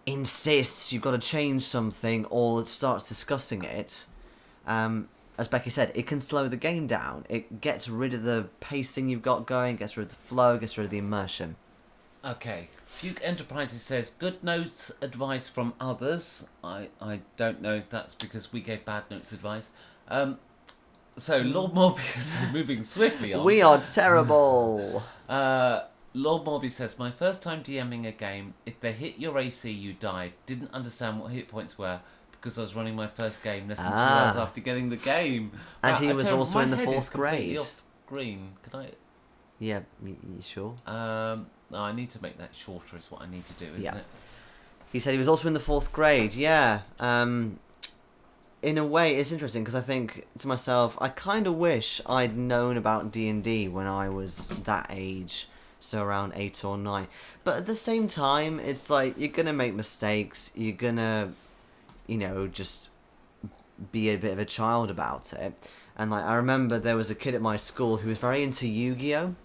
insists you've got to change something or starts discussing it, as Becky said, it can slow the game down. It gets rid of the pacing you've got going, gets rid of the flow, gets rid of the immersion. Okay. Duke Enterprises says, good notes advice from others. I don't know if that's because we gave bad notes advice. So, Lord Morbius, moving swiftly on. We are terrible! Lord Morbius says, my first time DMing a game, if they hit your AC, you died. Didn't understand what hit points were because I was running my first game less than 2 hours after getting the game. And he was also in the 4th grade. Off screen. Could I? Yeah, you sure? No, I need to make that shorter is what I need to do, isn't it? He said he was also in the 4th grade, yeah. In a way, it's interesting, because I think to myself, I kind of wish I'd known about D&D when I was that age, so around 8 or 9. But at the same time, it's like, you're going to make mistakes, you're going to, you know, just be a bit of a child about it. And like, I remember there was a kid at my school who was very into Yu-Gi-Oh!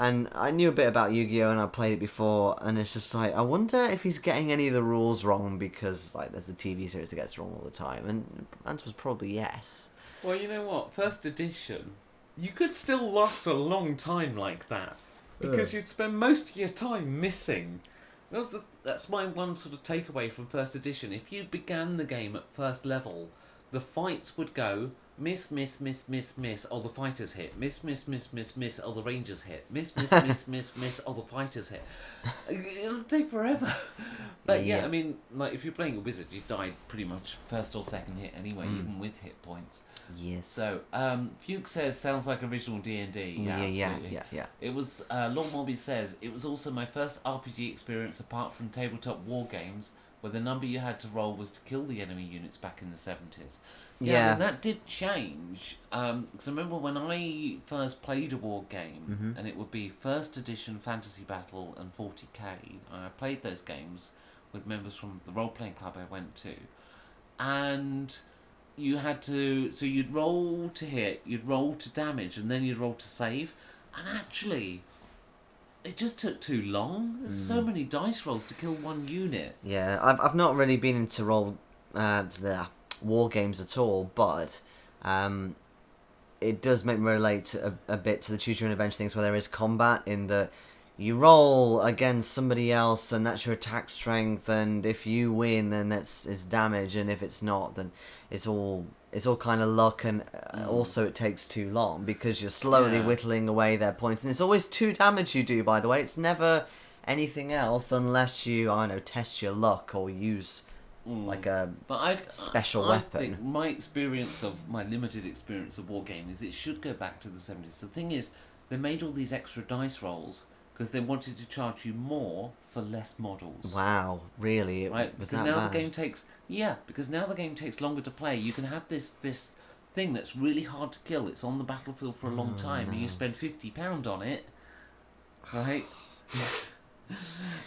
And I knew a bit about Yu-Gi-Oh! And I played it before, and it's just like, I wonder if he's getting any of the rules wrong because, like, there's the TV series that gets wrong all the time. And the answer was probably yes. Well, you know what? First edition, you could still last a long time like that because you'd spend most of your time missing. That's my one sort of takeaway from first edition. If you began the game at first level, the fights would go miss, miss, miss, miss, miss, or the fighters hit. Miss, miss, miss, miss, miss, or the rangers hit. Miss, miss, miss, miss, miss, or the fighters hit. It'll take forever. But yeah, Yeah. I mean, like if you're playing a wizard, you die pretty much first or second hit anyway, even with hit points. Yes. So, Fuke says sounds like original D&D. Yeah, absolutely. Yeah. It was Lord Mobby says it was also my first RPG experience apart from tabletop war games, where the number you had to roll was to kill the enemy units back in the 70s. Yeah. And that did change. Because I remember when I first played a war game, and it would be first edition Fantasy Battle and 40k. I played those games with members from the role playing club I went to, and you had to. So you'd roll to hit, you'd roll to damage, and then you'd roll to save. And actually, it just took too long. There's so many dice rolls to kill one unit. Yeah, I've not really been into the war games at all, but it does make me relate a bit to the choose your own adventure things where there is combat in the you roll against somebody else and that's your attack strength, and if you win then is damage, and if it's not then it's all kind of luck, and also it takes too long because you're slowly whittling away their points, and it's always 2 damage you do, by the way. It's never anything else unless you, I don't know, test your luck or use like a special weapon. I think my limited experience of wargaming is it should go back to the 70s. The thing is, they made all these extra dice rolls because they wanted to charge you more for less models. Wow, really? Right? Was because that now bad? because now the game takes longer to play. You can have this thing that's really hard to kill. It's on the battlefield for a long time, and you spend £50 on it, right?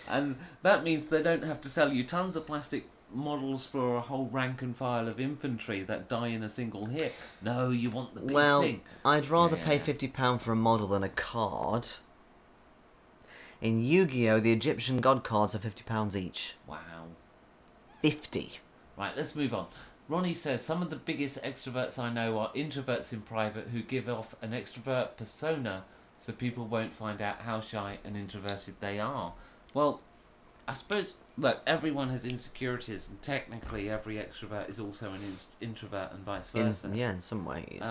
And that means they don't have to sell you tons of plastic models for a whole rank and file of infantry that die in a single hit. No, you want the big thing. I'd rather pay £50 for a model than a card. In Yu-Gi-Oh, the Egyptian god cards are £50 each. Wow. 50. Right, let's move on. Ronnie says, some of the biggest extroverts I know are introverts in private who give off an extrovert persona so people won't find out how shy and introverted they are. Well, I suppose, look, everyone has insecurities, and technically every extrovert is also an introvert and vice versa. In some ways.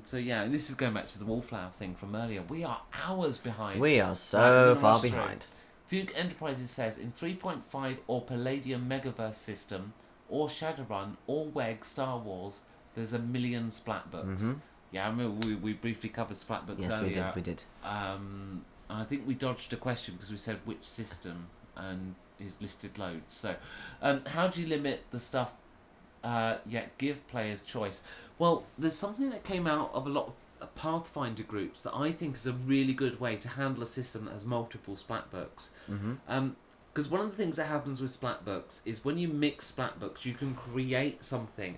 So yeah, this is going back to the wallflower thing from earlier. We are hours behind. We are so Right, far through. behind. Fugue Enterprises says, in 3.5 or Palladium Megaverse system, or Shadowrun, or WEG Star Wars, there's a million splat books. Yeah, I remember we briefly covered splat books earlier. Yes, we did. And I think we dodged a question because we said which system, and he's listed loads. So, how do you limit the stuff, yet give players choice? Well, there's something that came out of a lot of Pathfinder groups that I think is a really good way to handle a system that has multiple splat books. Because one of the things that happens with splat books is when you mix splat books, you can create something.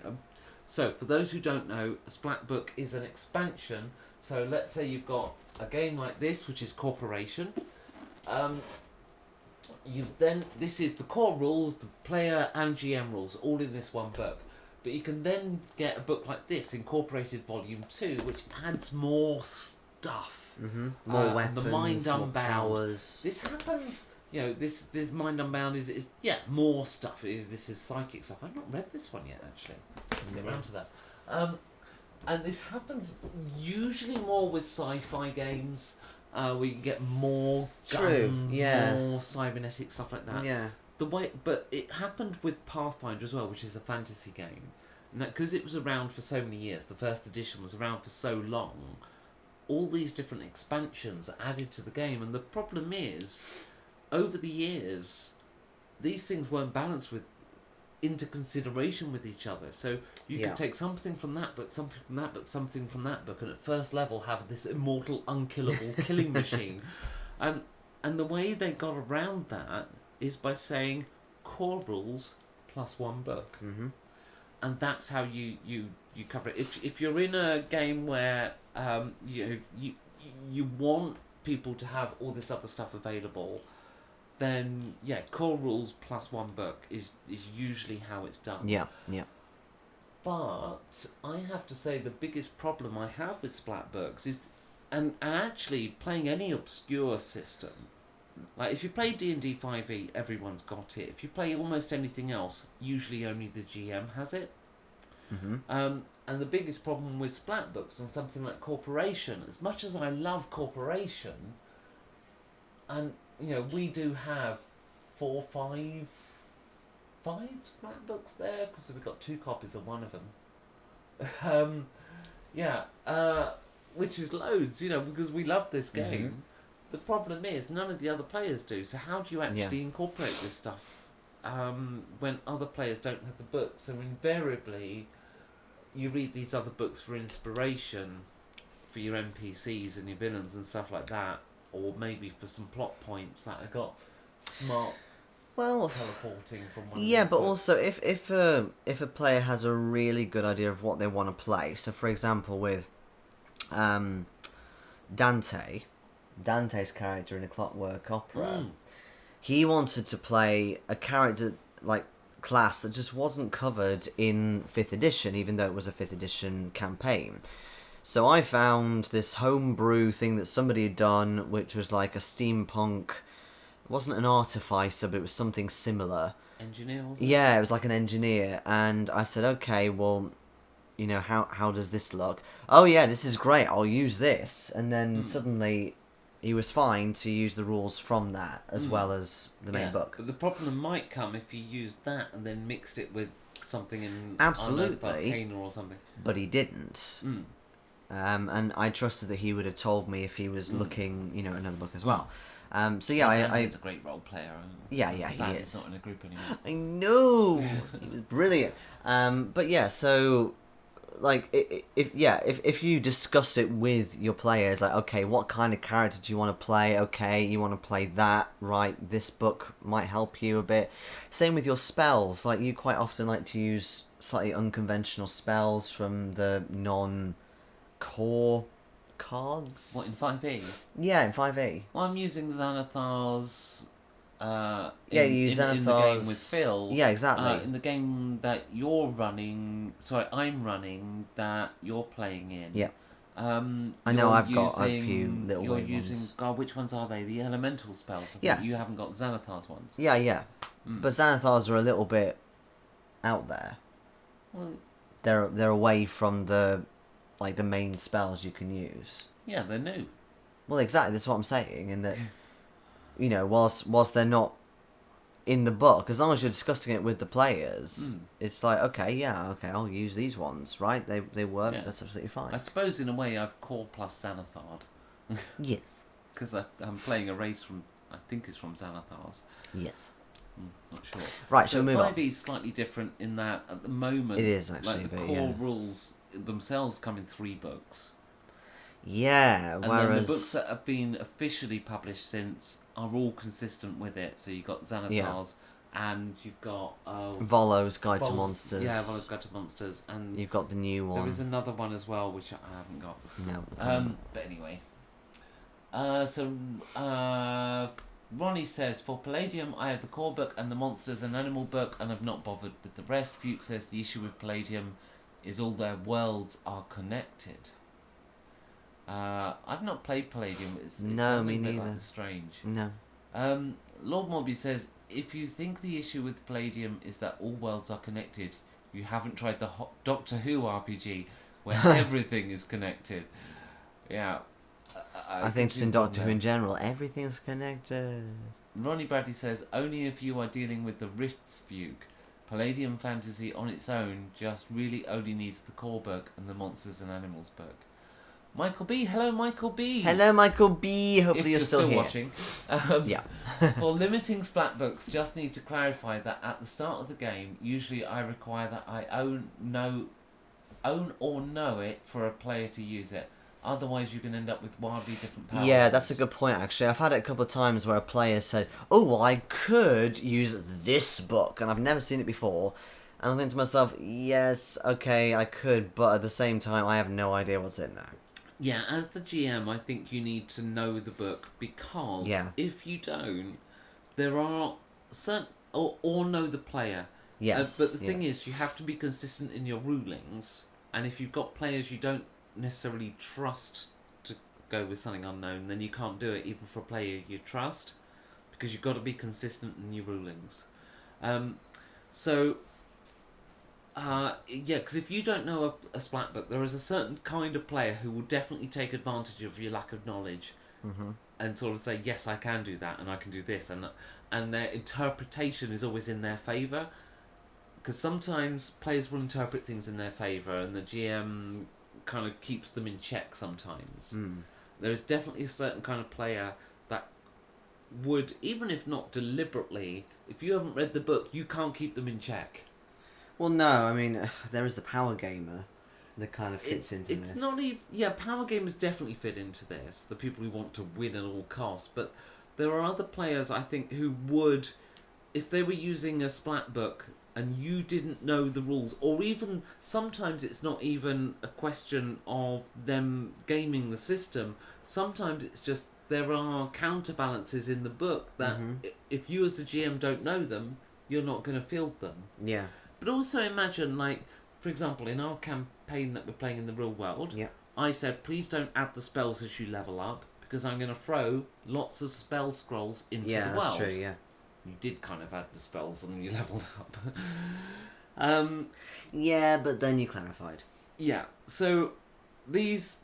So, for those who don't know, a splat book is an expansion. So, let's say you've got a game like this, which is Corporation. This is the core rules, the player and GM rules, all in this one book. But you can then get a book like this, Incorporated Volume 2, which adds more stuff. More weapons, the Mind more Unbound. powers. This happens, this Mind Unbound is more stuff. This is psychic stuff. I've not read this one yet, actually. Let's get around to that. And this happens usually more with sci-fi games. Where you can get more guns, more cybernetic stuff like that. Yeah. But it happened with Pathfinder as well, which is a fantasy game, and that because it was around for so many years, the first edition was around for so long, all these different expansions are added to the game, and the problem is, over the years, these things weren't balanced into consideration with each other. So you could take something from that book, something from that book, something from that book, and at first level have this immortal, unkillable killing machine. And the way they got around that is by saying core rules plus one book. And that's how you cover it. If you're in a game where you want people to have all this other stuff available, then core rules plus one book is usually how it's done. Yeah. But I have to say the biggest problem I have with splat books is, and actually playing any obscure system, like if you play D&D 5e, everyone's got it. If you play almost anything else, usually only the GM has it. And the biggest problem with splat books on something like Corporation, as much as I love Corporation, and we do have 4, 5 splat books there because we've got 2 copies of one of them. Which is loads, because we love this game. The problem is none of the other players do. So how do you actually incorporate this stuff when other players don't have the books? So invariably, you read these other books for inspiration for your NPCs and your villains and stuff like that, or maybe for some plot points. Like I got smart teleporting from one. Yeah, of but books. also if a player has a really good idea of what they want to play, so for example with Dante's character in A Clockwork Opera, he wanted to play a character like class that just wasn't covered in 5th edition, even though it was a 5th edition campaign. So I found this homebrew thing that somebody had done, which was like a steampunk. It wasn't an artificer, but it was something similar. Engineer, was it? Yeah, it was like an engineer, and I said, okay, well, how does this look? Oh yeah, this is great. I'll use this, and then suddenly, he was fine to use the rules from that as well as the main book. But the problem might come if you used that and then mixed it with something in Absolutely, Arcana or something. But he didn't. And I trusted that he would have told me if he was looking, another book as well. So yeah, He's a great role player. Yeah, sad he he's is. not in a group anymore. I know he was brilliant. But yeah, so like if you discuss it with your players, like, okay, what kind of character do you want to play? Okay, you want to play that, right? This book might help you a bit. Same with your spells. Like, you quite often like to use slightly unconventional spells from the non-core cards. What, in 5e? Yeah, in 5e. Well, I'm using Xanathar's. You use in the Xanathar's game with Phil. Yeah, exactly. In the game that you're running, I'm running, that you're playing in. Yeah. I know I've got a few using- little You're weird using. ones. God, which ones are they? The elemental spells. I think Yeah. You haven't got Xanathar's ones. Yeah. But Xanathars are a little bit out there. Well, They're away from the main spells you can use. yeah, they're new. Well, exactly. That's what I'm saying. In that, whilst they're not in the book, as long as you're discussing it with the players, it's like, okay, I'll use these ones, right? They work. Yeah. That's absolutely fine. I suppose in a way I've core plus Xanathar. Yes. Because I'm playing a race from, I think it's from Xanathar's. Yes. Not sure. Right. Shall we move on? 5e is slightly different in that at the moment It is actually, like the but, core yeah. rules themselves come in 3 books. Yeah. And then the books that have been officially published since are all consistent with it. So you've got Xanathar's and you've got Volo's Guide to Monsters. Yeah, Volo's Guide to Monsters, and You've got the new one. there is another one as well which I haven't got. No. But anyway. Ronnie says, for Palladium, I have the core book and the Monsters and Animal book, and I've not bothered with the rest. Fuchs says the issue with Palladium is all their worlds are connected. I've not played Palladium. It's No, me something a bit neither. strange. No. Lord Morby says, if you think the issue with Palladium is that all worlds are connected, you haven't tried the Doctor Who RPG, where everything is connected. Yeah. I think just in Doctor Who in general, everything's connected. Ronnie Bradley says, only if you are dealing with the Rifts Fugue. Palladium Fantasy on its own just really only needs the core book and the Monsters and Animals book. Michael B. Hello, Michael B. Hello, Michael B. Hopefully If you're still here. watching. Yeah. For limiting splat books, just need to clarify that at the start of the game, usually I require that I own or know it for a player to use it. Otherwise, you can end up with wildly different powers. Yeah, that's a good point, actually. I've had it a couple of times where a player said, oh, well, I could use this book, and I've never seen it before. And I think to myself, yes, okay, I could, but at the same time, I have no idea what's in there. Yeah, as the GM, I think you need to know the book, because if you don't, there are certain... Or know the player. Yes. But the thing is, you have to be consistent in your rulings, and if you've got players you don't necessarily trust to go with something unknown, then you can't do it even for a player you trust, because you've got to be consistent in your rulings. So Yeah, because if you don't know a splat book, there is a certain kind of player who will definitely take advantage of your lack of knowledge and sort of say, yes, I can do that and I can do this, and their interpretation is always in their favour. Because sometimes players will interpret things in their favour and the GM kind of keeps them in check sometimes. There is definitely a certain kind of player that would, even if not deliberately, if you haven't read the book, you can't keep them in check. Well, no, I mean, there is the power gamer that kind of fits into it's this. not even... Yeah, power gamers definitely fit into this. The people who want to win at all costs. But there are other players, I think, who would, if they were using a splat book and you didn't know the rules, or even sometimes it's not even a question of them gaming the system. Sometimes it's just there are counterbalances in the book that if you as the GM don't know them, you're not going to field them. Yeah. But also imagine, like, for example, in our campaign that we're playing in the real world, I said, please don't add the spells as you level up, because I'm going to throw lots of spell scrolls into the world. Yeah, that's true, yeah. You did kind of add the spells and you leveled up. Yeah, but then you clarified. Yeah, so these...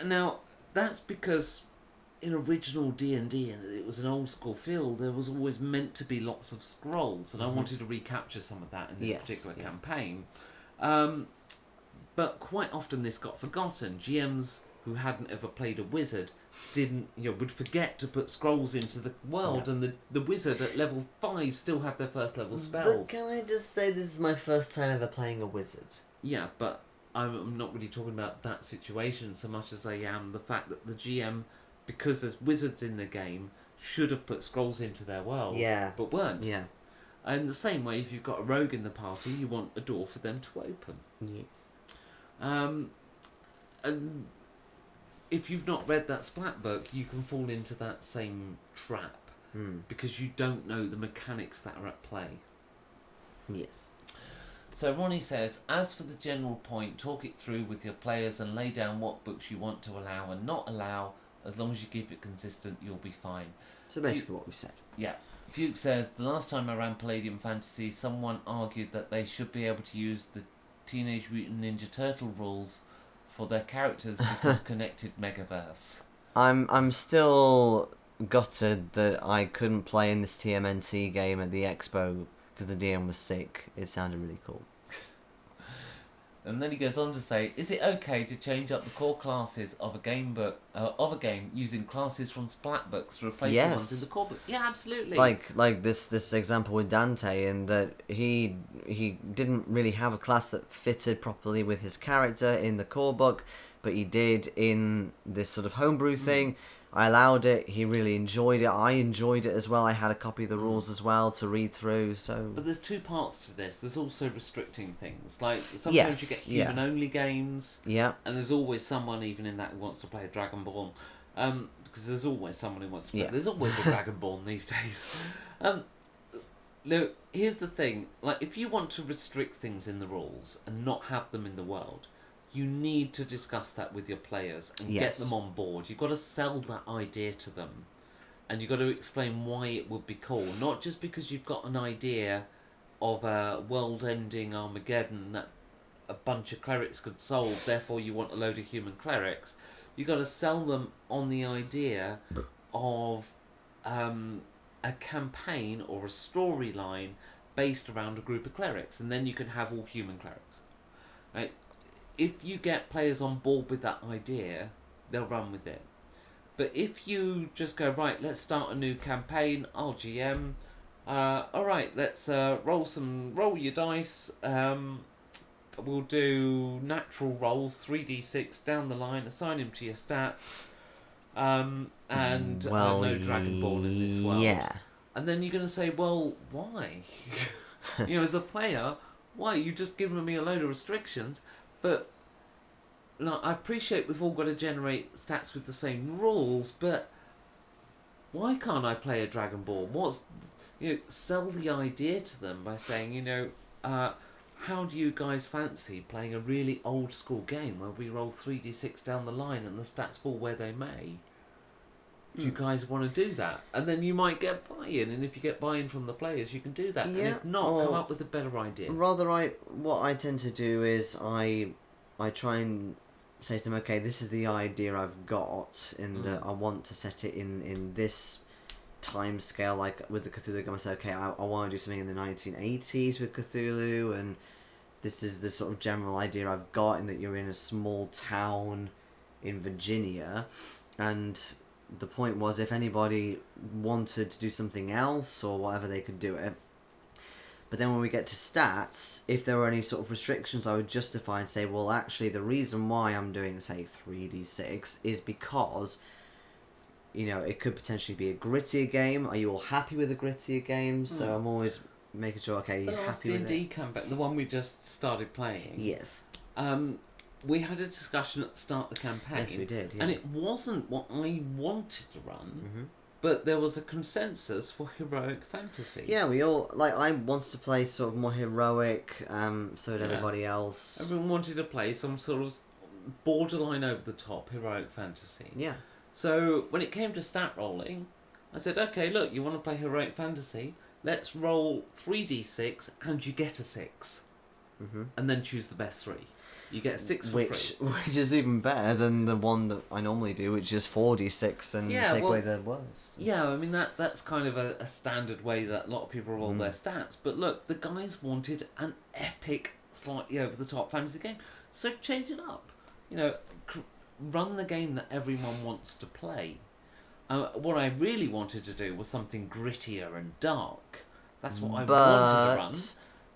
Now, that's because in original D&D, and it was an old school feel, there was always meant to be lots of scrolls, and I wanted to recapture some of that in this particular campaign. But quite often this got forgotten. GMs who hadn't ever played a wizard would forget to put scrolls into the world, and the wizard at level 5 still had their first level spells. But can I just say this is my first time ever playing a wizard? Yeah, but I'm not really talking about that situation so much as I am the fact that the GM, because there's wizards in the game, should have put scrolls into their world, but weren't. Yeah. And the same way, if you've got a rogue in the party, you want a door for them to open. Yes. And if you've not read that splat book, you can fall into that same trap because you don't know the mechanics that are at play. Yes. So Ronnie says, as for the general point, talk it through with your players and lay down what books you want to allow and not allow. As long as you keep it consistent, you'll be fine. So basically what we said. Yeah. Fuke says, the last time I ran Palladium Fantasy, someone argued that they should be able to use the Teenage Mutant Ninja Turtle rules for their characters because connected Megaverse. I'm still gutted that I couldn't play in this TMNT game at the expo because the DM was sick. It sounded really cool. And then he goes on to say, is it okay to change up the core classes of a game using classes from splat books to replace the ones in the core book? Yeah, absolutely. Like this example with Dante, in that he didn't really have a class that fitted properly with his character in the core book, but he did in this sort of homebrew thing. I allowed it. He really enjoyed it. I enjoyed it as well. I had a copy of the rules as well to read through. So, but there's two parts to this. There's also restricting things. Like sometimes you get human-only games. Yeah. And there's always someone even in that who wants to play a Dragonborn. Because there's always someone who wants to play. Yeah. There's always a Dragonborn these days. No, here's the thing. Like, if you want to restrict things in the rules and not have them in the world, you need to discuss that with your players and get them on board. You've got to sell that idea to them. And you've got to explain why it would be cool. Not just because you've got an idea of a world-ending Armageddon that a bunch of clerics could solve, therefore you want a load of human clerics. You've got to sell them on the idea of a campaign or a storyline based around a group of clerics. And then you can have all human clerics. Right? If you get players on board with that idea, they'll run with it. But if you just go, right, let's start a new campaign, I'll GM, alright, let's roll your dice, we'll do natural rolls, 3d6 down the line, assign them to your stats, and no Dragonborn in this world. Yeah. And then you're going to say, well, why? As a player, why? You've just given me a load of restrictions. But I appreciate we've all got to generate stats with the same rules, but why can't I play a Dragonborn? Sell the idea to them by saying, how do you guys fancy playing a really old school game where we roll 3d6 down the line and the stats fall where they may? Do you guys want to do that? And then you might get buy-in, and if you get buy-in from the players, you can do that. And if not, come up with a better idea. Rather, what I tend to do is I try and say to them, okay, this is the idea I've got, in that I want to set it in this time scale, like with the Cthulhu game. I say, okay, I want to do something in the 1980s with Cthulhu, and this is the sort of general idea I've got, in that you're in a small town in Virginia, and the point was, if anybody wanted to do something else or whatever, they could do it. But then when we get to stats, if there were any sort of restrictions, I would justify and say, well, actually, the reason why I'm doing, say, 3d6 is because, you know, it could potentially be a grittier game. Are you all happy with a grittier game? So I'm always making sure, okay, you're happy with it. The last D&D campaign, the one we just started playing. Yes. We had a discussion at the start of the campaign. Yes, we did, yeah. And it wasn't what I wanted to run, but there was a consensus for heroic fantasy. Yeah, we all, like, I wanted to play sort of more heroic, so did everybody else. Everyone wanted to play some sort of borderline over the top heroic fantasy. Yeah. So when it came to stat rolling, I said, okay, look, you want to play heroic fantasy? Let's roll 3d6 and you get a 6. And then choose the best 3. You get a 6 for free. Which is even better than the one that I normally do, which is 4d6 and take away the worst. Yeah, I mean, that's kind of a standard way that a lot of people roll their stats. But look, the guys wanted an epic, slightly over-the-top fantasy game. So change it up. You know, run the game that everyone wants to play. What I really wanted to do was something grittier and dark. That's what I wanted to run.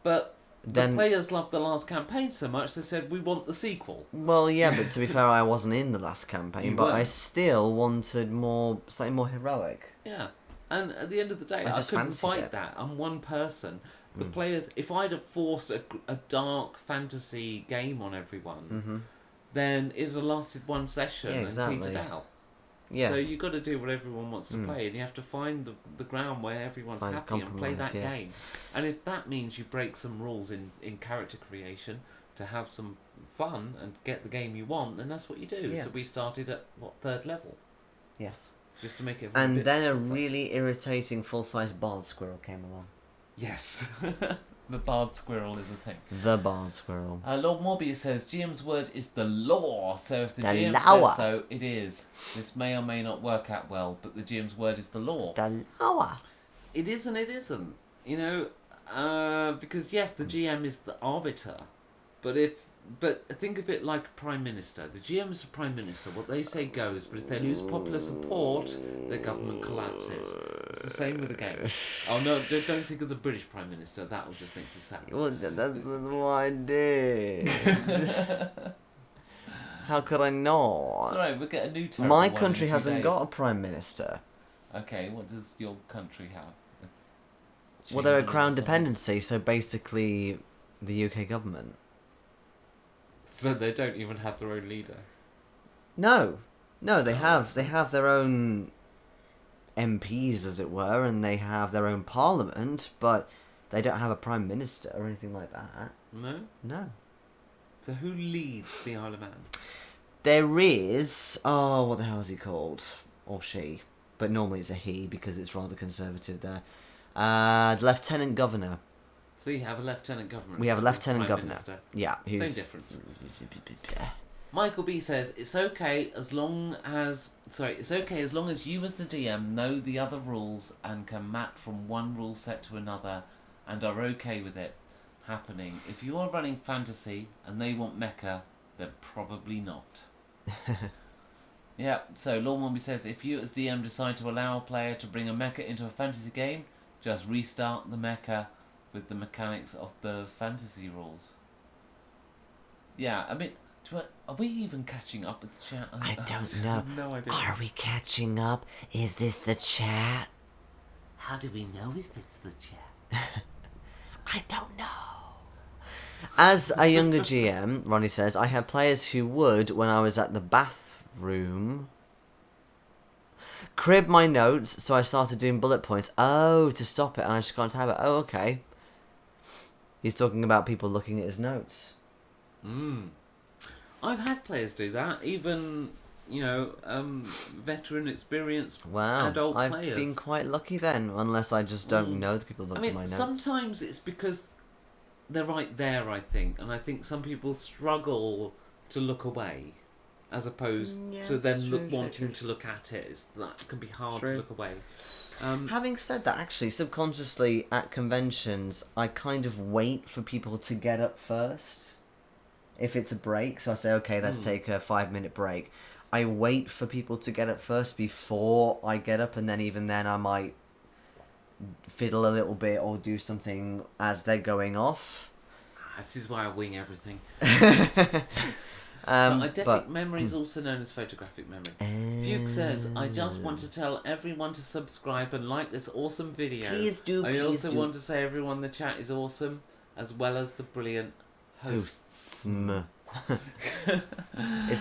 But the players loved the last campaign so much, they said, we want the sequel. Well, yeah, but to be fair, I wasn't in the last campaign, but I still wanted slightly more heroic. Yeah, and at the end of the day, I couldn't fight that. I'm one person. The players, if I'd have forced a dark fantasy game on everyone, then it would have lasted one session and petered out. Yeah. So you've got to do what everyone wants to play, and you have to find the ground where everyone's happy and play that game. And if that means you break some rules in character creation to have some fun and get the game you want, then that's what you do. Yeah. So we started at, 3rd level? Yes. Just to make it and then a really irritating full-size bard squirrel came along. Yes. The bard squirrel is a thing. The bard squirrel. Lord Morbius says, GM's word is the law, so if the GM says so, it is. This may or may not work out well, but the GM's word is the law. The law. It is and it isn't. You know, because yes, the GM is the arbiter, but think of it like Prime Minister. The GM is the Prime Minister. What they say goes, but if they lose popular support, their government collapses. It's the same with the game. Oh no, don't think of the British Prime Minister. That will just make you sad. Well, that's what I did. How could I not? It's alright, we'll get a new term. My country hasn't got a Prime Minister. Okay, what does your country have? Well, they're a crown dependency, so basically the UK government. So they don't even have their own leader? No, they have their own MPs, as it were, and they have their own parliament, but they don't have a prime minister or anything like that. No. So who leads the Isle of Man? There is, what the hell is he called? Or she. But normally it's a he, because it's rather conservative there. The Lieutenant Governor. So you have a Lieutenant Governor. We have a Lieutenant Governor. Minister. Yeah. Same difference. Michael B says, it's okay as long as you as the DM know the other rules and can map from one rule set to another and are okay with it happening. If you are running fantasy and they want mecha, then probably not. Yeah, so Lord Mombi says, if you as DM decide to allow a player to bring a mecha into a fantasy game, just restart the mecha with the mechanics of the fantasy rules. Yeah, I mean, are we even catching up with the chat? I don't know. No idea. Are we catching up? Is this the chat? How do we know if it's the chat? I don't know. As a younger GM, Ronnie says, I had players who would, when I was at the bathroom, crib my notes, so I started doing bullet points. Oh, to stop it, and I just got into habit. Oh, okay. He's talking about people looking at his notes. I've had players do that. Even veteran experienced Wow, adult I've players. been quite lucky then, unless I just don't know the people who looked at my notes. Sometimes it's because they're right there, I think, and I think some people struggle to look away, as opposed to then wanting to look at it. That can be hard to look away. Having said that, actually, subconsciously at conventions, I kind of wait for people to get up first. If it's a break, so I say, okay, let's take a 5-minute break. I wait for people to get up first before I get up, and then even then I might fiddle a little bit or do something as they're going off. This is why I wing everything. But eidetic memory is also known as photographic memory. Fuke says, I just want to tell everyone to subscribe and like this awesome video. Please do, I please also do. want to say everyone in the chat is awesome, as well as the brilliant hosts. It's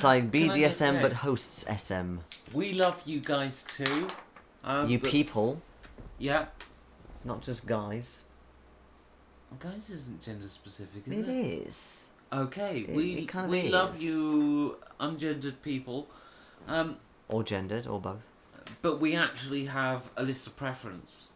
like Can I just BDSM say- but hosts SM. We love you guys too. You but- people, Yeah. not just guys. Guys isn't gender specific, is It it? is. Okay, It we kind of we is. love you, ungendered people. Or gendered, or both. But we actually have a list of preference.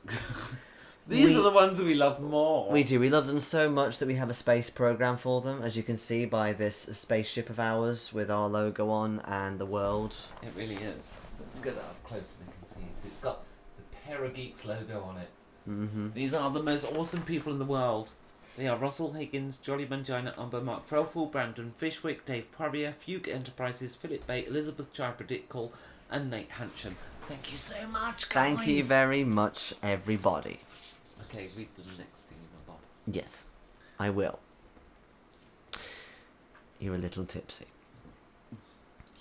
These are the ones we love more. We do. We love them so much that we have a space program for them, as you can see by this spaceship of ours with our logo on and the world. It really is. Let's get that up close so they can see. So it's got the Parageeks logo on it. Mm-hmm. These are the most awesome people in the world. They are Russell Higgins, Jolly Mangina, Umber, Mark Frelful, Brandon Fishwick, Dave Poirier, Fugue Enterprises, Philip Bay, Elizabeth Chipper Dickle, and Nate Hansham. Thank you so much, guys. Thank you very much, everybody. Okay, read the next thing, Bob. Yes, I will. You're a little tipsy.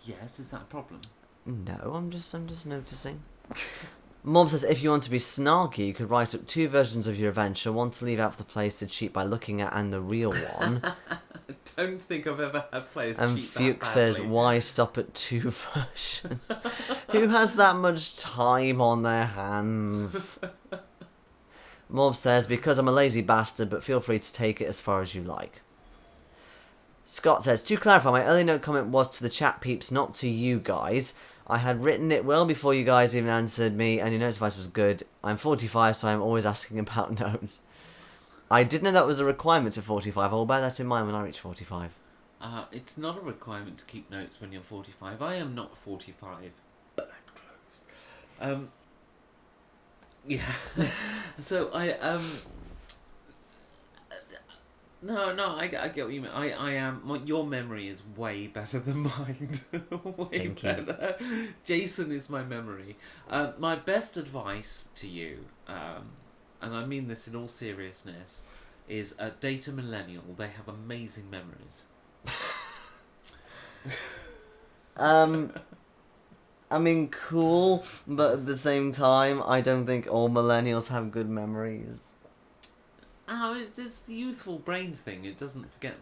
Yes, is that a problem? No, I'm just noticing. Mob says, if you want to be snarky, you could write up 2 versions of your adventure, one to leave out of the place to cheat by looking at, and the real one. I don't think I've ever had players And cheat Fuke that says, badly. why stop at 2 versions? Who has that much time on their hands? Mob says, because I'm a lazy bastard, but feel free to take it as far as you like. Scott says, to clarify, my early note comment was to the chat peeps, not to you guys. I had written it well before you guys even answered me, and your note advice was good. I'm 45, so I'm always asking about notes. I didn't know that was a requirement to 45. I'll bear that in mind when I reach 45. It's not a requirement to keep notes when you're 45. I am not 45, but I'm close. Yeah. So No, I get what you mean. I am. Your memory is way better than mine. Way Thank you. better. Jason is my memory. My best advice to you, and I mean this in all seriousness, is date a millennial. They have amazing memories. I mean, cool, but at the same time, I don't think all millennials have good memories. Oh, it's the youthful brain thing. It doesn't forget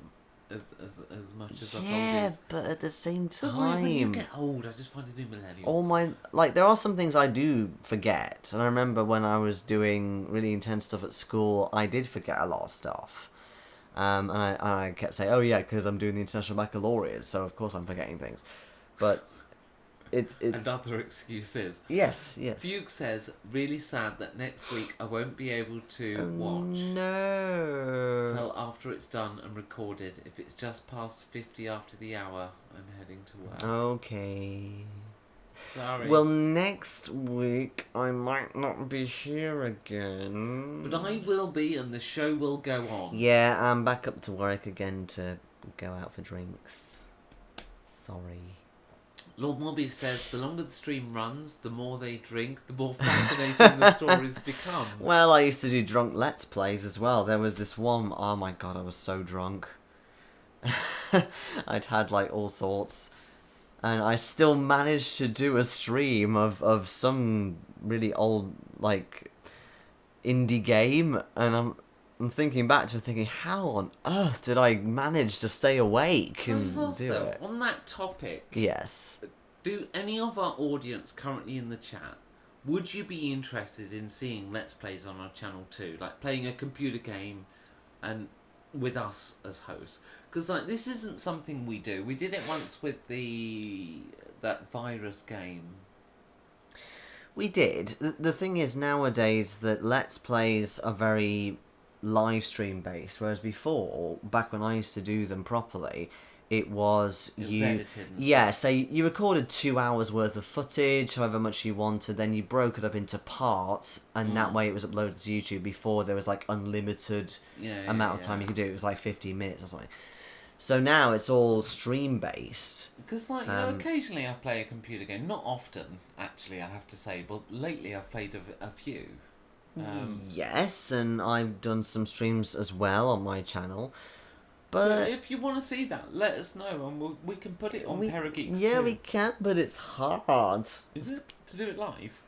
as much as us Yeah, oldies. but at the same Don't worry, when you time, get old, I just find a new millennial. all my, like, there are some things I do forget. And I remember when I was doing really intense stuff at school, I did forget a lot of stuff. And I kept saying, oh yeah, because I'm doing the International Baccalaureate, so of course I'm forgetting things. But it And other excuses. yes. Fuke says, really sad that next week I won't be able to watch No. till after it's done and recorded. If it's just past 50 after the hour, I'm heading to work. Okay. Sorry. Well, next week I might not be here again. But I will be, and the show will go on. Yeah, I'm back up to work again to go out for drinks. Sorry. Lord Mobby says, the longer the stream runs, the more they drink, the more fascinating the stories become. Well, I used to do drunk Let's Plays as well. There was this one, oh my god, I was so drunk. I'd had like all sorts. And I still managed to do a stream of some really old, like, indie game. And I'm thinking back to it thinking, how on earth did I manage to stay awake Can I and just ask do though, it? on that topic, Yes. do any of our audience currently in the chat, would you be interested in seeing Let's Plays on our channel too? Like playing a computer game and with us as hosts, because like this isn't something we do. We did it once with that virus game. We did. The thing is nowadays that Let's Plays are very live stream based, whereas before, back when I used to do them properly, it was edited and yeah, so you recorded 2 hours worth of footage, however much you wanted, then you broke it up into parts, and that way it was uploaded to YouTube. Before there was like unlimited amount of time you could do it. It was like 15 minutes or something. So now it's all stream based. Because, like, you know, occasionally I play a computer game. Not often, actually, I have to say. But lately I've played a few. Yes, and I've done some streams as well on my channel. But if you want to see that, let us know, and we can put it on Parageeks yeah, too. we can, but it's hard. Is it to do it live?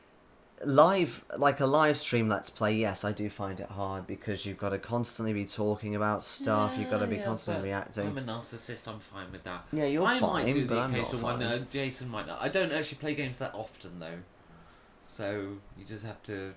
Live, like a live stream Let's Play, yes, I do find it hard because you've got to constantly be talking about stuff, you've got to be constantly reacting. I'm a narcissist, I'm fine with that. Yeah, you're fine, might do but the I'm not occasional fine. one. Jason might not. I don't actually play games that often, though. So, you just have to...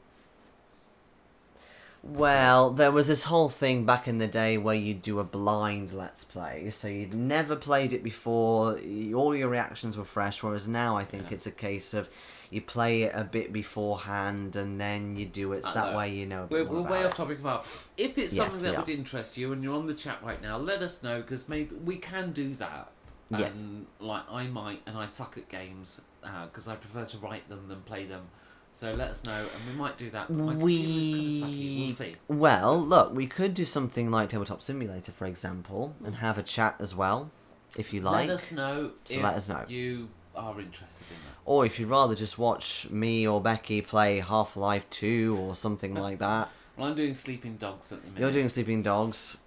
Well, there was this whole thing back in the day where you'd do a blind Let's Play, so you'd never played it before, all your reactions were fresh, whereas now I think it's a case of you play it a bit beforehand and then you do it, so that way you know a bit more We're about way it. off topic about. If it's something that we would interest you and you're on the chat right now, let us know, because maybe we can do that. Yes. And, like, I might, and I suck at games, because I prefer to write them than play them. So let us know, and we might do that. But my computer's kind of sucky. We'll see. Well, look, we could do something like Tabletop Simulator, for example, and have a chat as well, if you like. Let us know if you are interested in that. Or if you'd rather just watch me or Becky play Half-Life 2 or something like that. Well, I'm doing Sleeping Dogs at the minute. You're doing Sleeping Dogs.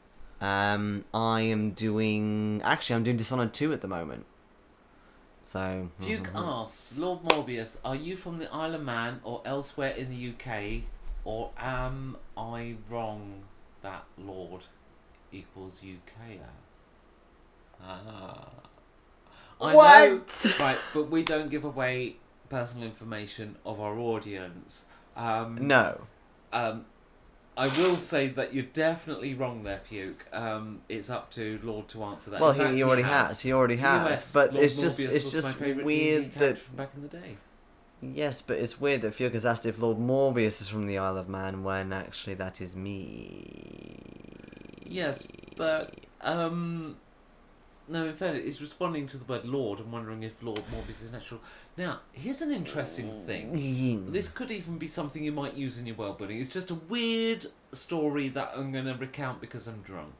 I'm doing Dishonored 2 at the moment. So... Duke asks, Lord Morbius, are you from the Isle of Man or elsewhere in the UK? Or am I wrong that Lord equals UK? I know, right, but we don't give away personal information of our audience. No. I will say that you're definitely wrong there, Fuke. It's up to Lord to answer that. Well, In fact, he already has. He already has. US, But Lord it's just Morbius it's was my just favourite weird D&D that character from back in the day. yes, but it's weird that Fuke has asked if Lord Morbius is from the Isle of Man when actually that is me. Yes, but no, in fairness, it's responding to the word Lord and wondering if Lord Morbius is natural. Now, here's an interesting thing. This could even be something you might use in your world building. It's just a weird story that I'm going to recount because I'm drunk.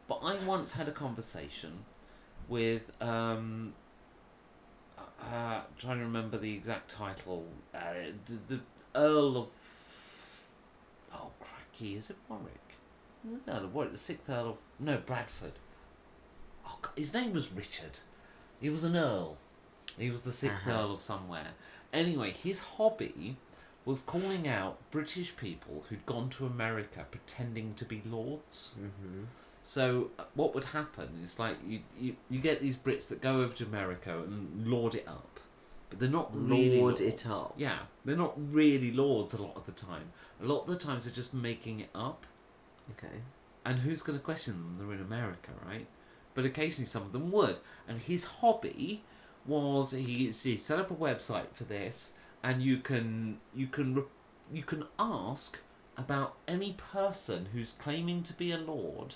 But I once had a conversation with trying to remember the exact title. The Earl of... Oh, cracky, is it Warwick? Who's the Earl of Warwick? The 6th Earl of... No, Bradford. Oh, God, his name was Richard. He was an Earl. He was the 6th Earl of somewhere. Anyway, his hobby was calling out British people who'd gone to America pretending to be lords. Mm-hmm. So what would happen is, like, you get these Brits that go over to America and lord it up. But they're not really Lord lords. it up. Yeah, they're not really lords a lot of the time. A lot of the times they're just making it up. Okay. And who's going to question them? They're in America, right? But occasionally some of them would. And his hobby was he set up a website for this, and you can ask about any person who's claiming to be a lord,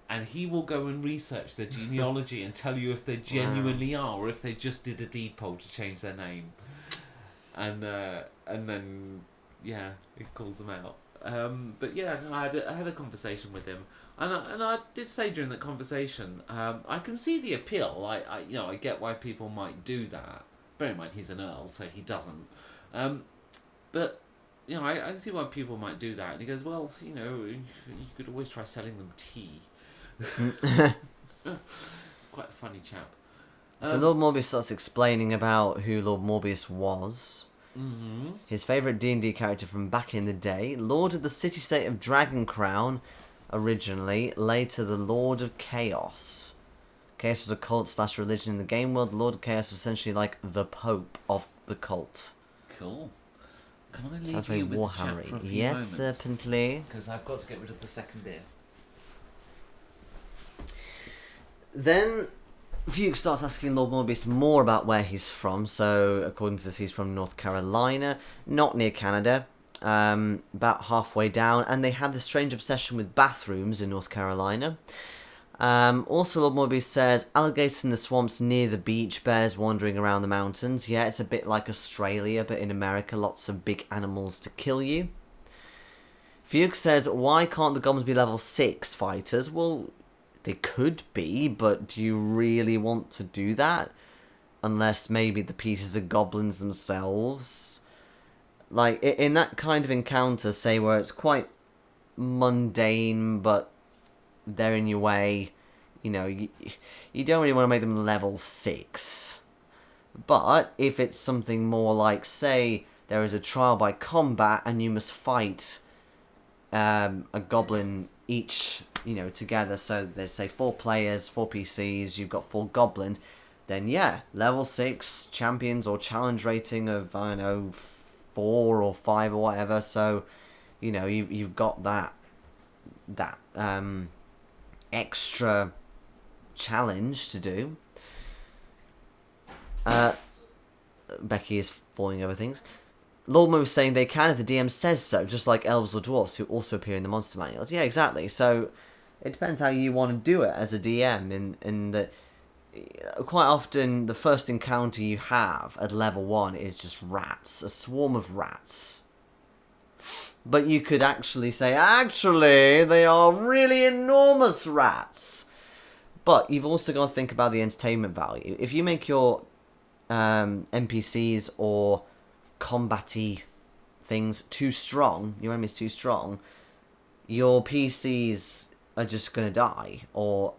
and he will go and research their genealogy and tell you if they genuinely are or if they just did a deed poll to change their name. And then it calls them out. But yeah, no, I had a conversation with him, and I did say during that conversation, I can see the appeal. I get why people might do that. Bear in mind he's an earl, so he doesn't. But I can see why people might do that. And he goes, well, you could always try selling them tea. It's quite a funny chap. So Lord Morbius starts explaining about who Lord Morbius was. Mm-hmm. His favourite D&D character from back in the day, Lord of the city-state of Dragon Crown, originally, later the Lord of Chaos. Chaos was a cult/religion in the game world. The Lord of Chaos was essentially like the Pope of the cult. Cool. Can I leave Sounds very you with the chat Warhammery. for a few Yes, moments? certainly. Because I've got to get rid of the second beer. Then Fuchs starts asking Lord Morbius more about where he's from. So, according to this, he's from North Carolina, not near Canada, about halfway down. And they have this strange obsession with bathrooms in North Carolina. Also, Lord Morbius says, alligators in the swamps near the beach, bears wandering around the mountains. Yeah, it's a bit like Australia, but in America, lots of big animals to kill you. Fuchs says, why can't the goblins be level 6 fighters? Well, they could be, but do you really want to do that? Unless maybe the pieces are goblins themselves. Like, in that kind of encounter, say, where it's quite mundane, but they're in your way, you know, you don't really want to make them level 6. But if it's something more like, say, there is a trial by combat and you must fight a goblin each, you know, together, so there's, say, 4 players, 4 PCs, you've got 4 goblins, then yeah, level 6 champions or challenge rating of, I don't know, 4 or 5 or whatever, so, you know, you've got that extra challenge to do. Becky is falling over things. Lord Mo was saying they can if the DM says so, just like elves or dwarfs who also appear in the monster manuals. Yeah, exactly. So it depends how you want to do it as a DM. In that, quite often the first encounter you have at level 1 is just rats, a swarm of rats. But you could actually say, actually, they are really enormous rats. But you've also got to think about the entertainment value. If you make your NPCs or combat-y things too strong, your enemy's too strong, your PCs are just going to die or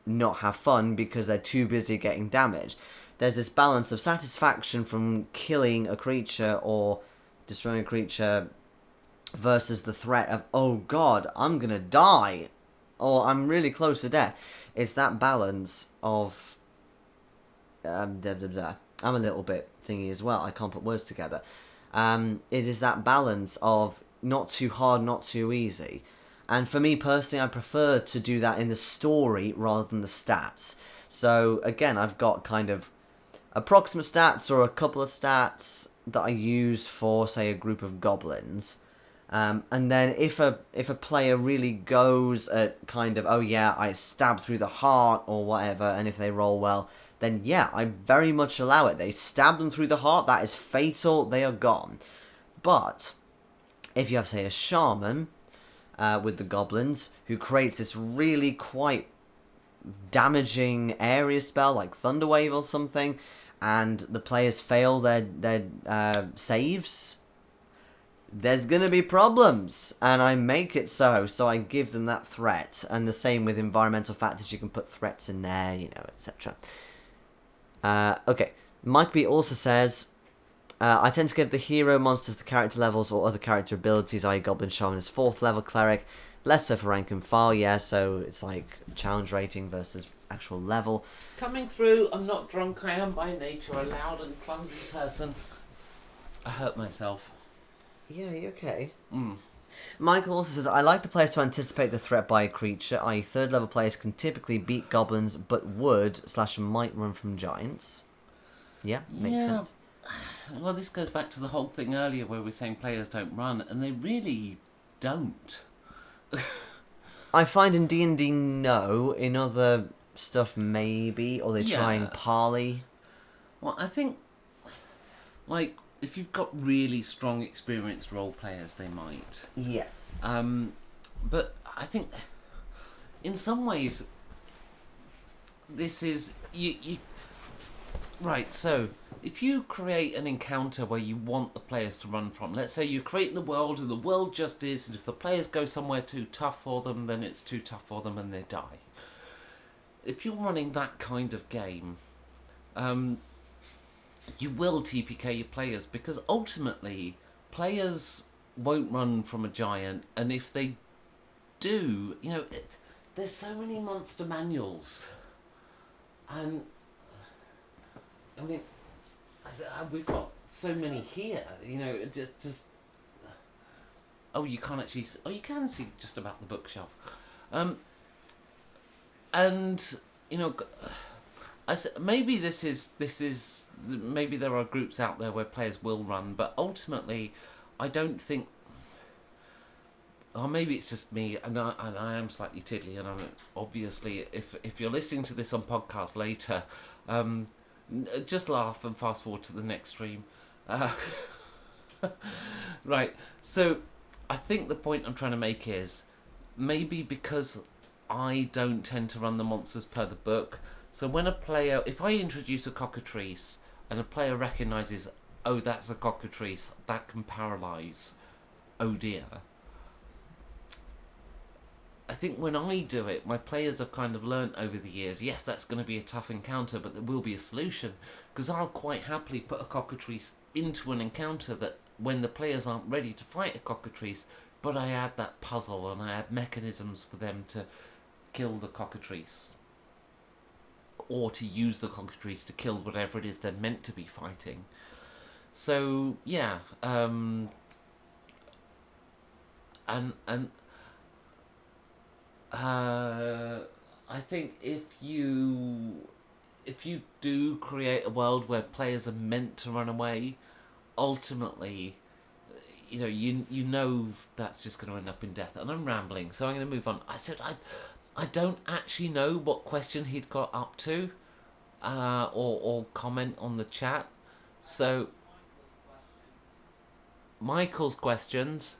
not have fun because they're too busy getting damaged. There's this balance of satisfaction from killing a creature or destroying a creature versus the threat of, oh god, I'm gonna die, or I'm really close to death. It's that balance of I'm a little bit thingy as well, I can't put words together. It is that balance of not too hard, not too easy. And for me personally, I prefer to do that in the story rather than the stats. So again, I've got kind of approximate stats or a couple of stats that I use for, say, a group of goblins. And then if a player really goes at kind of, oh yeah, I stabbed through the heart or whatever, and if they roll well, then yeah, I very much allow it. They stab them through the heart, that is fatal, they are gone. But if you have, say, a shaman with the goblins who creates this really quite damaging area spell like Thunderwave or something, and the players fail their saves, there's gonna be problems, and I make it so I give them that threat. And the same with environmental factors, you can put threats in there, you know, etc. Okay, Mike B also says, I tend to give the hero monsters the character levels or other character abilities, i.e. Goblin Shaman is 4th level cleric, less so for rank and file, yeah, so it's like challenge rating versus actual level. Coming through, I'm not drunk, I am by nature a loud and clumsy person. I hurt myself. Yeah, you okay? Michael also says, I like the players to anticipate the threat by a creature, i.e. 3rd level players can typically beat goblins, but would/might run from giants. Yeah, makes sense. Well, this goes back to the whole thing earlier where we were saying players don't run, and they really don't. I find in D&D no, in other stuff maybe, or they try and parley. Well, I think, like, if you've got really strong, experienced role players, they might. Yes. But I think, in some ways, this is you. Right. So, if you create an encounter where you want the players to run from, let's say you create the world and the world just is, and if the players go somewhere too tough for them, then it's too tough for them and they die. If you're running that kind of game, you will TPK your players, because ultimately players won't run from a giant, and if they do, you know, there's so many monster manuals, and I mean, we've got so many here, you know, just oh, you can't actually, oh, you can see just about the bookshelf, and maybe maybe there are groups out there where players will run, but ultimately, I don't think. Or maybe it's just me, and I am slightly tiddly, and I'm obviously, if you're listening to this on podcast later, just laugh and fast forward to the next stream. Right, so I think the point I'm trying to make is maybe because I don't tend to run the monsters per the book, so when a player, if I introduce a cockatrice and a player recognises, oh, that's a cockatrice, that can paralyse, oh dear. I think when I do it, my players have kind of learnt over the years, yes, that's going to be a tough encounter, but there will be a solution. Because I'll quite happily put a cockatrice into an encounter that when the players aren't ready to fight a cockatrice, but I add that puzzle and I add mechanisms for them to kill the cockatrice. Or to use the cockatrice to kill whatever it is they're meant to be fighting. So, yeah. I think if you do create a world where players are meant to run away, ultimately, you know that's just going to end up in death. And I'm rambling, so I'm going to move on. I don't actually know what question he'd got up to, or comment on the chat. So, Michael's questions.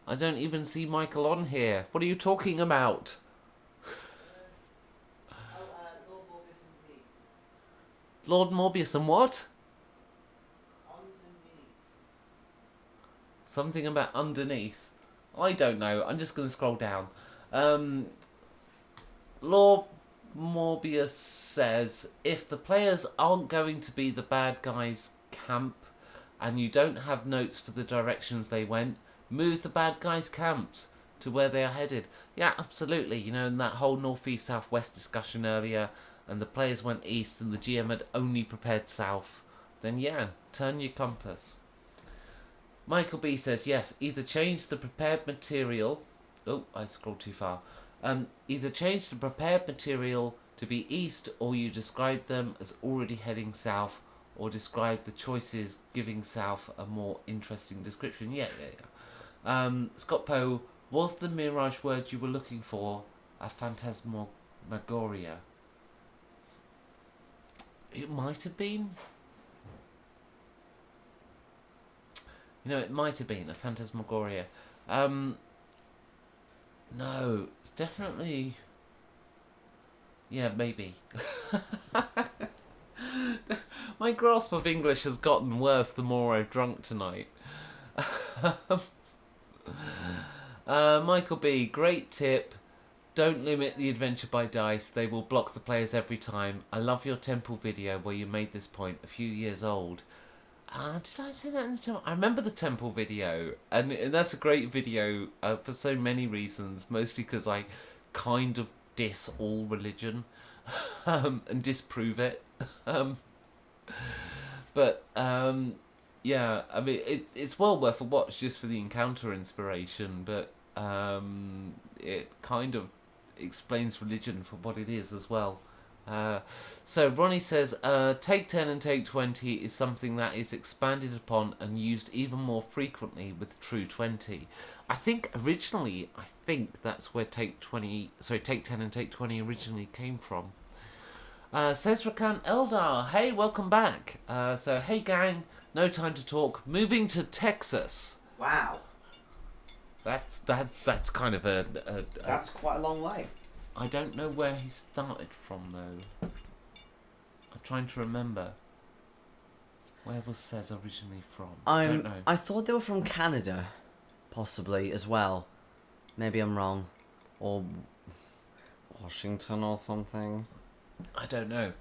I don't even see Michael on here. What are you talking about? Lord Morbius and what? Underneath. Something about underneath. I don't know. I'm just going to scroll down. Lord Morbius says, if the players aren't going to be the bad guys' camp and you don't have notes for the directions they went, move the bad guys' camps to where they are headed. Yeah, absolutely. In that whole northeast southwest discussion earlier, and the players went east and the GM had only prepared south, then yeah, turn your compass. Michael B says, yes, either change the prepared material. Oh, I scrolled too far. Either change the prepared material to be east, or you describe them as already heading south, or describe the choices giving south a more interesting description. Yeah. Scott Poe, was the Mirage word you were looking for a phantasmagoria? It might have been. It might have been a phantasmagoria. No, it's definitely. Yeah, maybe. My grasp of English has gotten worse the more I've drunk tonight. Michael B, great tip. Don't limit the adventure by dice. They will block the players every time. I love your temple video where you made this point, a few years old. Did I say that in the temple? I remember the temple video, and that's a great video for so many reasons, mostly because I kind of diss all religion and disprove it. Yeah, I mean, it's well worth a watch just for the encounter inspiration, but it kind of explains religion for what it is as well. So Ronnie says, Take 10 and Take 20 is something that is expanded upon and used even more frequently with True 20. I think that's where Take 10 and Take 20 originally came from. Says Rakan Eldar, hey, welcome back. So, hey gang, no time to talk. Moving to Texas. Wow. That's kind of a That's quite a long way. I don't know where he started from though. I'm trying to remember. Where was Cez originally from? I don't know. I thought they were from Canada, possibly as well. Maybe I'm wrong, or Washington or something. I don't know.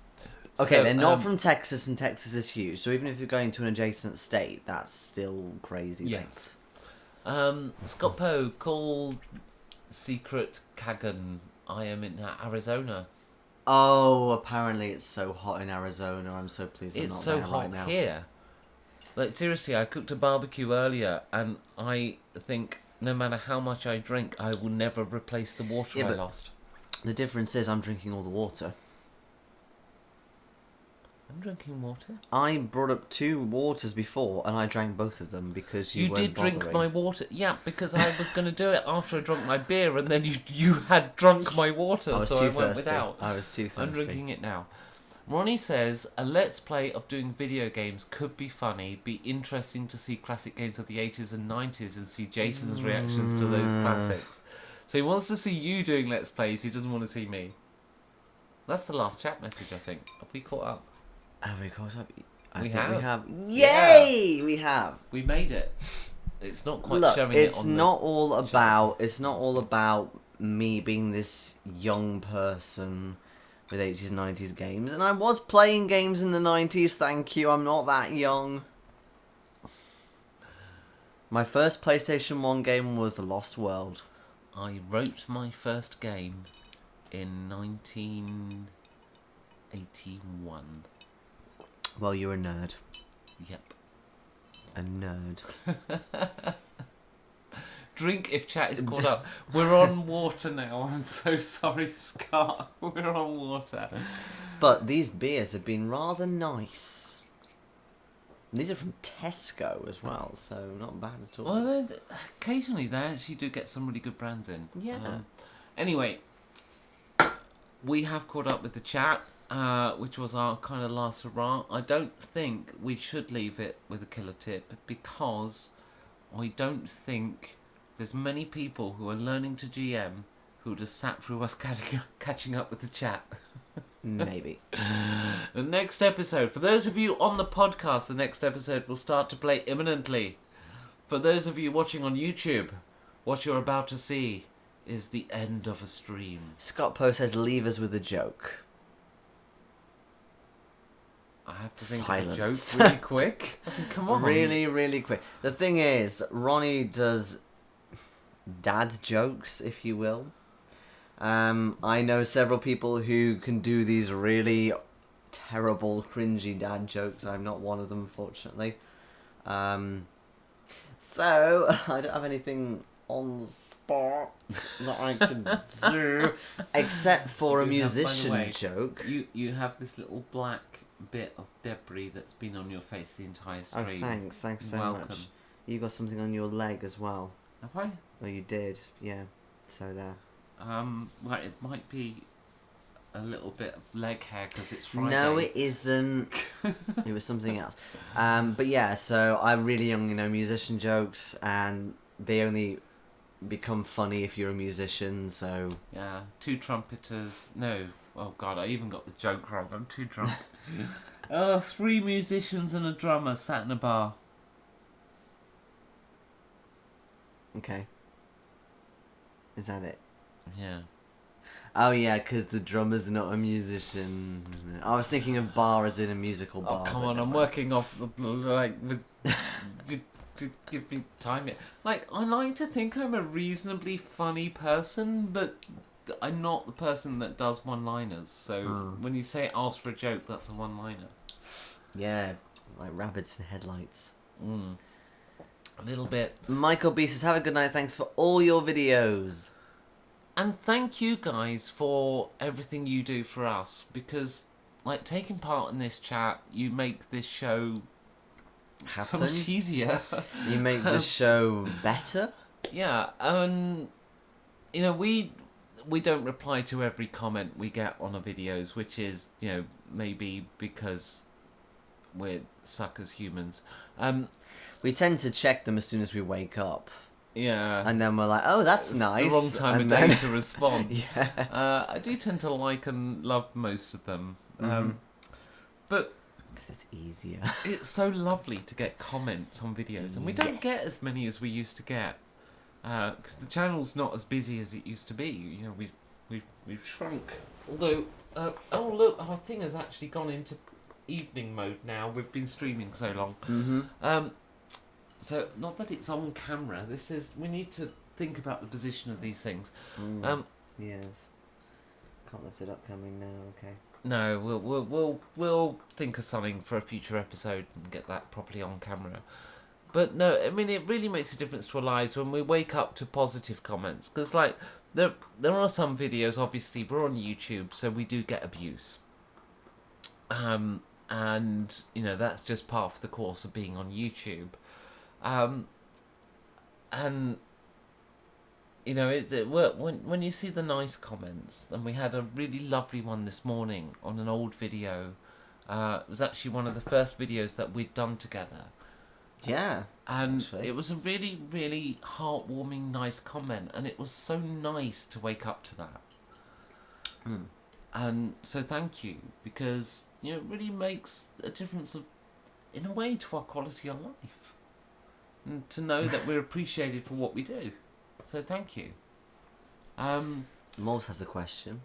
Okay, so, they're not from Texas, and Texas is huge. So even if you're going to an adjacent state, that's still crazy. Yes. Scott Poe, call Secret Kagan. I am in Arizona. Oh, apparently it's so hot in Arizona. I'm so pleased I'm it's not so there hot right now. Here. Like, seriously, I cooked a barbecue earlier, and I think no matter how much I drink, I will never replace the water I lost. The difference is I'm drinking all the water. I'm drinking water. I brought up 2 waters before, and I drank both of them because you weren't did drink bothering. my water. Yeah, because I was going to do it after I drank my beer, and then you had drunk my water, I was so too I went thirsty. without. I was too thirsty. I'm drinking it now. Ronnie says, a let's play of doing video games could be funny, be interesting to see classic games of the 80s and 90s and see Jason's reactions to those classics. So he wants to see you doing let's plays, he doesn't want to see me. That's the last chat message, I think. Have we caught up? Have we caught up? We We have. have. Yay! Yeah. We have. We made it. It's not quite Look, showing it's it on not all about. It's not all about me being this young person with 80s, 90s games, and I was playing games in the 90s. Thank you. I'm not that young. My first PlayStation 1 game was The Lost World. I wrote my first game in 1981. Well, you're a nerd. Yep. A nerd. Drink if chat is caught up. We're on water now. I'm so sorry, Scott. We're on water. But these beers have been rather nice. These are from Tesco as well, so not bad at all. Well, occasionally they actually do get some really good brands in. Yeah. Anyway, we have caught up with the chat, which was our kind of last hurrah. I don't think we should leave it with a killer tip because I don't think there's many people who are learning to GM who just sat through us catching up with the chat. Maybe. The next episode, for those of you on the podcast, the next episode will start to play imminently. For those of you watching on YouTube, what you're about to see is the end of a stream. Scott Poe says, leave us with a joke. I have to think Silence. of a joke really quick. I mean, come on. Really, really quick. The thing is, Ronnie does dad jokes, if you will. I know several people who can do these really terrible, cringy dad jokes. I'm not one of them, fortunately. So, I don't have anything on the spot that I can do, except for a You have, by the musician way, joke. You have this little black bit of debris that's been on your face the entire Oh, stream. thanks so Welcome. much. You got something on your leg as well. Have I? Oh, you did, yeah. So there. Well, it might be a little bit of leg hair because it's Friday. No, it isn't. It was something else. But yeah, so I'm really young, musician jokes, and they only become funny if you're a musician, so... Yeah, 2 trumpeters. No, oh god, I even got the joke wrong. I'm too drunk. 3 musicians and a drummer sat in a bar. Okay. Is that it? Yeah. Oh yeah, because the drummer's not a musician. I was thinking of bar as in a musical bar. Oh come but on, never I'm mind. working off like with. Give me time here. Like I like to think I'm a reasonably funny person, but I'm not the person that does one-liners. So when you say ask for a joke, that's a one-liner. Yeah, like rabbits in headlights. A little bit. Michael B says, have a good night, thanks for all your videos. And thank you guys for everything you do for us, because like taking part in this chat, you make this show so Happen? much easier. You make the show better? Yeah, we don't reply to every comment we get on our videos, which is, maybe because we're suckers humans. We tend to check them as soon as we wake up. Yeah. And then we're like, oh, that's It's nice. the wrong time and of day then... to respond. Yeah. I do tend to like and love most of them. But Because it's easier. it's so lovely to get comments on videos, and we don't get as many as we used to get because the channel's not as busy as it used to be. We've shrunk. Although, oh look, our thing has actually gone into evening mode now. We've been streaming so long. So not that it's on camera. We need to think about the position of these things. Yes. Can't lift it up coming now, okay. No, we'll think of something for a future episode and get that properly on camera. But no, I mean, it really makes a difference to our lives when we wake up to positive comments. Because, like, there are some videos. Obviously, we're on YouTube, so we do get abuse. And that's just part of the course of being on YouTube. And when you see the nice comments, and we had a really lovely one this morning on an old video. It was actually one of the first videos that we'd done together. Yeah. And actually. it was a really, really heartwarming, nice comment, and it was so nice to wake up to that. And so thank you, because it really makes a difference in a way to our quality of life, and to know that we're appreciated for what we do. So thank you. Morse has a question.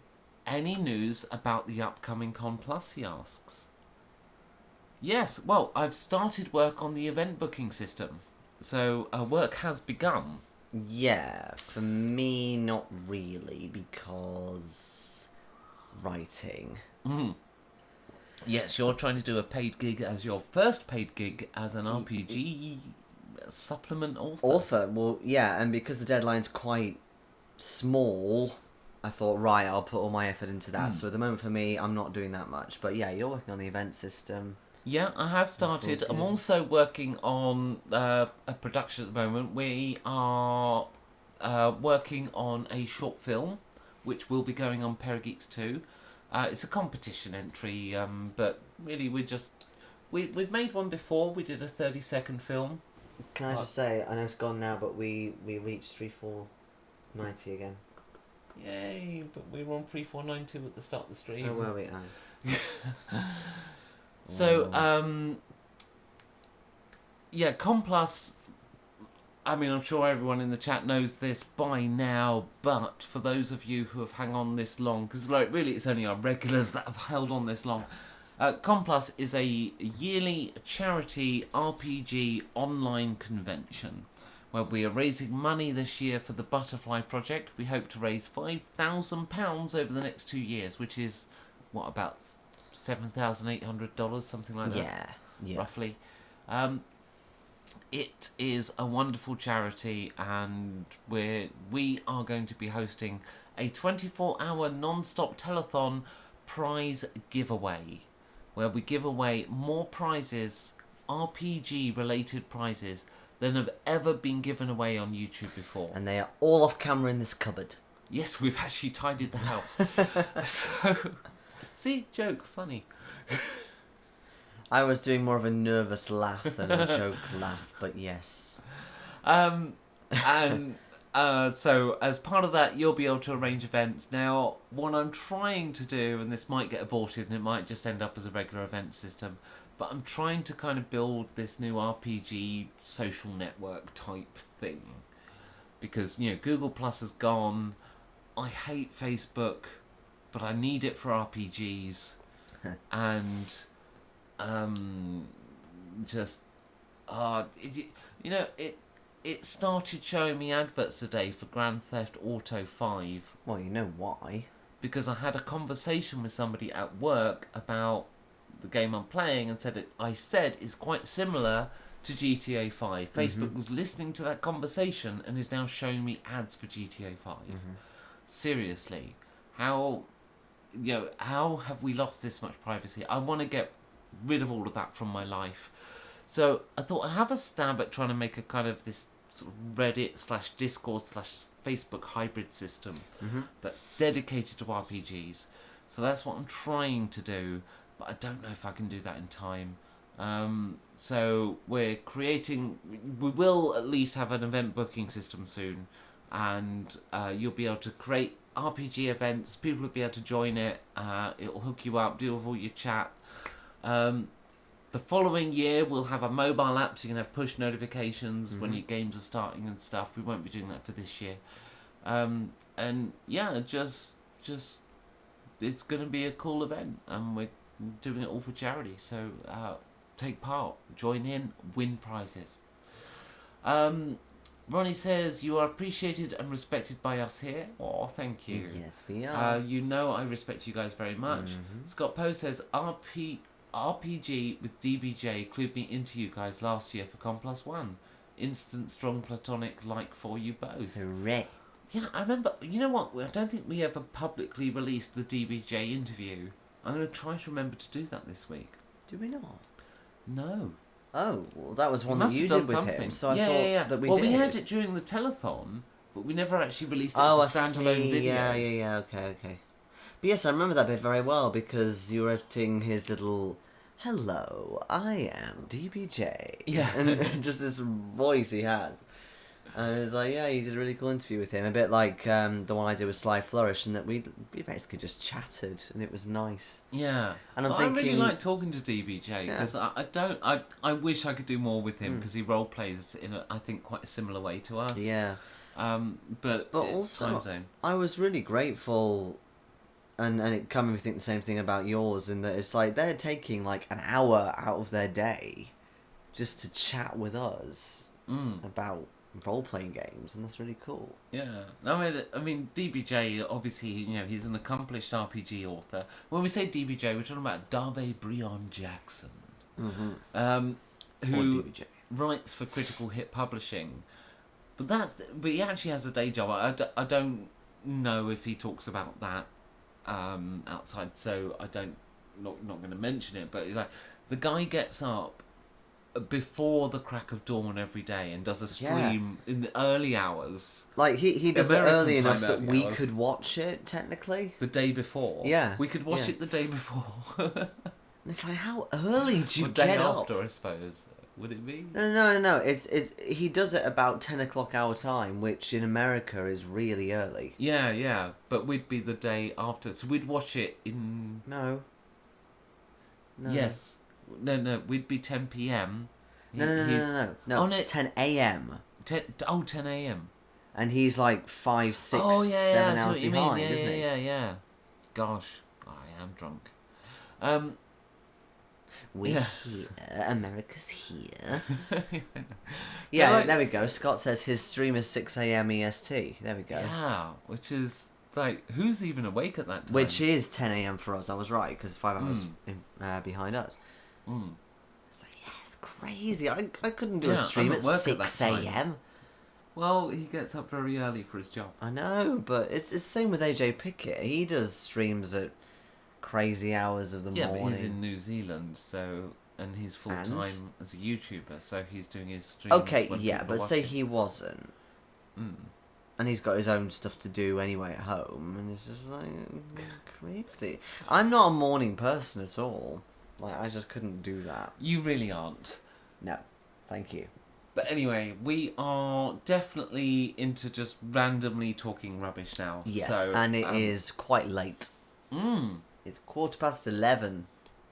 Any news about the upcoming Con Plus, he asks. Yes, well, I've started work on the event booking system, so work has begun. Yeah, for me, not really, because writing. Yes, you're trying to do a paid gig as your first paid gig as an RPG supplement author. Well, yeah, and because the deadline's quite small, I thought, right, I'll put all my effort into that. So at the moment, for me, I'm not doing that much. But yeah, you're working on the event system. Yeah, I have started. I'm also working on a production at the moment. We are working on a short film, which will be going on Parageeks 2. It's a competition entry, but really we've made one before. We did a 30-second film. Can I just say, I know it's gone now, but we reached 3490 again. Yay, but we were on 3492 at the start of the stream. Oh, were we? So, yeah, Complus, I mean, I'm sure everyone in the chat knows this by now, but for those of you who have hung on this long, because really it's only our regulars that have held on this long, Complus is a yearly charity RPG online convention where we are raising money this year for the Butterfly Project. We hope to raise £5,000 over the next 2 years, which is, about $7,800, something like that. Yeah. Roughly. It is a wonderful charity, and we are going to be hosting a 24-hour non-stop telethon prize giveaway, where we give away more prizes, RPG-related prizes, than have ever been given away on YouTube before. And they are all off camera in this cupboard. Yes, we've actually tidied the house. So, see, joke, funny. I was doing more of a nervous laugh than a joke laugh, but yes. So as part of that, you'll be able to arrange events. Now, what I'm trying to do, and this might get aborted and it might just end up as a regular event system, but I'm trying to kind of build this new RPG social network type thing. Because, Google Plus has gone. I hate Facebook, but I need it for RPGs. And it started showing me adverts today for Grand Theft Auto 5. Well, you know why. Because I had a conversation with somebody at work about the game I'm playing, and I said it's quite similar to GTA 5. Facebook was listening to that conversation and is now showing me ads for GTA 5. Seriously, how have we lost this much privacy? I want to get rid of all of that from my life. So I thought I'd have a stab at trying to make a kind of this sort of Reddit/Discord/Facebook hybrid system that's dedicated to RPGs. So that's what I'm trying to do, but I don't know if I can do that in time. So we will at least have an event booking system soon, and you'll be able to create RPG events. People will be able to join it. It'll hook you up, deal with all your chat. The following year we'll have a mobile app, so you can have push notifications when your games are starting and stuff. We won't be doing that for this year. And yeah, just it's going to be a cool event, and we're doing it all for charity. So take part, join in, win prizes. Ronnie says, you are appreciated and respected by us here. Oh, thank you. Yes, we are. I respect you guys very much. Scott Poe says, RPG with DBJ clued me into you guys last year for Con Plus 1. Instant strong platonic like for you both. Hooray. Yeah, I remember. You know what? I don't think we ever publicly released the DBJ interview. I'm going to try to remember to do that this week. Do we not? No. Oh, well, that was one that must you have did done with something. him, so I thought that we well, did. we had it during the telethon, but we never actually released it Oh, I as a standalone see. video. Yeah, okay. But yes, I remember that bit very well because you were editing his little, "Hello, I am DBJ." Yeah. And just this voice he has. And it's like, yeah, you did a really cool interview with him. A bit like the one I did with Sly Flourish, and that we basically just chatted, and it was nice. Yeah. And I'm I thinking, really like talking to DBJ because I wish I could do more with him because he role plays in I think quite a similar way to us. yeah. But But it's also, time zone. I was really grateful, and it kind of think the same thing about yours, in that it's like they're taking like an hour out of their day just to chat with us about role-playing games, and that's really cool. Yeah, I mean, DBJ obviously, he's an accomplished RPG author. When we say DBJ, we're talking about Dave Breon Jackson, Or who DBJ. writes for Critical Hit Publishing. But he actually has a day job. I don't know if he talks about that outside, so not going to mention it. But like, the guy gets up before the crack of dawn every day and does a stream in the early hours. Like he does it American early time enough that early we hours. could watch it technically. The day before. Yeah, We could watch yeah. it the day before. And it's like, how early do you Or day get up? after, I suppose. Would it be? No. It's he does it about 10 o'clock our time, which in America is really early. Yeah. But we'd be the day after. So we'd watch it in... No. Yes. No. We'd be 10 p.m. No. On it 10 a.m. 10 a.m. And he's like 5, 6, Oh, yeah, 7 I see hours what you behind, mean. isn't he? Yeah. Gosh, I am drunk. We're Yeah. here. America's here. Yeah, Yeah, like- there we go. Scott says his stream is 6 a.m. EST. There we go. Yeah, which is like, who's even awake at that time? Which is 10 a.m. for us. I was right, because 5 hours behind us. It's like, yeah, it's crazy. I couldn't do a Yeah, stream I'm at at work at 6 that time. a.m. Well, he gets up very early for his job. I know, but it's the same with AJ Pickett. He does streams at crazy hours of the Yeah, morning. but he's in New Zealand, and he's full time as a YouTuber, so he's doing his streams. Okay, when yeah, people but are say watching. he wasn't. And he's got his own stuff to do anyway at home, and it's just like crazy. I'm not a morning person at all. Like, I just couldn't do that. You really aren't. No, thank you. But anyway, we are definitely into just randomly talking rubbish now. Yes, so, and it is quite late. Mm. It's 11:15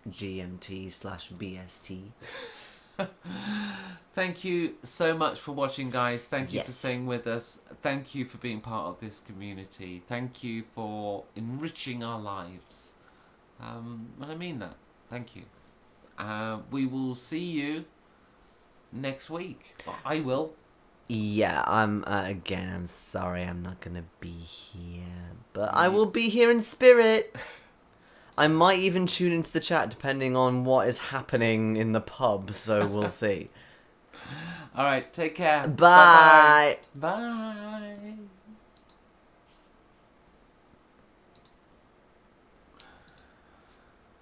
GMT/BST. Thank you so much for watching, guys. Thank you for Yes. staying with us. Thank you for being part of this community. Thank you for enriching our lives. And I mean that. Thank you. We will see you next week. Or I will. Yeah, I'm sorry I'm not gonna be here, but I will be here in spirit. I might even tune into the chat depending on what is happening in the pub, so we'll see. All right, take care. Bye. Bye. Bye.